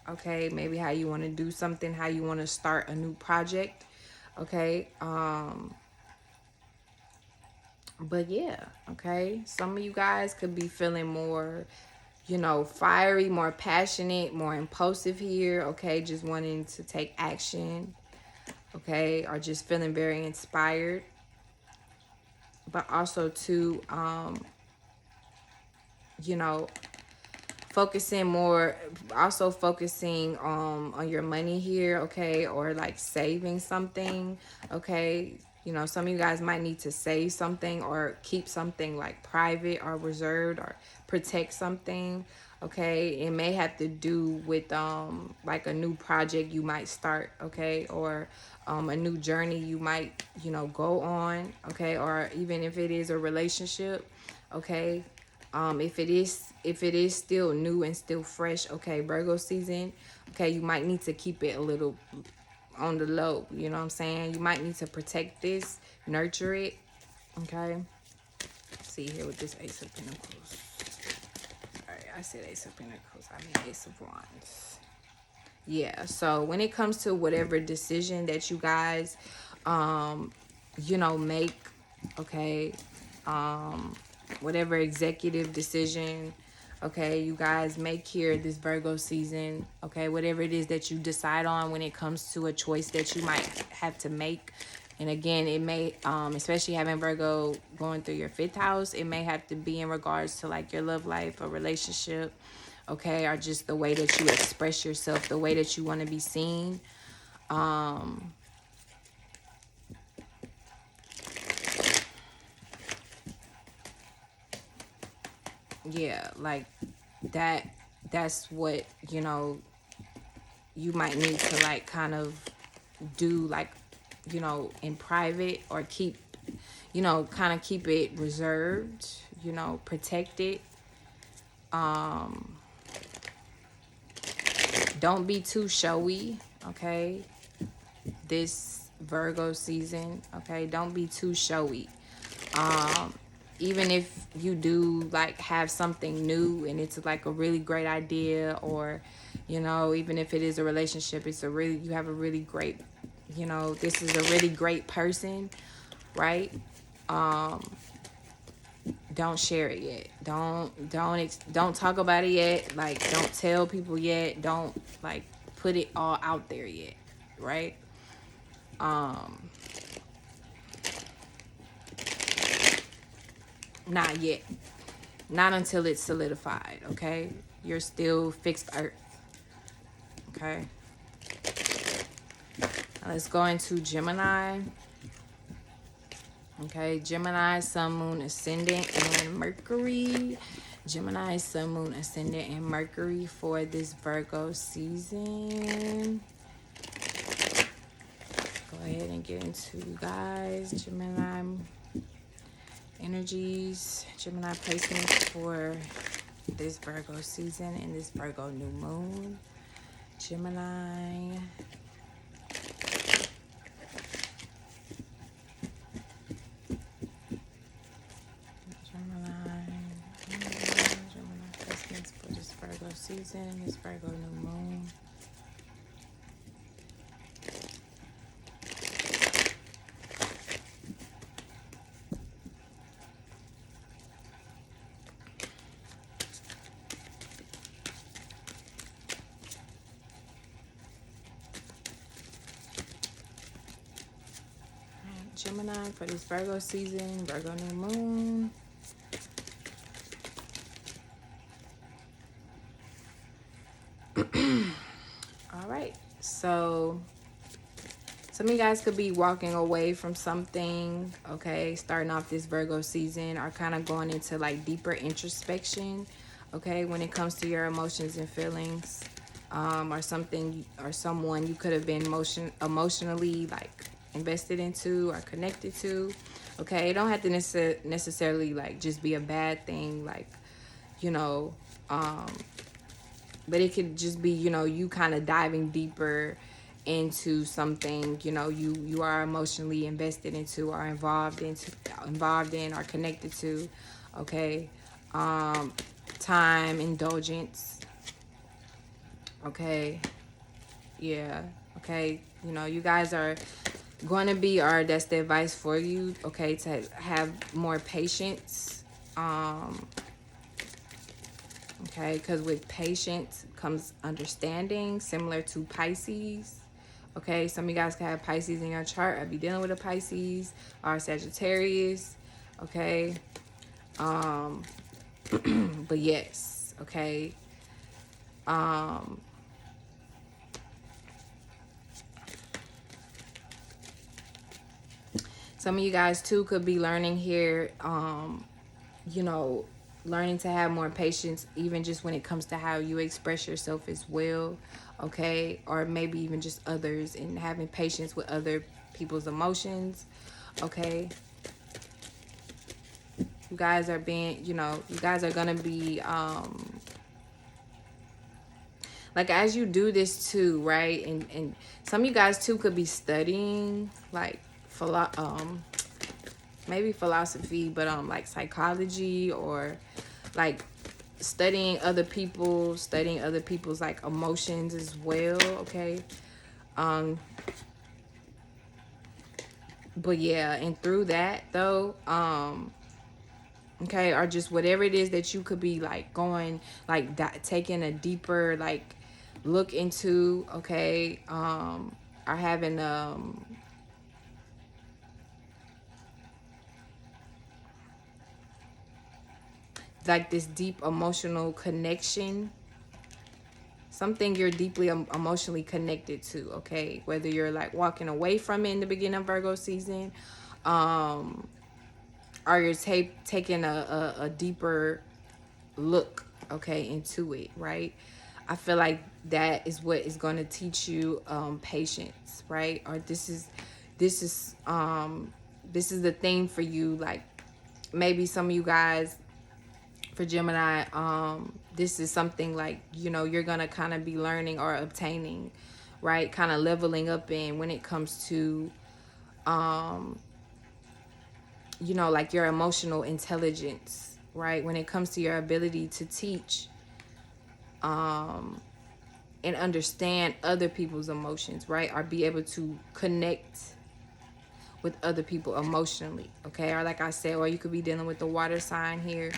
okay, maybe how you want to do something, how you want to start a new project, okay. But yeah, okay, some of you guys could be feeling more fiery, more passionate, more impulsive here, okay, just wanting to take action, okay, or just feeling very inspired. But also too, you know focusing more, also focusing on your money here, okay, or like saving something, okay. Some of you guys might need to save something or keep something like private or reserved or protect something, okay. It may have to do with like a new project you might start, okay, or a new journey you might go on, okay, or even if it is a relationship, okay. If it is still new and still fresh, okay, Virgo season, okay, you might need to keep it a little on the low, you know what I'm saying? You might need to protect this, nurture it, okay. Let's see here with this Ace of Pentacles. All right, I said Ace of Pentacles, I mean Ace of Wands. Yeah, so when it comes to whatever decision that you guys make, okay, whatever executive decision, okay, you guys make here this Virgo season, okay, whatever it is that you decide on when it comes to a choice that you might have to make. And again, it may especially having Virgo going through your 5th house, it may have to be in regards to like your love life or relationship, okay, are just the way that you express yourself, the way that you want to be seen. Yeah, like that's what, you know, you might need to like kind of do, like, you know, in private, or keep, you know, kind of keep it reserved, you know, protect it. Don't be too showy, okay? This Virgo season, okay? Don't be too showy. Even if you do like have something new and it's like a really great idea, or, you know, even if it is a relationship, it's a really, you have a really great, you know, this is a really great person, right? Don't share it yet. Don't talk about it yet. Like, don't tell people yet. Don't like put it all out there yet, right? Not yet. Not until it's solidified, okay? You're still fixed earth, okay? Now let's go into Gemini. Okay, Gemini, Sun, Moon, Ascendant, and Mercury. Gemini, Sun, Moon, Ascendant, and Mercury for this Virgo season. Go ahead and get into, you guys, Gemini energies, Gemini placements for this Virgo season and this Virgo new moon. Gemini. Gemini placements for this Virgo season, this Virgo new moon. Gemini for this Virgo season, Virgo new moon. All right, so some of you guys could be walking away from something, okay, starting off this Virgo season, or kind of going into like deeper introspection, okay, when it comes to your emotions and feelings, or something or someone you could have been emotionally like invested into or connected to, okay. It don't have to necessarily like just be a bad thing, like, you know, but it could just be, you know, you kind of diving deeper into something, you know, you are emotionally invested into, or involved in or connected to, okay. Time indulgence, okay. Yeah, okay. You know, you guys are going to be, or that's the advice for you, okay, to have more patience. Okay, because with patience comes understanding, similar to Pisces. Okay, some of you guys can have Pisces in your chart, or be dealing with a Pisces or Sagittarius. Okay, but yes, okay. Some of you guys too could be learning here, you know, learning to have more patience, even just when it comes to how you express yourself as well, okay, or maybe even just others, and having patience with other people's emotions, okay. You guys are being, you know, you guys are gonna be like, as you do this too, right, and some of you guys too could be studying like maybe philosophy, but like psychology, or like studying other people's like emotions as well, okay. But yeah, and through that though, okay, or just whatever it is that you could be like going, like taking a deeper like look into, okay, or having like this deep emotional connection, something you're deeply emotionally connected to, okay? Whether you're like walking away from it in the beginning of Virgo season, or you're taking a deeper look, okay, into it, right? I feel like that is what is going to teach you patience, right? Or this is the thing for you. Like maybe some of you guys, for Gemini, this is something like, you know, you're gonna kind of be learning or obtaining, right? Kind of leveling up in when it comes to you know, like your emotional intelligence, right? When it comes to your ability to teach and understand other people's emotions, right? Or be able to connect with other people emotionally, okay? Or like I said, or you could be dealing with the water sign here.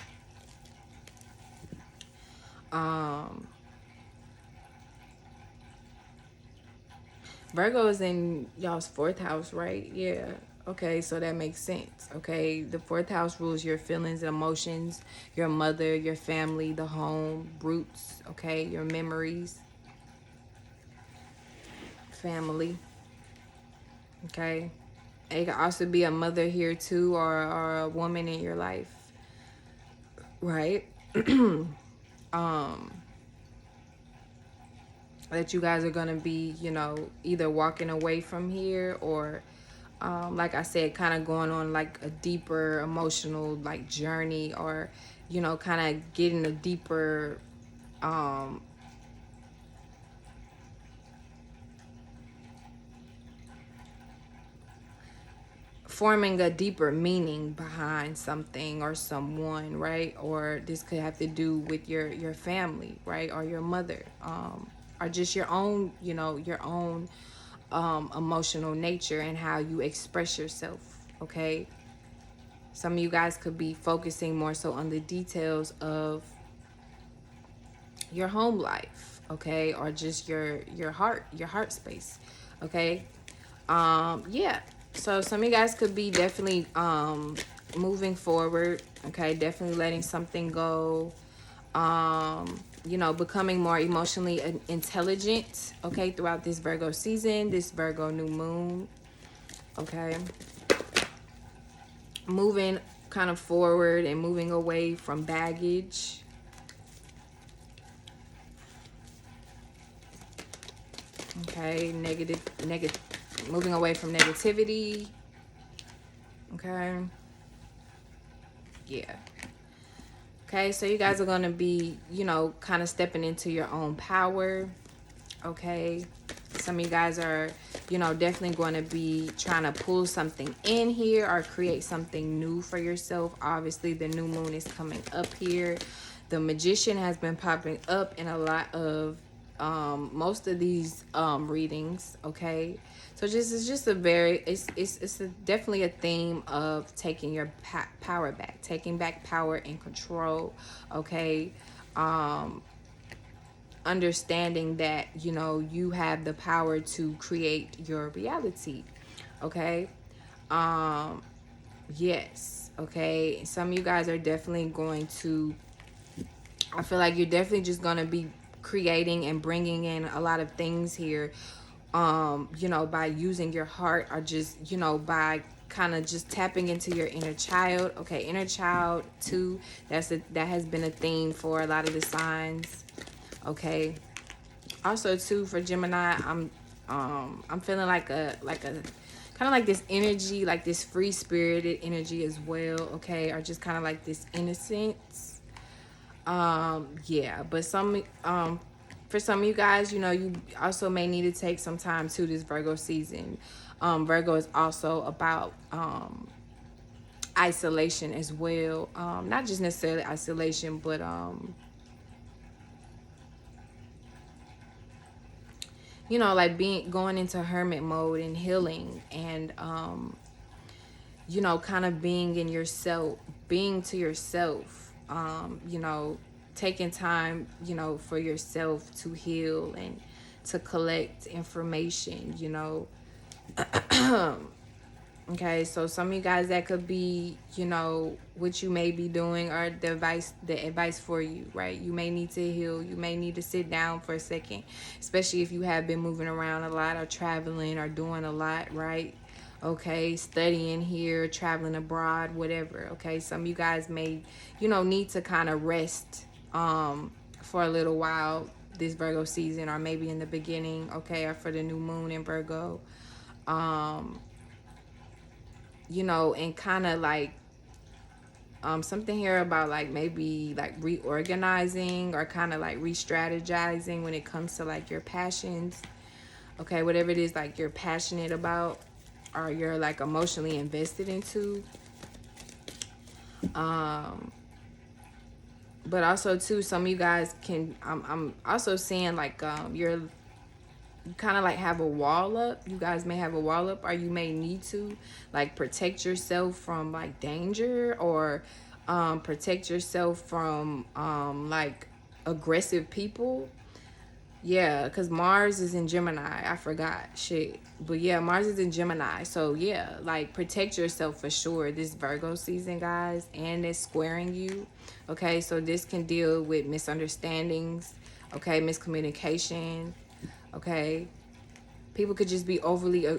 Virgo is in y'all's fourth house, right? Yeah. Okay, so that makes sense. Okay, the fourth house rules your feelings and emotions, your mother, your family, the home, roots, okay, your memories, family, okay. And it could also be a mother here too, or a woman in your life, right? That you guys are gonna be, you know, either walking away from here or like I said, kind of going on like a deeper emotional like journey, or you know, kind of getting a deeper forming a deeper meaning behind something or someone, right? Or this could have to do with your family, right? Or your mother, or just your own, you know, your own emotional nature and how you express yourself, okay? Some of you guys could be focusing more so on the details of your home life, okay? Or just your heart space, okay? Yeah. So some of you guys could be definitely moving forward, okay? Definitely letting something go. You know, becoming more emotionally intelligent, okay, throughout this Virgo season, this Virgo new moon, okay? Moving kind of forward and moving away from baggage. Okay, moving away from negativity. Okay. Yeah. Okay, so you guys are going to be, you know, kind of stepping into your own power. Okay. Some of you guys are, you know, definitely going to be trying to pull something in here or create something new for yourself. Obviously, the new moon is coming up here. The Magician has been popping up in a lot of most of these readings, okay? So it's just a very, definitely a theme of taking your power back, taking back power and control, okay? Understanding that, you know, you have the power to create your reality, okay? Yes, okay? Some of you guys are definitely going to, I feel like you're definitely just going to be creating and bringing in a lot of things here, you know, by using your heart, or just, you know, by kind of just tapping into your inner child, okay? Inner child too, that has been a theme for a lot of the signs, okay? Also too, for Gemini, I'm feeling like a kind of like this energy, like this free spirited energy as well, okay? Or just kind of like this innocence. Yeah, but for some of you guys, you know, you also may need to take some time to this Virgo season. Virgo is also about isolation as well. Not just necessarily isolation, but you know, like going into hermit mode and healing, and you know, kind of being in yourself, being to yourself, you know, taking time, you know, for yourself to heal and to collect information, you know. Okay, so some of you guys, that could be, you know, what you may be doing, or the advice for you, right? You may need to heal. You may need to sit down for a second, especially if you have been moving around a lot or traveling or doing a lot, right? Okay, studying here, traveling abroad, whatever. Okay, some of you guys may, you know, need to kind of rest for a little while this Virgo season, or maybe in the beginning, okay, or for the new moon in Virgo. You know, and kind of like something here about like maybe like reorganizing or kind of like re-strategizing when it comes to like your passions. Okay, whatever it is like you're passionate about or you're like emotionally invested into. But also too, some of you guys can, I'm also seeing like you're kind of like have a wall up. You guys may have a wall up, or you may need to like protect yourself from like danger, or protect yourself from like aggressive people. Yeah, because Mars is in Gemini. I forgot. Shit. But yeah, Mars is in Gemini. So yeah, like protect yourself for sure this Virgo season, guys. And it's squaring you. Okay, so this can deal with misunderstandings. Okay, miscommunication. Okay, people could just be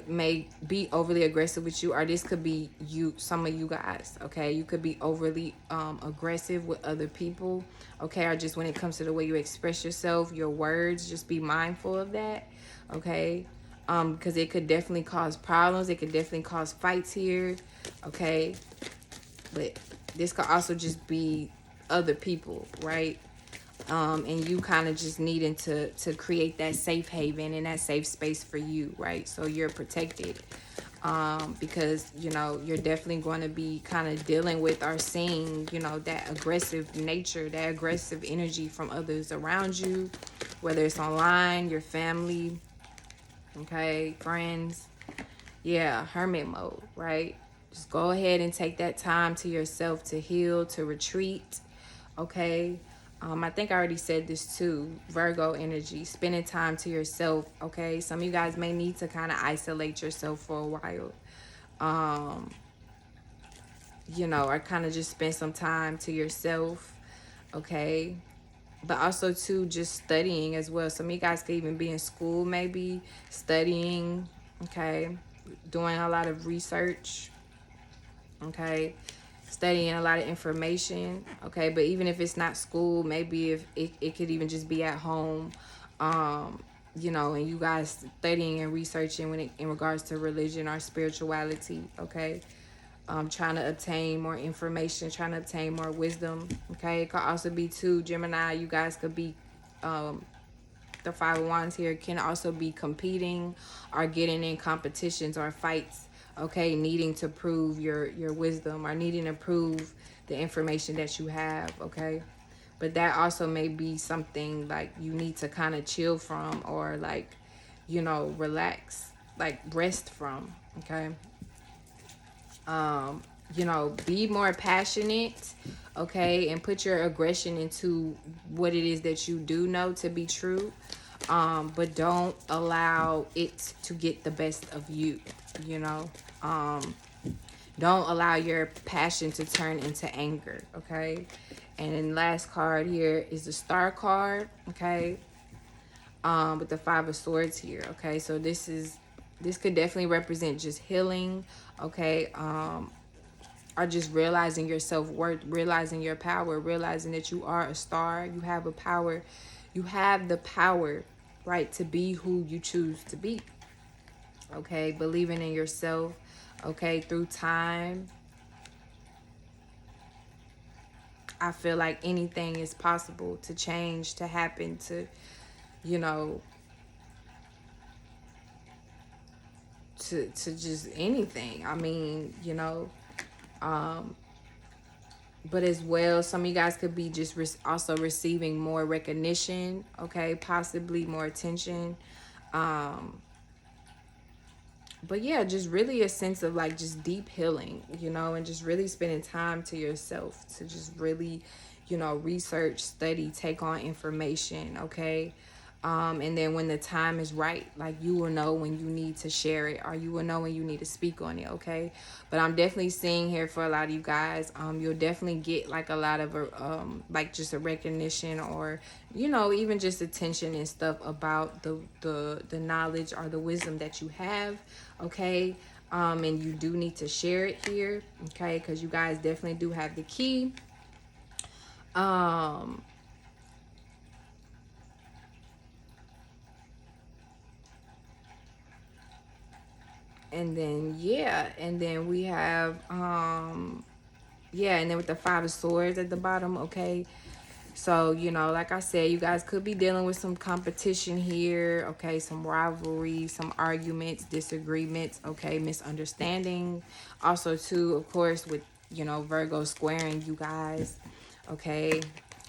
may be overly aggressive with you, or this could be you, some of you guys. Okay, you could be overly aggressive with other people. Okay, or just when it comes to the way you express yourself, your words, just be mindful of that. Okay, because it could definitely cause problems. It could definitely cause fights here. Okay, but this could also just be other people, right? And you kind of just needing to create that safe haven and that safe space for you, right? So you're protected, because you know you're definitely going to be kind of dealing with or seeing, you know, that aggressive nature, that aggressive energy from others around you, whether it's online, your family, okay, friends. Yeah, hermit mode, right? Just go ahead and take that time to yourself to heal, to retreat. Okay, I think I already said this too. Virgo energy, spending time to yourself. Okay, some of you guys may need to kind of isolate yourself for a while. You know, or kind of just spend some time to yourself. Okay, but also too, just studying as well. Some of you guys could even be in school, maybe studying. Okay, doing a lot of research. Okay, studying a lot of information. Okay, but even if it's not school, maybe if it could even just be at home, you know, and you guys studying and researching when in regards to religion or spirituality. Okay, trying to obtain more information, trying to obtain more wisdom. Okay, it could also be too, Gemini, you guys could be the Five of Wands here can also be competing or getting in competitions or fights. Okay, needing to prove your wisdom, or needing to prove the information that you have. Okay, but that also may be something like you need to kind of chill from, or like, you know, relax, like rest from. Okay, you know, be more passionate. Okay, and put your aggression into what it is that you do know to be true, but don't allow it to get the best of you. You know, don't allow your passion to turn into anger. Okay, and then last card here is the Star card. Okay, with the Five of Swords here. Okay, so this could definitely represent just healing. Okay, or just realizing your self-worth, realizing your power, realizing that you are a star. You have a power. You have the power, right, to be who you choose to be. Okay, believing in yourself. Okay, through time, I feel like anything is possible to change, to happen, to, you know, to just anything. I mean, you know, but as well, some of you guys could be just also receiving more recognition. Okay, possibly more attention. But yeah, just really a sense of like just deep healing, you know, and just really spending time to yourself, to just really, you know, research, study, take on information. Okay, And then when the time is right, like, you will know when you need to share it, or you will know when you need to speak on it, okay? But I'm definitely seeing here for a lot of you guys, you'll definitely get like a lot of like just a recognition, or even just attention and stuff about the knowledge or the wisdom that you have, okay? And you do need to share it here, okay? Because you guys definitely do have the key. And then and then we have and then with the 5 of Swords at the bottom, okay? So, like I said, you guys could be dealing with some competition here, okay? Some rivalry, some arguments, disagreements, okay? Misunderstanding. Also, too, of course, with, Virgo squaring you guys, okay?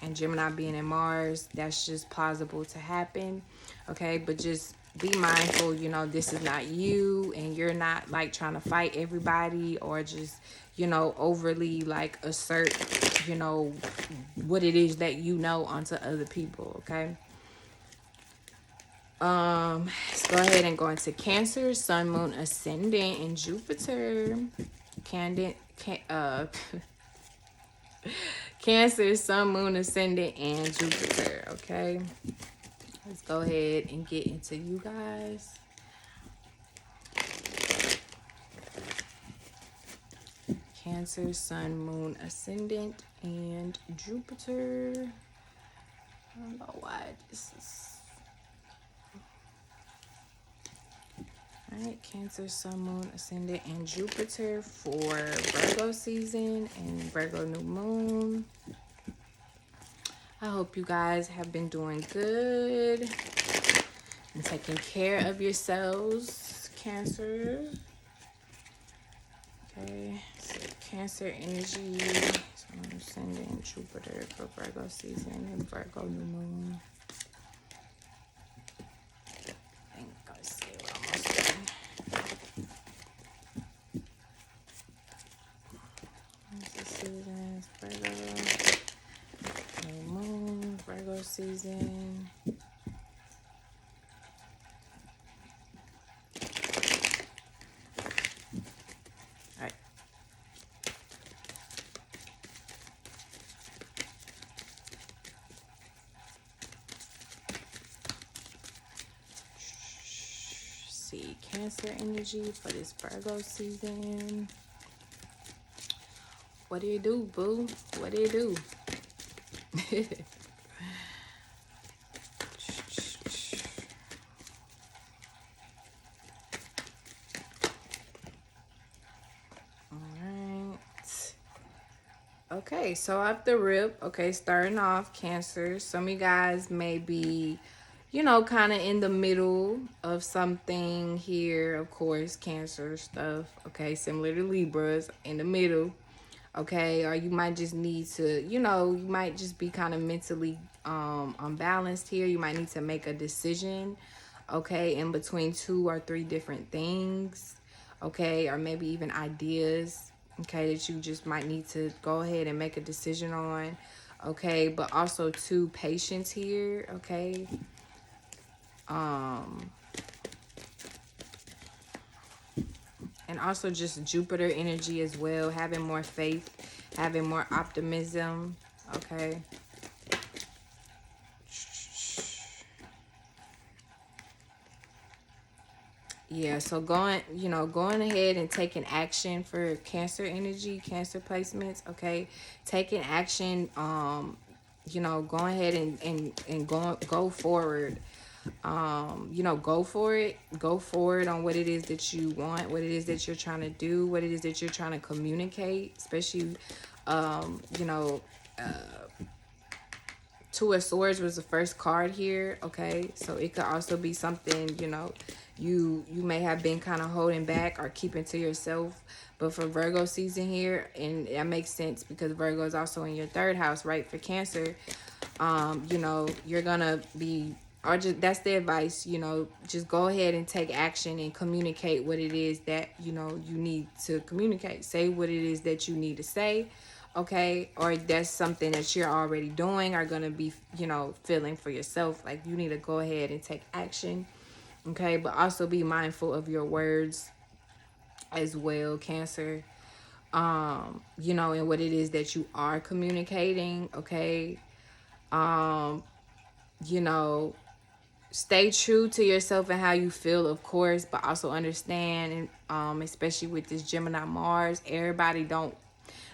And Gemini being in Mars, that's just plausible to happen, okay? But just be mindful, this is not you, and you're not like trying to fight everybody, or just, overly like assert, what it is that onto other people, okay? Let's go ahead and go into Cancer, Sun, Moon, Ascendant, and Jupiter. Cancer, Sun, Moon, Ascendant, and Jupiter, okay? Let's go ahead and get into you guys. Cancer, Sun, Moon, Ascendant, and Jupiter. I don't know why this is... Alright, Cancer, Sun, Moon, Ascendant, and Jupiter for Virgo season and Virgo new moon. I hope you guys have been doing good and taking care of yourselves, Cancer. Okay, so Cancer energy, Sun, Ascendant, Jupiter for Virgo season and Virgo new moon. I think I see we're almost done. This season is Virgo new moon, Virgo season. Cancer energy for this Virgo season. What do you do, boo? What do you do? All right. Okay, so off the rip, okay, starting off, Cancer. Some of you guys may be, kind of in the middle of something here, of course, Cancer stuff, okay, similar to Libras, in the middle, okay, or you might just need to, you might just be kind of mentally unbalanced here. You might need to make a decision, okay, in between 2 or 3 different things, okay, or maybe even ideas, okay, that you just might need to go ahead and make a decision on, okay, but also too, patience here, okay. And also just Jupiter energy as well, having more faith, having more optimism, okay. Yeah, so going ahead and taking action for Cancer energy, Cancer placements, okay. Taking action, going ahead and go forward. Go for it. Go forward on what it is that you want, what it is that you're trying to do, what it is that you're trying to communicate, especially, Two of Swords was the first card here, okay? So it could also be something, you may have been kind of holding back or keeping to yourself. But for Virgo season here, and that makes sense because Virgo is also in your 3rd house, right? For Cancer, you're going to be, or just, that's the advice, just go ahead and take action and communicate what it is that, you need to communicate. Say what it is that you need to say, okay, or that's something that you're already doing, are going to be, you know, feeling for yourself. Like you need to go ahead and take action, okay? But also be mindful of your words as well, Cancer. You know, and what it is that you are communicating, okay? You know, stay true to yourself and how you feel, of course, but also understand, and especially with this Gemini Mars, everybody don't,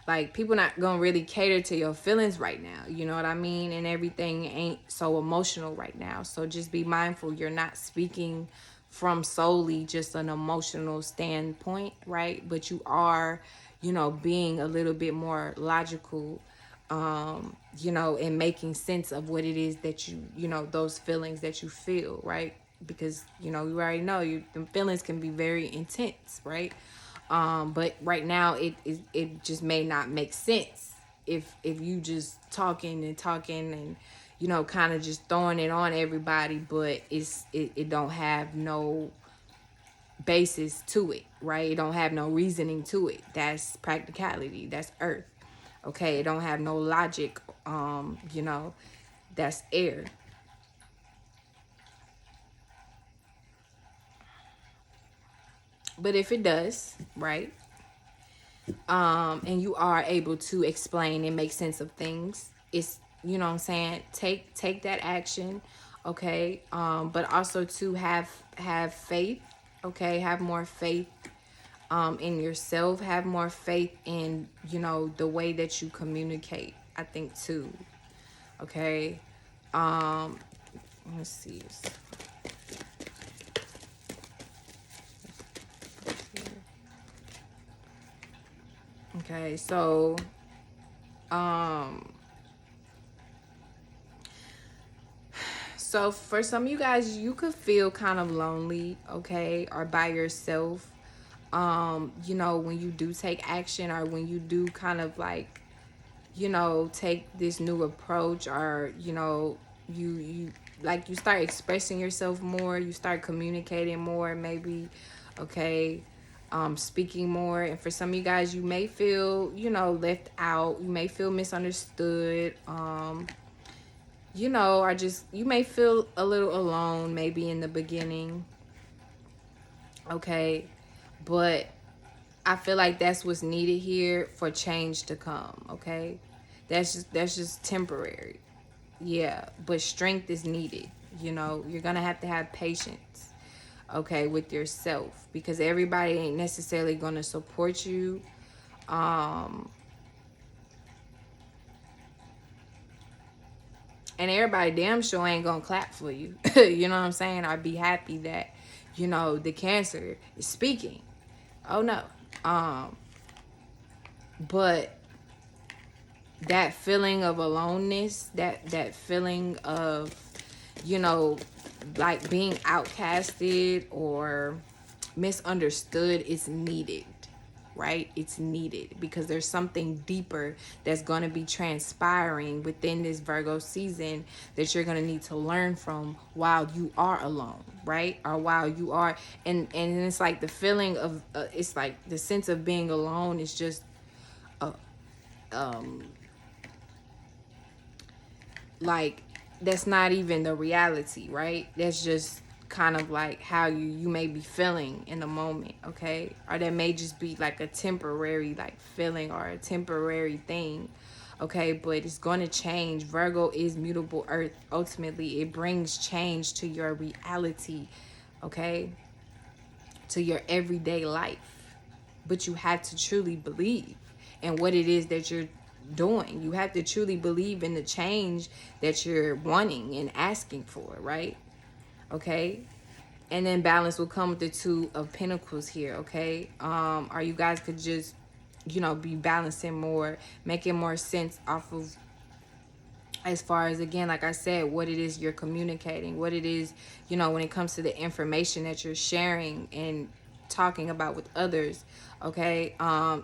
like, people not gonna really cater to your feelings right now, you know what I mean? And everything ain't so emotional right now. So just be mindful you're not speaking from solely just an emotional standpoint, right? But you are, you know, being a little bit more logical, you know, and making sense of what it is that you know, those feelings that you feel, right? Because, you know, you already know the feelings can be very intense, right? But right now it just may not make sense if you just talking and, you know, kind of just throwing it on everybody, but it don't have no basis to it, right? It don't have no reasoning to it. That's practicality. That's earth. Okay, it don't have no logic. You know, that's air. But if it does, right? And you are able to explain and make sense of things, it's, you know what I'm saying, take that action, okay? But also to have faith, okay? Have more faith in yourself, have more faith in, you know, the way that you communicate, I think, too. Okay. Let's see. Okay, um so for some of you guys, you could feel kind of lonely, okay, or by yourself. You know, when you do take action, or when you do kind of like, you know, take this new approach, or, you know, you like, you start expressing yourself more, you start communicating more, maybe, okay, speaking more. And for some of you guys, you may feel, you know, left out, you may feel misunderstood, you know, or just, you may feel a little alone maybe in the beginning, okay? But I feel like that's what's needed here for change to come, okay? That's just temporary. Yeah, but strength is needed. You know, you're going to have patience, okay, with yourself, because everybody ain't necessarily going to support you. And everybody damn sure ain't going to clap for you. You know what I'm saying? Or be happy that, you know, the Cancer is speaking. Oh no. But that feeling of aloneness, that feeling of, you know, like being outcasted or misunderstood, is needed, right? It's needed because there's something deeper that's going to be transpiring within this Virgo season that you're going to need to learn from while you are alone, right? Or while you are, and it's like the feeling of it's like the sense of being alone is just like, that's not even the reality, right? That's just kind of like how you may be feeling in the moment, okay? Or that may just be like a temporary like feeling or a temporary thing, okay? But it's going to change. Virgo is mutable earth. Ultimately, it brings change to your reality, okay? To your everyday life. But you have to truly believe in what it is that you're doing. You have to truly believe in the change that you're wanting and asking for, right? Okay. And then balance will come with the Two of Pentacles here, okay? Or you guys could just, you know, be balancing more, making more sense off of, as far as, again, like I said, what it is you're communicating, what it is, you know, when it comes to the information that you're sharing and talking about with others, okay?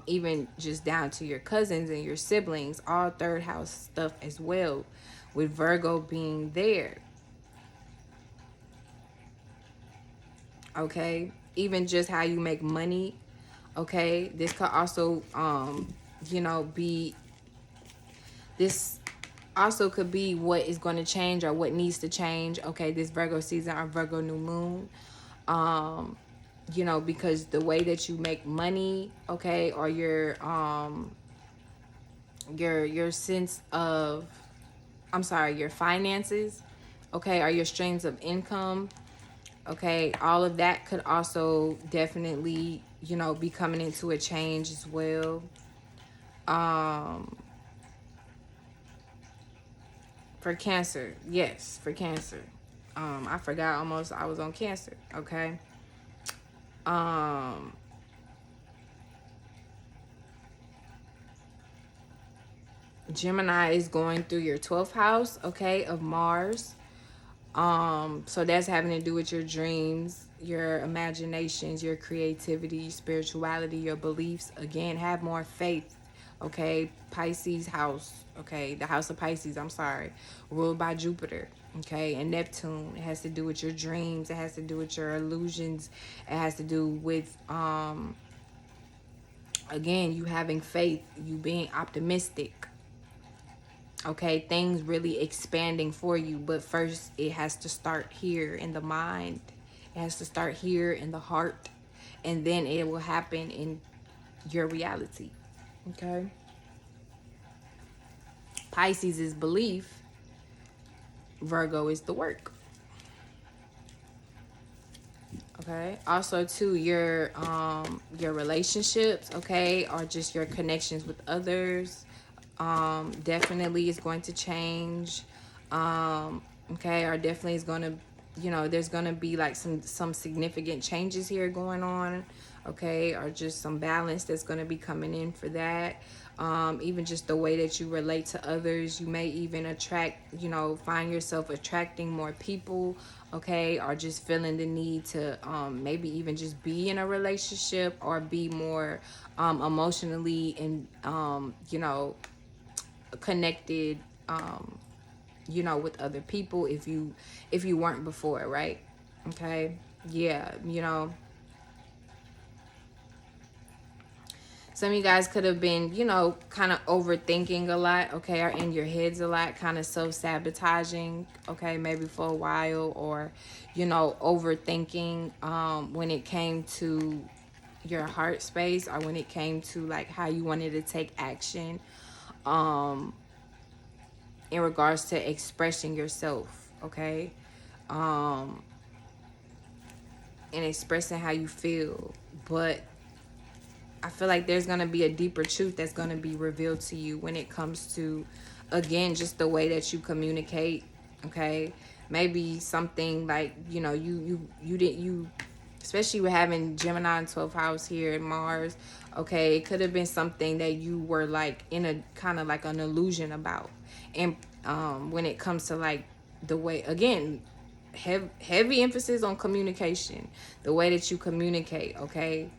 Even just down to your cousins and your siblings, all third house stuff as well, with Virgo being there, okay? Even just how you make money, okay? This could also, you know, be This also could be what is going to change or what needs to change, okay, this Virgo season or Virgo new moon. You know, because the way that you make money, okay, or your sense of, I'm sorry, your finances, okay, or your streams of income, okay, all of that could also definitely, you know, be coming into a change as well. For Cancer, yes, for Cancer. I forgot almost I was on Cancer, okay? Gemini is going through your 12th house, okay, of Mars. So that's having to do with your dreams, your imaginations, your creativity, spirituality, your beliefs. Again, have more faith, okay? Pisces house, okay? The house of Pisces, I'm sorry, ruled by Jupiter, okay? And Neptune. It has to do with your dreams. It has to do with your illusions. It has to do with, again, you having faith, you being optimistic, okay, things really expanding for you. But first it has to start here in the mind, it has to start here in the heart, and then it will happen in your reality, okay? Pisces is belief, Virgo is the work, okay? Also too, your relationships, okay, or just your connections with others, definitely is going to change, okay, or definitely is going to, you know, there's going to be like some significant changes here going on, okay, or just some balance that's going to be coming in for that. Even just the way that you relate to others, you may even attract, you know, find yourself attracting more people, okay, or just feeling the need to maybe even just be in a relationship or be more emotionally and you know, connected, you know, with other people if you weren't before, right? Okay, yeah, you know, some of you guys could have been, you know, kind of overthinking a lot, okay, or in your heads a lot, kind of self-sabotaging, okay, maybe for a while, or, you know, overthinking when it came to your heart space, or when it came to like how you wanted to take action in regards to expressing yourself, okay, and expressing how you feel. But I feel like there's going to be a deeper truth that's going to be revealed to you when it comes to, again, just the way that you communicate, okay? Maybe something like, you know, you especially with having Gemini in 12th house here in Mars, okay, it could have been something that you were like in a kind of like an illusion about. And when it comes to like the way, again, heavy emphasis on communication, the way that you communicate, okay,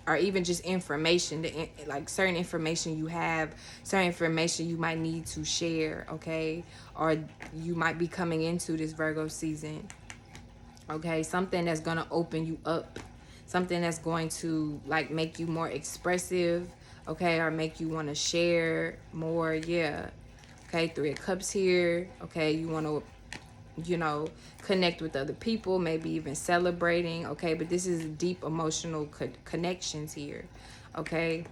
or even just information, like certain information you have, certain information you might need to share, okay, or you might be coming into this Virgo season, okay, something that's going to open you up, something that's going to like make you more expressive, okay, or make you want to share more, yeah, okay, 3 of Cups here, okay, you want to, you know, connect with other people, maybe even celebrating, okay, but this is deep emotional connections here, okay.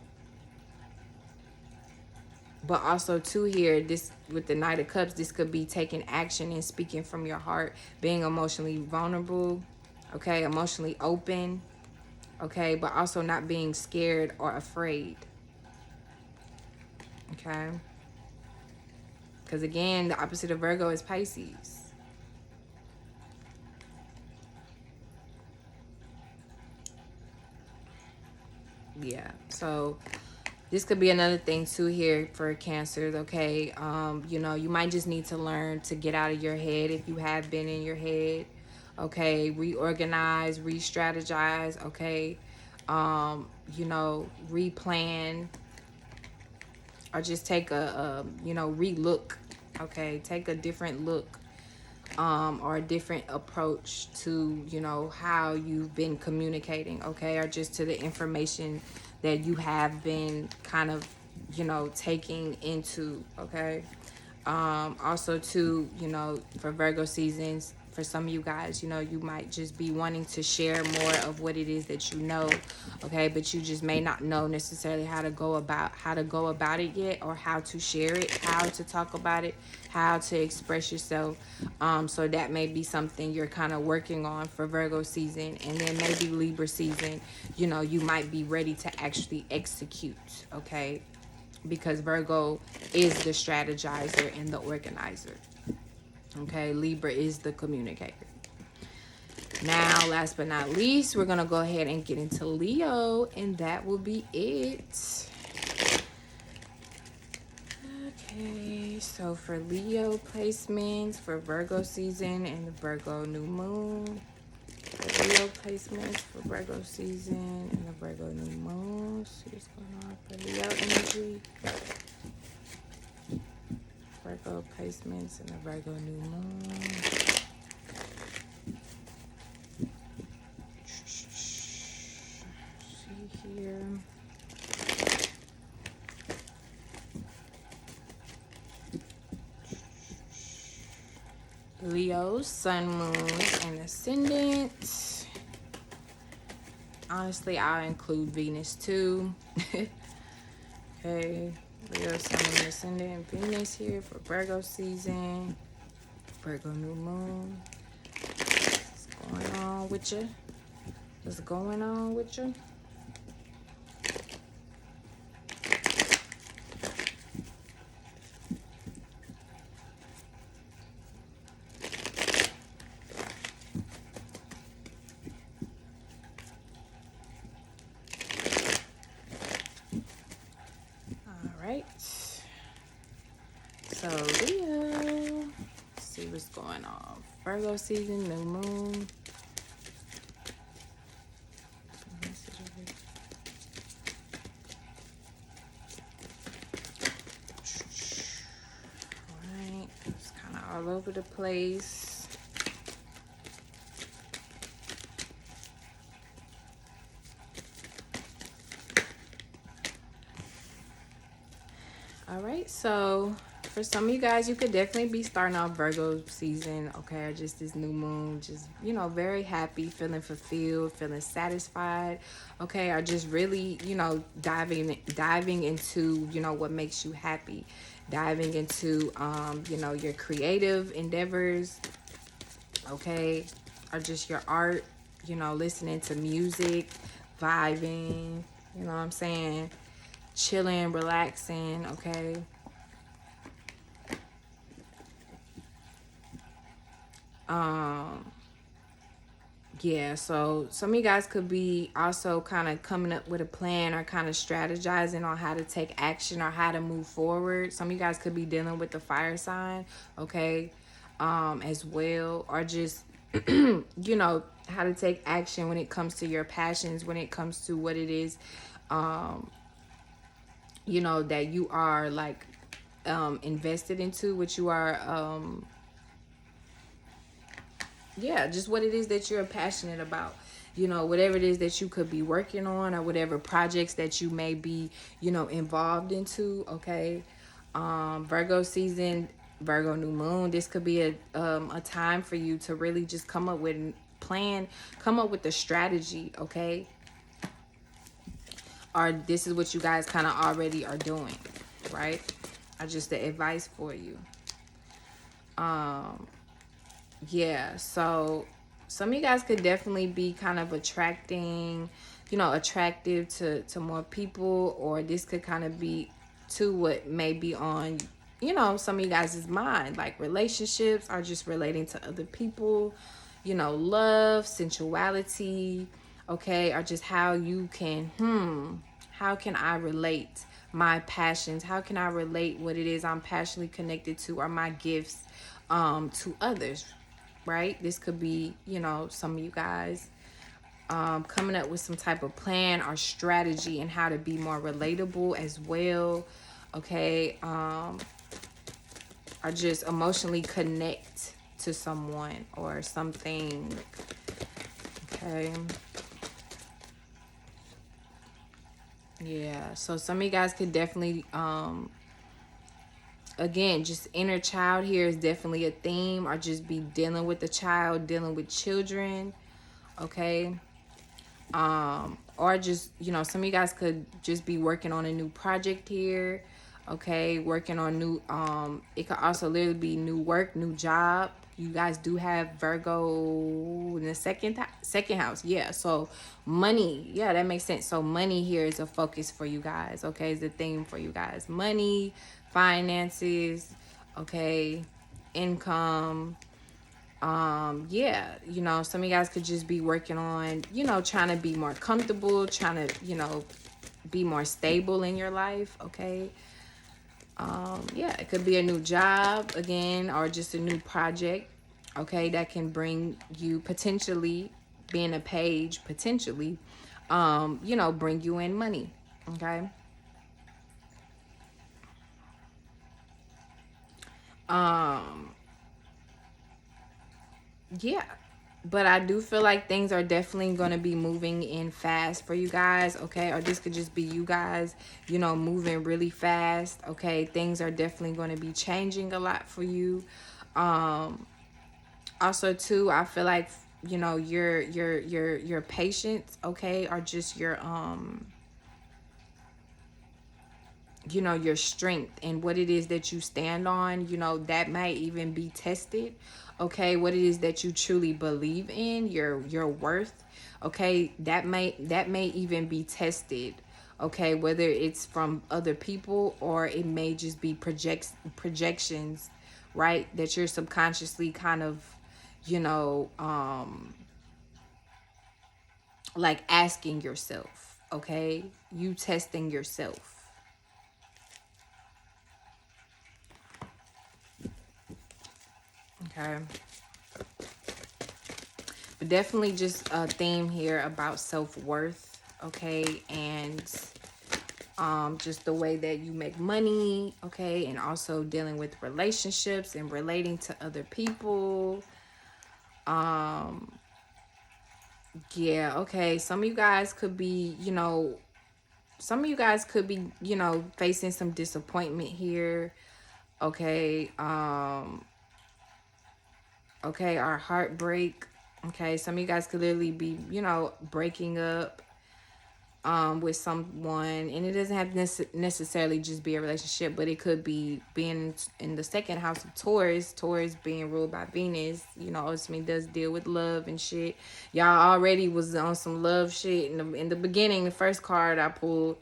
But also too here, this with the Knight of Cups, this could be taking action and speaking from your heart, being emotionally vulnerable, okay, emotionally open, okay, but also not being scared or afraid, okay, because again, the opposite of Virgo is Pisces. Yeah, so this could be another thing too here for Cancers, okay? You know, you might just need to learn to get out of your head if you have been in your head, okay? Reorganize, re-strategize, okay? You know, replan, or just take you know, re-look, okay? Take a different look, or a different approach to, you know, how you've been communicating, okay, or just to the information that you have been kind of, you know, taking into, okay? Also too, you know, for Virgo seasons, for some of you guys, you know, you might just be wanting to share more of what it is that you know, okay, but you just may not know necessarily how to go about it yet, or how to share it, how to talk about it, how to express yourself. So that may be something you're kind of working on for Virgo season. And then maybe Libra season, you know, you might be ready to actually execute, okay? Because Virgo is the strategizer and the organizer. Okay, Libra is the communicator. Now, last but not least, we're going to go ahead and get into Leo, and that will be it. Okay, so for Leo placements for Virgo season and the Virgo new moon. Leo placements for Virgo season and the Virgo new moon. See what's going on for Leo energy. Virgo placements and the Virgo new moon. See here. Leo, sun, moon, and ascendant. Honestly, I'll include Venus too. Okay, Leo, sun, moon, ascendant, Venus here for Virgo season. Virgo new moon. What's going on with you? What's going on with you? So Leo, let's see what's going on. Virgo season, new moon. Alright, it's kind of all over the place. Alright, so for some of you guys, you could definitely be starting off Virgo season, okay, or just this new moon, just, you know, very happy, feeling fulfilled, feeling satisfied, okay, or just really, you know, diving into, you know, what makes you happy, diving into, you know, your creative endeavors, okay, or just your art, you know, listening to music, vibing, you know what I'm saying, chilling, relaxing, okay. Yeah, so some of you guys could be also kind of coming up with a plan or kind of strategizing on how to take action or how to move forward. Some of you guys could be dealing with the fire sign, okay, as well, or just you know, how to take action when it comes to your passions, when it comes to what it is, you know, that you are like invested into, what you are yeah, just what it is that you're passionate about, you know, whatever it is that you could be working on, or whatever projects that you may be, you know, involved into, okay. Virgo season, Virgo new moon, this could be a time for you to really just come up with plan, come up with a strategy, okay, or this is what you guys kind of already are doing, right, or just the advice for you. Yeah, so some of you guys could definitely be kind of attracting, you know, attractive to more people, or this could kind of be to what may be on, you know, some of you guys' mind, like relationships, or just relating to other people, you know, love, sensuality, okay, or just how you can, how can I relate my passions? How can I relate what it is I'm passionately connected to, or my gifts to others, right? This could be, you know, some of you guys coming up with some type of plan or strategy and how to be more relatable as well, okay, or just emotionally connect to someone or something, okay. Yeah, so some of you guys could definitely, again, just inner child here is definitely a theme, or just be dealing with the child, dealing with children, okay? Or just, you know, some of you guys could just be working on a new project here, okay? Working on new, it could also literally be new work, new job. You guys do have Virgo in the second house. Yeah, so money. Yeah, that makes sense. So money here is a focus for you guys, okay? Is the theme for you guys. Money, finances, okay? Income. Yeah, you know, some of you guys could just be working on, you know, trying to be more comfortable, trying to, you know, be more stable in your life, okay? Yeah, it could be a new job again, or just a new project, okay, that can bring you, potentially being a page, potentially, you know, bring you in money, okay? um yeah, but I do feel like things are definitely going to be moving in fast for you guys, okay? Or this could just be you guys, you know, moving really fast, okay? Things are definitely going to be changing a lot for you. Also too, I feel like, you know, your patience, okay, or just your you know, your strength and what it is that you stand on, you know, that might even be tested, okay? What it is that you truly believe in, your worth, okay? That may even be tested, okay? Whether it's from other people, or it may just be projections, right, that you're subconsciously kind of, you know, like asking yourself, okay? You testing yourself. Okay. But definitely just a theme here about self-worth, okay? And just the way that you make money, okay? And also dealing with relationships and relating to other people. Yeah, okay. Some of you guys could be, you know, facing some disappointment here, okay? Okay, or heartbreak. Okay, some of you guys could literally be, you know, breaking up with someone, and it doesn't have to necessarily just be a relationship, but it could be being in the second house of Taurus being ruled by Venus, you know, ultimately does deal with love and shit. Y'all already was on some love shit in the beginning, the first card I pulled.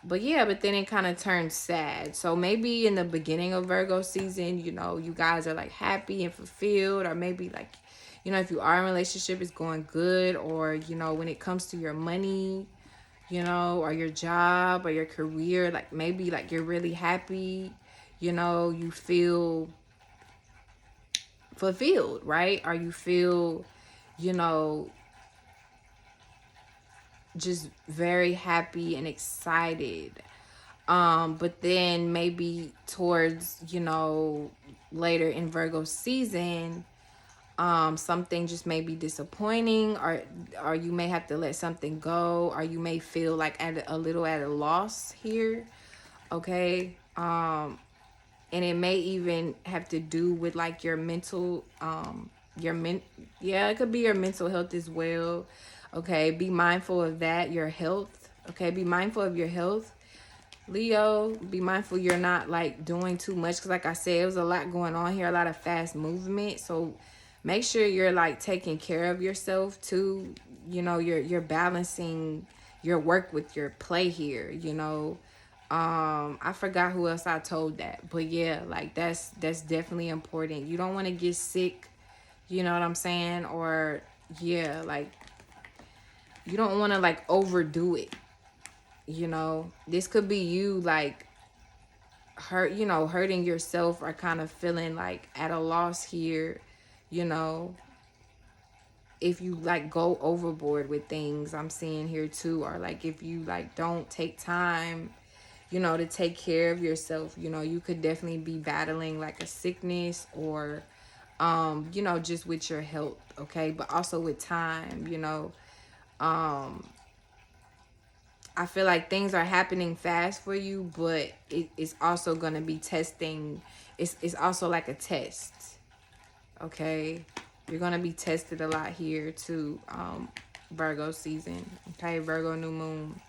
But yeah, but then it kind of turns sad. So maybe in the beginning of Virgo season, you know, you guys are like happy and fulfilled, or maybe like, you know, if you are in a relationship, it's going good, or, you know, when it comes to your money, you know, or your job or your career, like maybe like you're really happy, you know, you feel fulfilled, right? Or you feel, you know, just very happy and excited. But then maybe towards, you know, later in Virgo season, something just may be disappointing, or you may have to let something go, or you may feel like a little at a loss here, okay? And it may even have to do with like your mental, yeah, it could be your mental health as well, okay? Be mindful of that, your health, okay? Be mindful of your health, Leo. Be mindful you're not like doing too much, because like I said, it was a lot going on here, a lot of fast movement. So make sure you're like taking care of yourself too. You know, you're balancing your work with your play here, you know. I forgot who else I told that, but yeah, like that's definitely important. You don't want to get sick, you know what I'm saying? Or yeah, like you don't want to like overdo it, you know. This could be you like hurting yourself, or kind of feeling like at a loss here, you know, if you like go overboard with things, I'm seeing here too. Or like if you like don't take time, you know, to take care of yourself, you know, you could definitely be battling like a sickness, or you know, just with your health, okay? But also with time, you know, I feel like things are happening fast for you, but it's also going to be testing. It's also like a test. Okay. You're going to be tested a lot here too. Virgo season. Okay. Virgo new moon.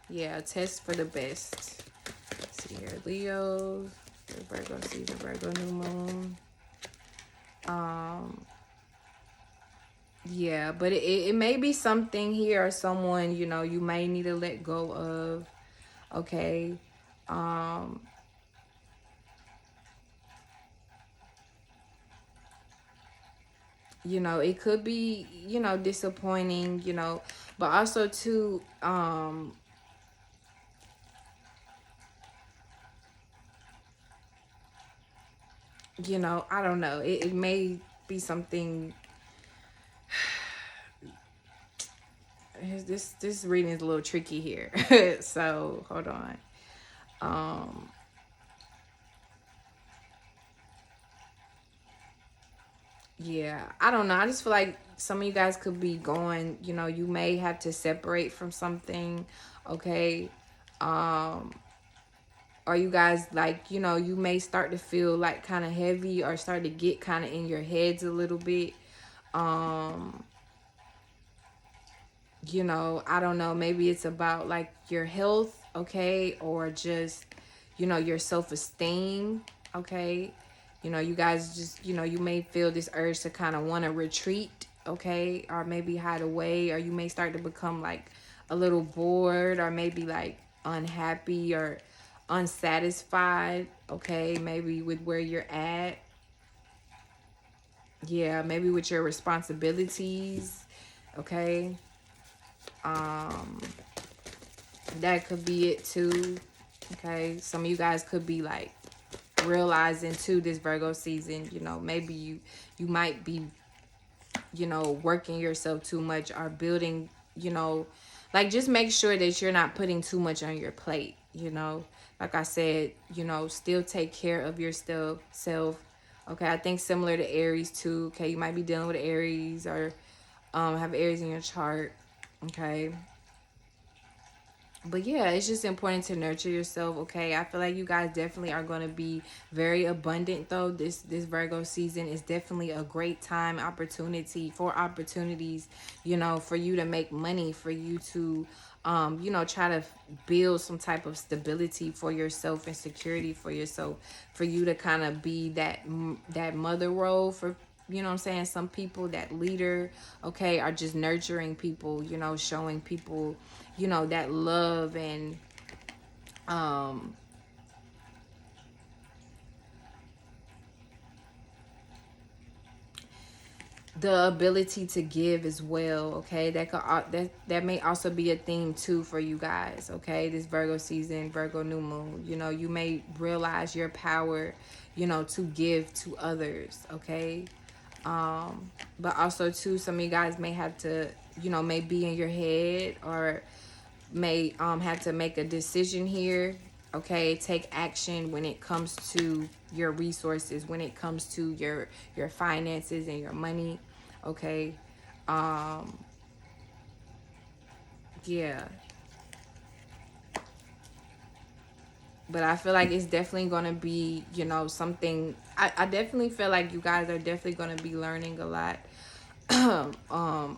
Yeah, test for the best. Let's see here. Leo, Virgo season, Virgo new moon. Yeah, but it may be something here or someone, you know, you may need to let go of. Okay. You know, it could be, you know, disappointing, you know, but also too, you know, I don't know. It may be something. This reading is a little tricky here. So hold on. Yeah, I don't know. I just feel like some of you guys could be going, you know, you may have to separate from something, okay? Or you guys, like, you know, you may start to feel like kind of heavy or start to get kind of in your heads a little bit. You know, I don't know, maybe it's about like your health, okay? Or just, you know, your self-esteem, okay? You know, you guys just, you know, you may feel this urge to kind of want to retreat, okay? Or maybe hide away, or you may start to become like a little bored, or maybe like unhappy or unsatisfied, okay? Maybe with where you're at. Yeah, maybe with your responsibilities, okay? That could be it too. Okay, some of you guys could be like realizing too this Virgo season, you know, maybe you might be, you know, working yourself too much or building, you know, like just make sure that you're not putting too much on your plate, you know. Like I said, you know, still take care of your self. Okay, I think similar to Aries too. Okay, you might be dealing with Aries or have Aries in your chart. Okay, but yeah, it's just important to nurture yourself. Okay, I feel like you guys definitely are going to be very abundant though. This Virgo season is definitely a great time, opportunities, you know, for you to make money, for you to you know, try to build some type of stability for yourself and security for yourself, for you to kind of be that mother role for, you know what I'm saying, some people, that leader, okay, are just nurturing people, you know, showing people, you know, that love and the ability to give as well. Okay, that may also be a theme too for you guys. Okay, this Virgo season, Virgo new moon, you know, you may realize your power, you know, to give to others. Okay, but also too, some of you guys may have to, you know, may be in your head or may have to make a decision here. Okay, take action when it comes to your resources, when it comes to your finances and your money. Okay, yeah, but I feel like it's definitely going to be, you know, something. I definitely feel like you guys are definitely going to be learning a lot,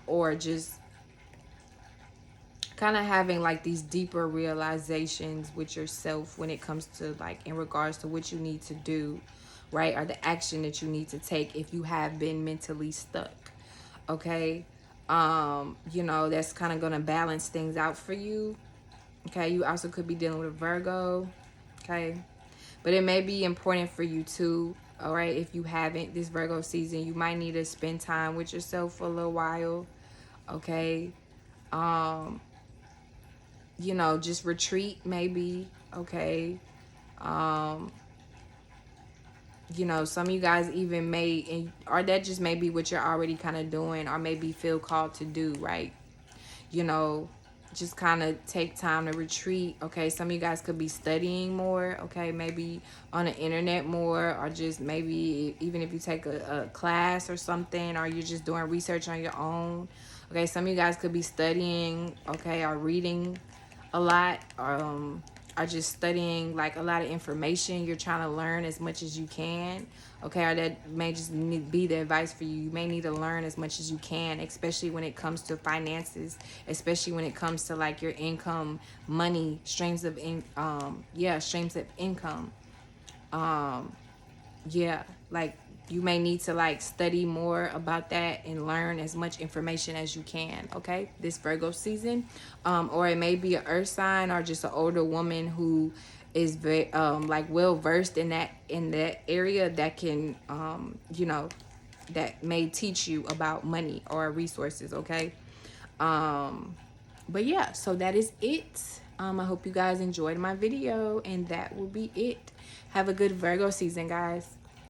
or just kind of having like these deeper realizations with yourself when it comes to like in regards to what you need to do, right? Or the action that you need to take if you have been mentally stuck. Okay, you know, that's kind of going to balance things out for you. Okay, you also could be dealing with a Virgo. Okay, but it may be important for you too. All right, if you haven't this Virgo season, you might need to spend time with yourself for a little while. Okay, you know, just retreat maybe. Okay, you know, some of you guys even may, or that just may be what you're already kind of doing or maybe feel called to do, right? You know, just kind of take time to retreat. Okay, some of you guys could be studying more. Okay, maybe on the internet more, or just maybe even if you take a class or something, or you're just doing research on your own. Okay, some of you guys could be studying, okay, or reading a lot, or just studying like a lot of information. You're trying to learn as much as you can, okay, or that may just be the advice for you. You may need to learn as much as you can, especially when it comes to finances, especially when it comes to like your income, money, streams of streams of income. Yeah, like you may need to like study more about that and learn as much information as you can, okay, this Virgo season. Or it may be an earth sign or just an older woman who is very like well versed in that area that can you know, that may teach you about money or resources, okay. But yeah, so that is it. I hope you guys enjoyed my video, and that will be it. Have a good Virgo season, guys.